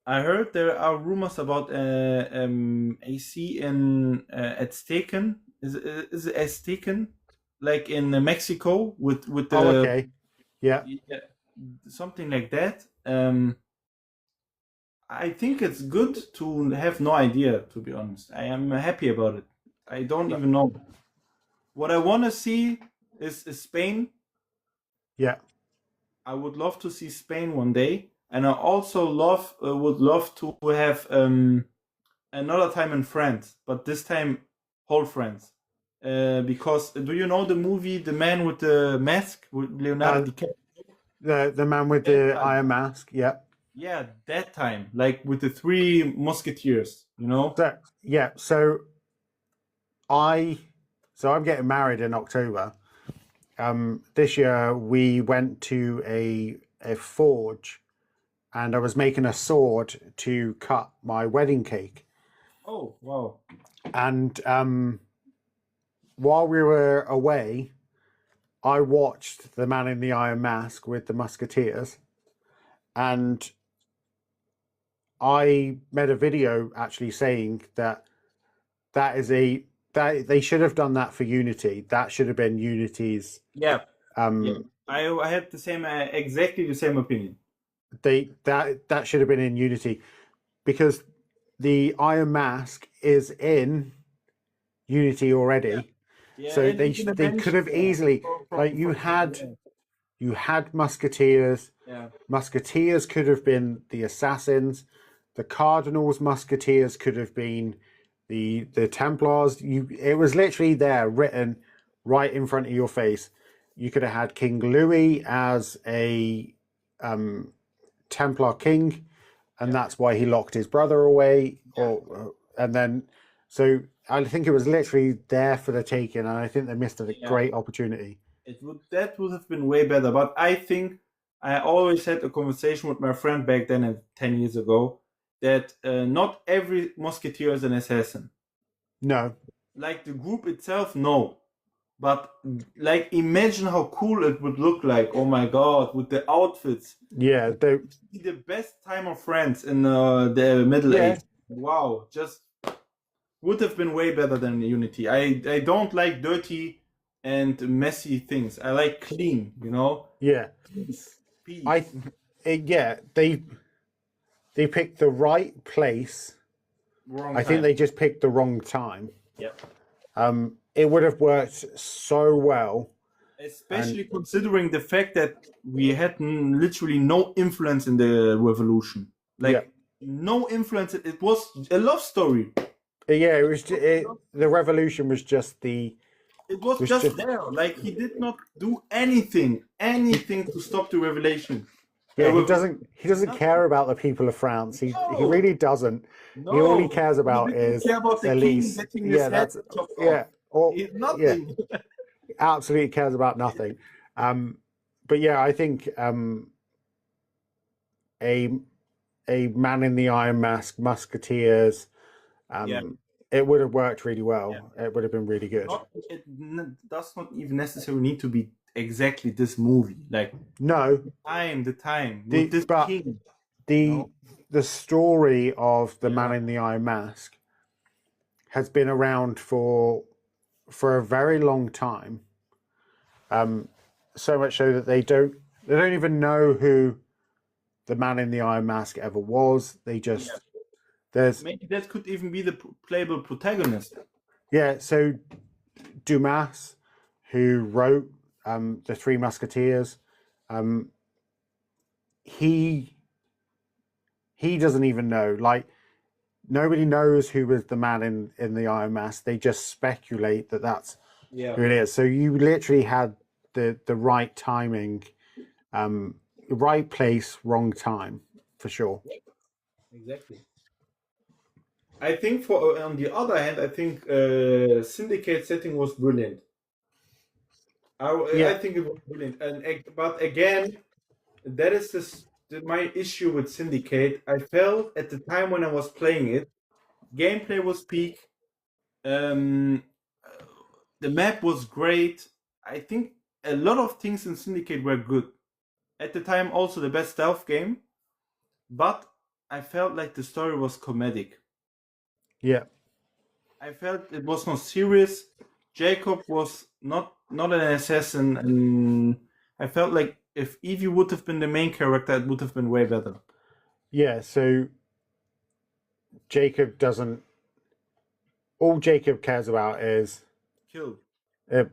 I heard there are rumors about AC in at Staken. Is it at Staken, like in Mexico with Oh, the okay. Yeah. yeah, something like that. I think it's good to have no idea, to be honest. I am happy about it. I don't even know. What I want to see is Spain. Yeah. I would love to see Spain one day. And I also would love to have another time in France, but this time whole France. Because do you know the movie The Man with the Mask with Leonardo DiCaprio? The man with That the time. iron mask. Yeah. Yeah, that time, like with the three musketeers, you know? So yeah. I I'm getting married in October. This year we went to a forge, and I was making a sword to cut my wedding cake. Oh, wow. And while we were away, I watched The Man in the Iron Mask with the Musketeers, and I made a video actually saying that that they should have done that for Unity. That should have been Unity's. Yeah, yeah. Um, I had the same, exactly the same opinion. that should have been in Unity, because the Iron Mask is in Unity already. Yeah, So and even they could have easily, like, you had Musketeers. yeah, Musketeers could have been the assassins. The Cardinals Musketeers could have been the Templars. It was literally there, written right in front of your face. You could have had King Louis as a Templar king, and that's why he locked his brother away. And then, so I think it was literally there for the taking, and I think they missed a great opportunity. that would have been way better. But I think I always had a conversation with my friend back then, 10 years ago, that not every musketeer is an assassin. No, Like the group itself, no. But like, imagine how cool it would look like. Oh my god, with the outfits. yeah, Be the best time of France in the Middle Age. Wow, just would have been way better than Unity. I don't like dirty and messy things. I like clean, you know? yeah. Peace. Yeah, they picked the right place. Wrong I time. think they just picked the wrong time. Yep. It would have worked so well. Especially considering the fact that we had literally no influence in the revolution. Like, no influence. It was a love story. Yeah, it was the revolution was just the It was was just just there. Like he did not do anything to stop the revelation. yeah, he With doesn't care nothing. about the people of France. He No, really doesn't. He all he no. cares He about didn't is care about the king Elise. getting his Yeah, head that's chopped off. yeah, or He, yeah, nothing. absolutely cares about nothing. But yeah, I think a Man in the Iron Mask, Musketeers, Yeah. it would have worked really Yeah. well. It would have been really good. Does not even necessarily need to be exactly this movie. Like No, the time with this but king. the No. the story of the Man Yeah. in the Iron Mask has been around for a very long time. So much so that they don't even know who the Man in the Iron Mask ever was. They Yeah. just there's Maybe that could even be the playable protagonist. yeah. So Dumas, who wrote the Three Musketeers, um, he doesn't even know. Like nobody knows who was the man in the Iron Mask. They just speculate that that's Yeah. who it is. So you literally had the right timing, right place, wrong time, for sure. Exactly. I think for on the other hand, I think Syndicate setting was brilliant. I Yeah, think it was brilliant, but again, that is my issue with Syndicate. I felt at the time when I was playing it, gameplay was peak. Um, uh, the map was great. I think a lot of things in Syndicate were good. At the time, also the best stealth game, but I felt like the story was comedic. yeah, I felt it was not serious. Jacob was not an assassin, and I felt like if Evie would have been the main character, it would have been way better. yeah. So Jacob doesn't. All Jacob cares about is Kill.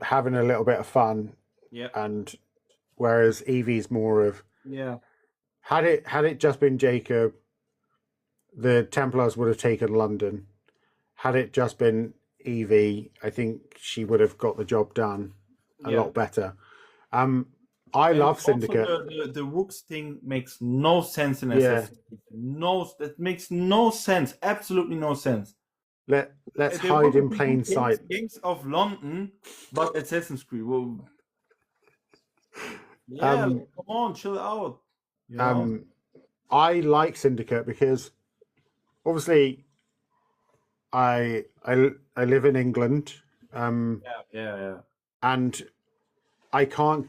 having a little bit of fun, Yeah. and whereas Evie's more of Yeah. had it just been Jacob, the Templars would have taken London. Had it just been Evie, I think she would have got the job done a Yeah. lot better. I And love also Syndicate. the Rooks thing makes no sense in Yeah, Assassin's Creed. No, that makes no sense. Absolutely no sense. let's They hide wanted in to do plain sight. Gangs of London, but Assassin's Creed. Well, yeah, Um, like, come on, chill out. You know? um, I like Syndicate because obviously I live in England, Yeah, yeah, yeah. and I can't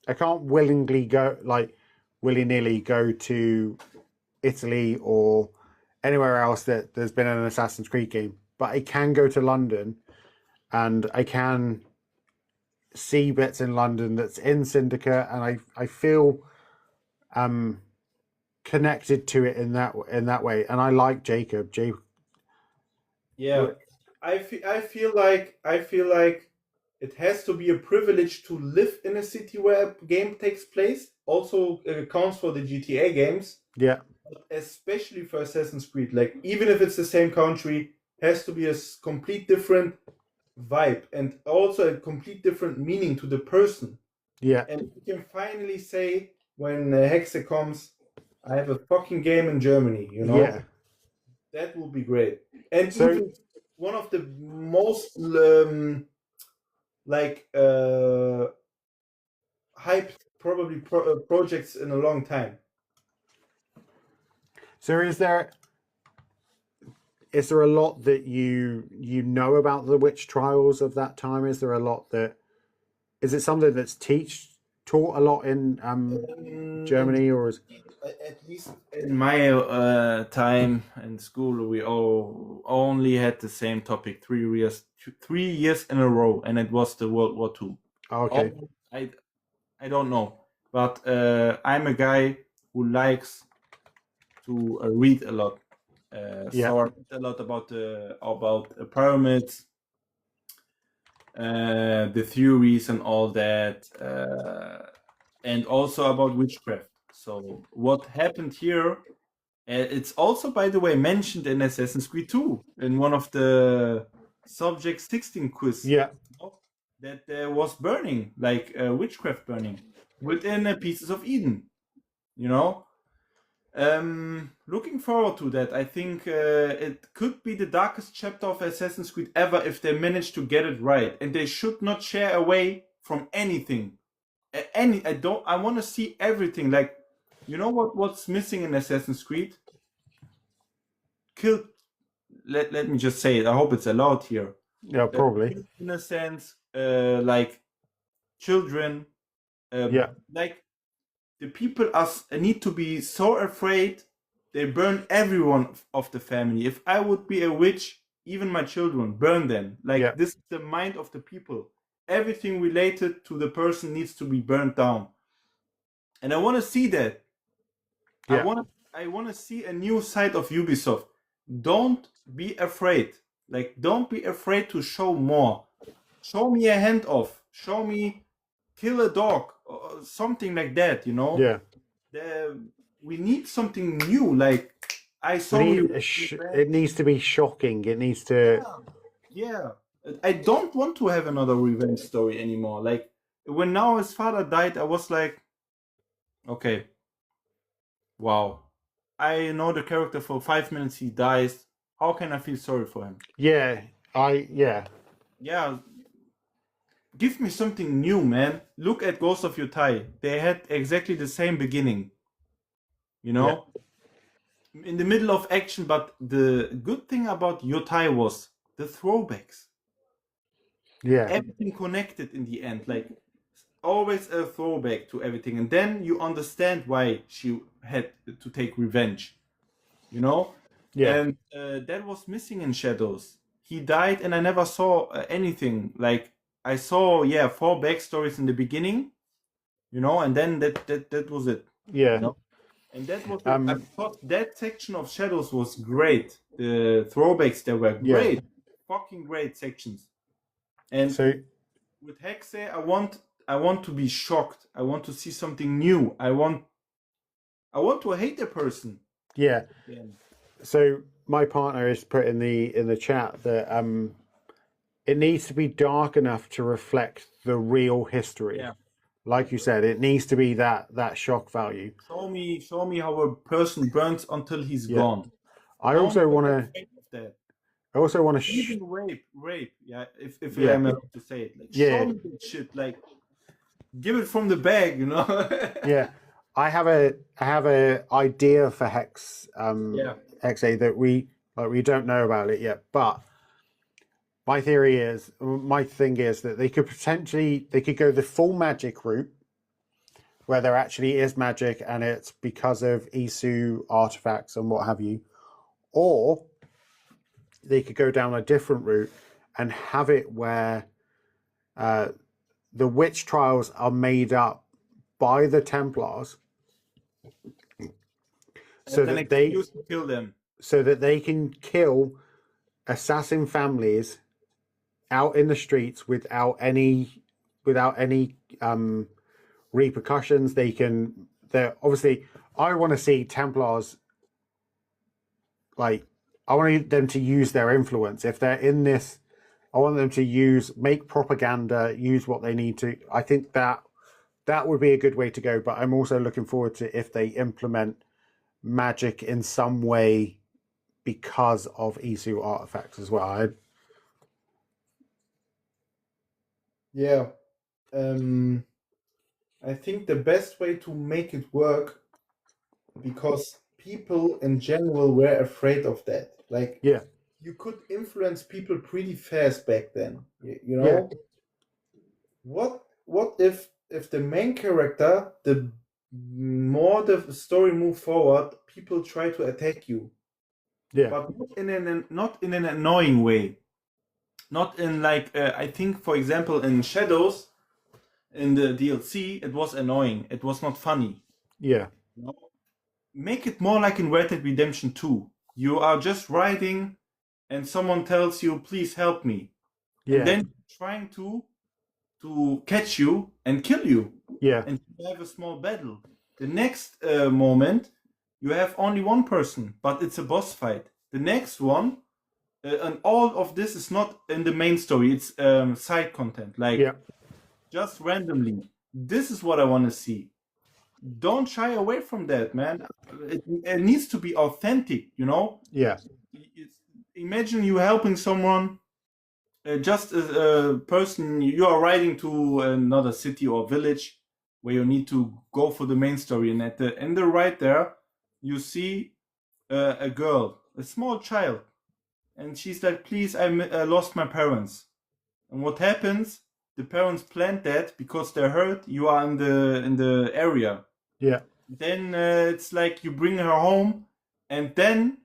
I can't willingly go like willy nilly go to Italy or anywhere else that there's been an Assassin's Creed game, but I can go to London and I can see bits in London that's in Syndicate, and I feel connected to it in that way, and I like Jacob. Yeah, I feel like it has to be a privilege to live in a city where a game takes place. Also counts for the GTA games, Yeah, especially for Assassin's Creed. Like even if it's the same country, has to be a complete different vibe and also a complete different meaning to the person. yeah. And you can finally say when Hexe comes, I have a fucking game in Germany. You Yeah. know that would be great. And So even one of the most like hyped probably projects in a long time. so is there a lot that you know about the witch trials of that time? Is there a lot that is it something that's taught a lot in And Germany, or is at least in my time in school, we all only had the same topic 3 years in a row, and it was the World War II. oh, okay? Oh, I don't know, but I'm a guy who likes to read a lot. Yeah, So I read a lot about pyramids, the theories and all that, and also about witchcraft. So what happened here It's also, by the way, mentioned in Assassin's Creed 2 in one of the Subject 16 quiz. Yeah. You know, that there was burning, like witchcraft burning, within Pieces of Eden. You know, looking forward to that. I think it could be the darkest chapter of Assassin's Creed ever if they manage to get it right, and they should not share away from anything. I want to see everything. Like, you know what's missing in Assassin's Creed? Kill. Let me just say it. I hope it's allowed here. Yeah, probably. Innocents, like children, Yeah. like the people need to be so afraid they burn everyone of the family. If I would be a witch, even my children, burn them. Like, Yeah. this is the mind of the people. Everything related to the person needs to be burned down. And I want to see that. Yeah. I want to see a new side of Ubisoft. Don't be afraid. Like, don't be afraid to show more. Show me a hand off. Show me kill a dog or something like that, you know? Yeah. We need something new. Like, I saw it needs to be shocking. It needs to. Yeah. I don't want to have another revenge story anymore. Like, when now his father died, I was like, okay, wow. I know the character for 5 minutes, he dies. How can I feel sorry for him? Yeah. Yeah. Yeah. Give me something new, man. Look at Ghost of Yotai. They had exactly the same beginning. You know? Yeah. In the middle of action, but the good thing about Yotai was the throwbacks. Yeah. Everything connected in the end. Like, always a throwback to everything. And then you understand why she had to take revenge. You know? Yeah. And that was missing in Shadows. He died and I never saw anything. Like, I saw, 4 backstories in the beginning, you know, and then that was it. Yeah. You know? And that was I thought that section of Shadows was great. The throwbacks there were great. Fucking great sections. And so with Hexe, I want to be shocked. I want to see something new. I want to hate a person. Yeah. So my partner has put in the chat that it needs to be dark enough to reflect the real history. Yeah. Like you said, it needs to be that shock value. Show me how a person burns until he's gone. I also want to even rape. Yeah, if Yeah. I'm allowed to say it. Like, Yeah. show me that shit. Like, give it from the bag, you know. Yeah, I have a idea for Hexe Hexe that we don't know about it yet, but my thing is that they could go the full magic route where there actually is magic and it's because of Isu artifacts and what have you, or they could go down a different route and have it where the witch trials are made up by the Templars so that they kill them, so that they can kill assassin families out in the streets without any repercussions. They're obviously, I want to see Templars, like, I want them to use their influence. If they're in this, I want them to make propaganda, use what they need to. I think that would be a good way to go, but I'm also looking forward to if they implement magic in some way because of Isu artifacts as well. I think the best way to make it work, because people in general were afraid of that. Like, you could influence people pretty fast back then. You know, what if the main character, the more the story move forward, people try to attack you, but not in an annoying way, not in like I think, for example, in Shadows, in the DLC, it was annoying. It was not funny. Yeah. You know? Make it more like in Red Dead Redemption 2. You are just riding, and someone tells you, "Please help me," and then trying to catch you and kill you. Yeah. And you have a small battle. The next moment, you have only one person, but it's a boss fight. The next one, and all of this is not in the main story. It's side content, like Yeah. just randomly. This is what I want to see. Don't shy away from that, man. It needs to be authentic, you know. Yeah. Imagine you helping someone, just as a person, you are riding to another city or village where you need to go for the main story, and at the end of right there, you see a girl, a small child, and she's like, "Please, I lost my parents." And what happens? The parents planned that because they heard you are in the area. Yeah. Then it's like you bring her home, and then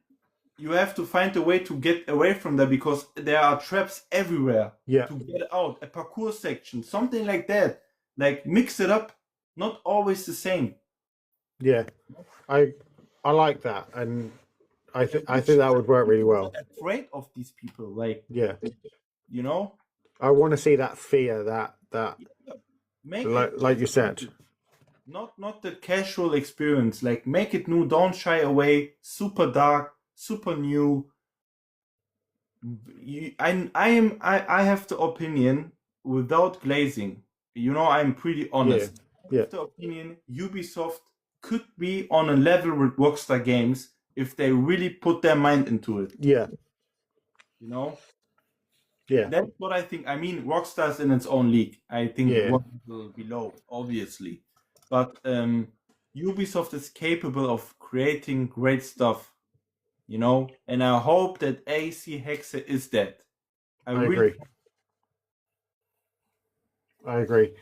you have to find a way to get away from there because there are traps everywhere. Yeah. To get out, a parkour section, something like that. Like mix it up, not always the same. Yeah. I like that, and I think that would work really well. Afraid of these people, like, Yeah. you know, I want to see that fear, that make like you said. Not the casual experience. Like make it new. Don't shy away. Super dark, super new. I have the opinion without glazing. You know, I'm pretty honest. Yeah. The opinion Ubisoft could be on a level with Rockstar Games if they really put their mind into it. Yeah. You know? Yeah. That's what I think. I mean, Rockstar's in its own league. I think Yeah. one level below, obviously. But Ubisoft is capable of creating great stuff. You know? And I hope that AC Hexe is that. I agree. I agree.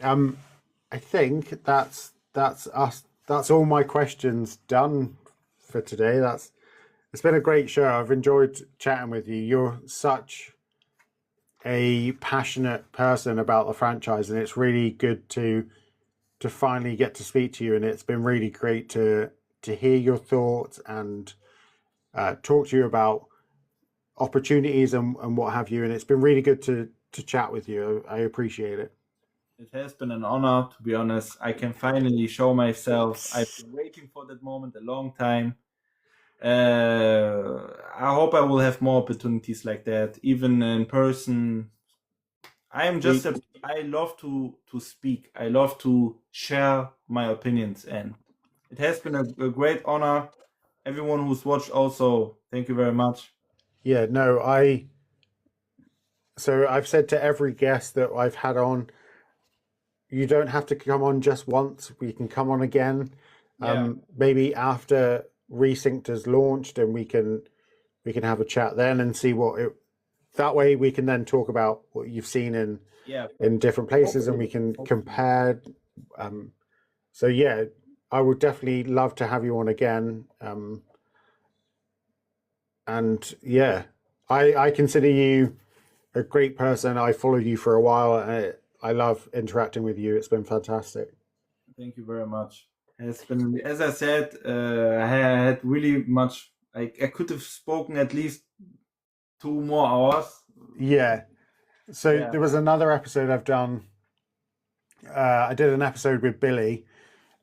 I think that's us. That's all my questions done for today. It's been a great show. I've enjoyed chatting with you. You're such a passionate person about the franchise, and it's really good to finally get to speak to you. And it's been really great to hear your thoughts and talk to you about opportunities and what have you. And it's been really good to chat with you. I appreciate it. It has been an honor, to be honest. I can finally show myself. I've been waiting for that moment a long time. I hope I will have more opportunities like that, even in person. I love to speak. I love to share my opinions, and it has been a great honor. Everyone who's watched also, thank you very much. Yeah, no, so I've said to every guest that I've had on, you don't have to come on just once. We can come on again. Yeah. Maybe after Resynced has launched, and we can have a chat then and see that way we can then talk about what you've seen in different places, and we can compare. So yeah, I would definitely love to have you on again. And yeah, I consider you a great person. I followed you for a while, and I love interacting with you. It's been fantastic. Thank you very much. It's been, as I said, I had really much. I could have spoken at least 2 more hours. Yeah. So there was another episode I've done. I did an episode with Billy,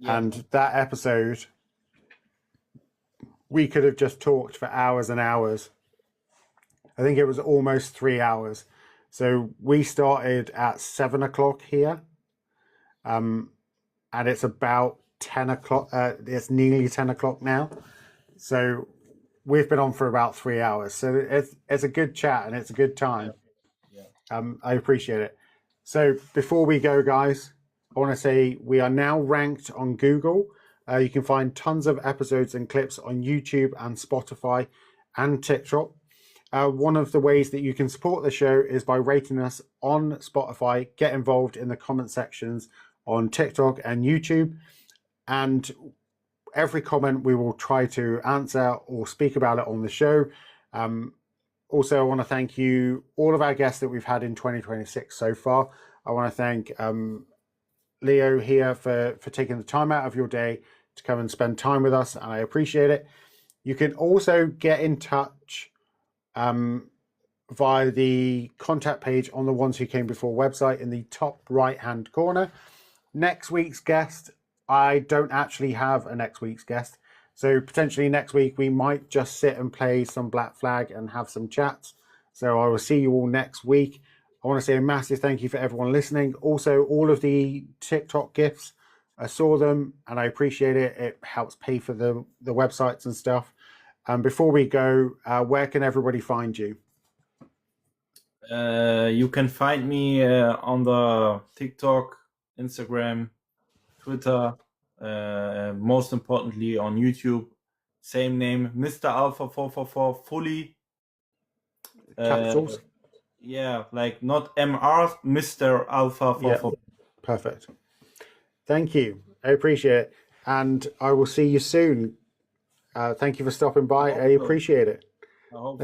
and that episode we could have just talked for hours and hours. I think it was almost 3 hours. So we started at 7 o'clock here, and it's about 10 o'clock. It's nearly 10 o'clock now. So we've been on for about 3 hours. So it's a good chat, and it's a good time. I appreciate it. So before we go, guys, I want to say we are now ranked on Google. You can find tons of episodes and clips on YouTube and Spotify and TikTok. One of the ways that you can support the show is by rating us on Spotify. Get involved in the comment sections on TikTok and YouTube. And every comment we will try to answer or speak about it on the show. Also, I want to thank you, all of our guests that we've had in 2026 so far. I want to thank Leo here for taking the time out of your day to come and spend time with us, and I appreciate it. You can also get in touch via the contact page on the Ones Who Came Before website in the top right-hand corner. Next week's guest, I don't actually have a next week's guest. So potentially next week we might just sit and play some Black Flag and have some chats. So I will see you all next week. I want to say a massive thank you for everyone listening. Also, all of the TikTok gifts, I saw them and I appreciate it. It helps pay for the websites and stuff. Before we go, where can everybody find you? You can find me on the TikTok, Instagram, Twitter, most importantly on YouTube. Same name, MisterAlpha444, fully. Capitals? Yeah, like not MR, MisterAlpha444. Yeah, perfect. Thank you. I appreciate it. And I will see you soon. Thank you for stopping by. I appreciate it. I hope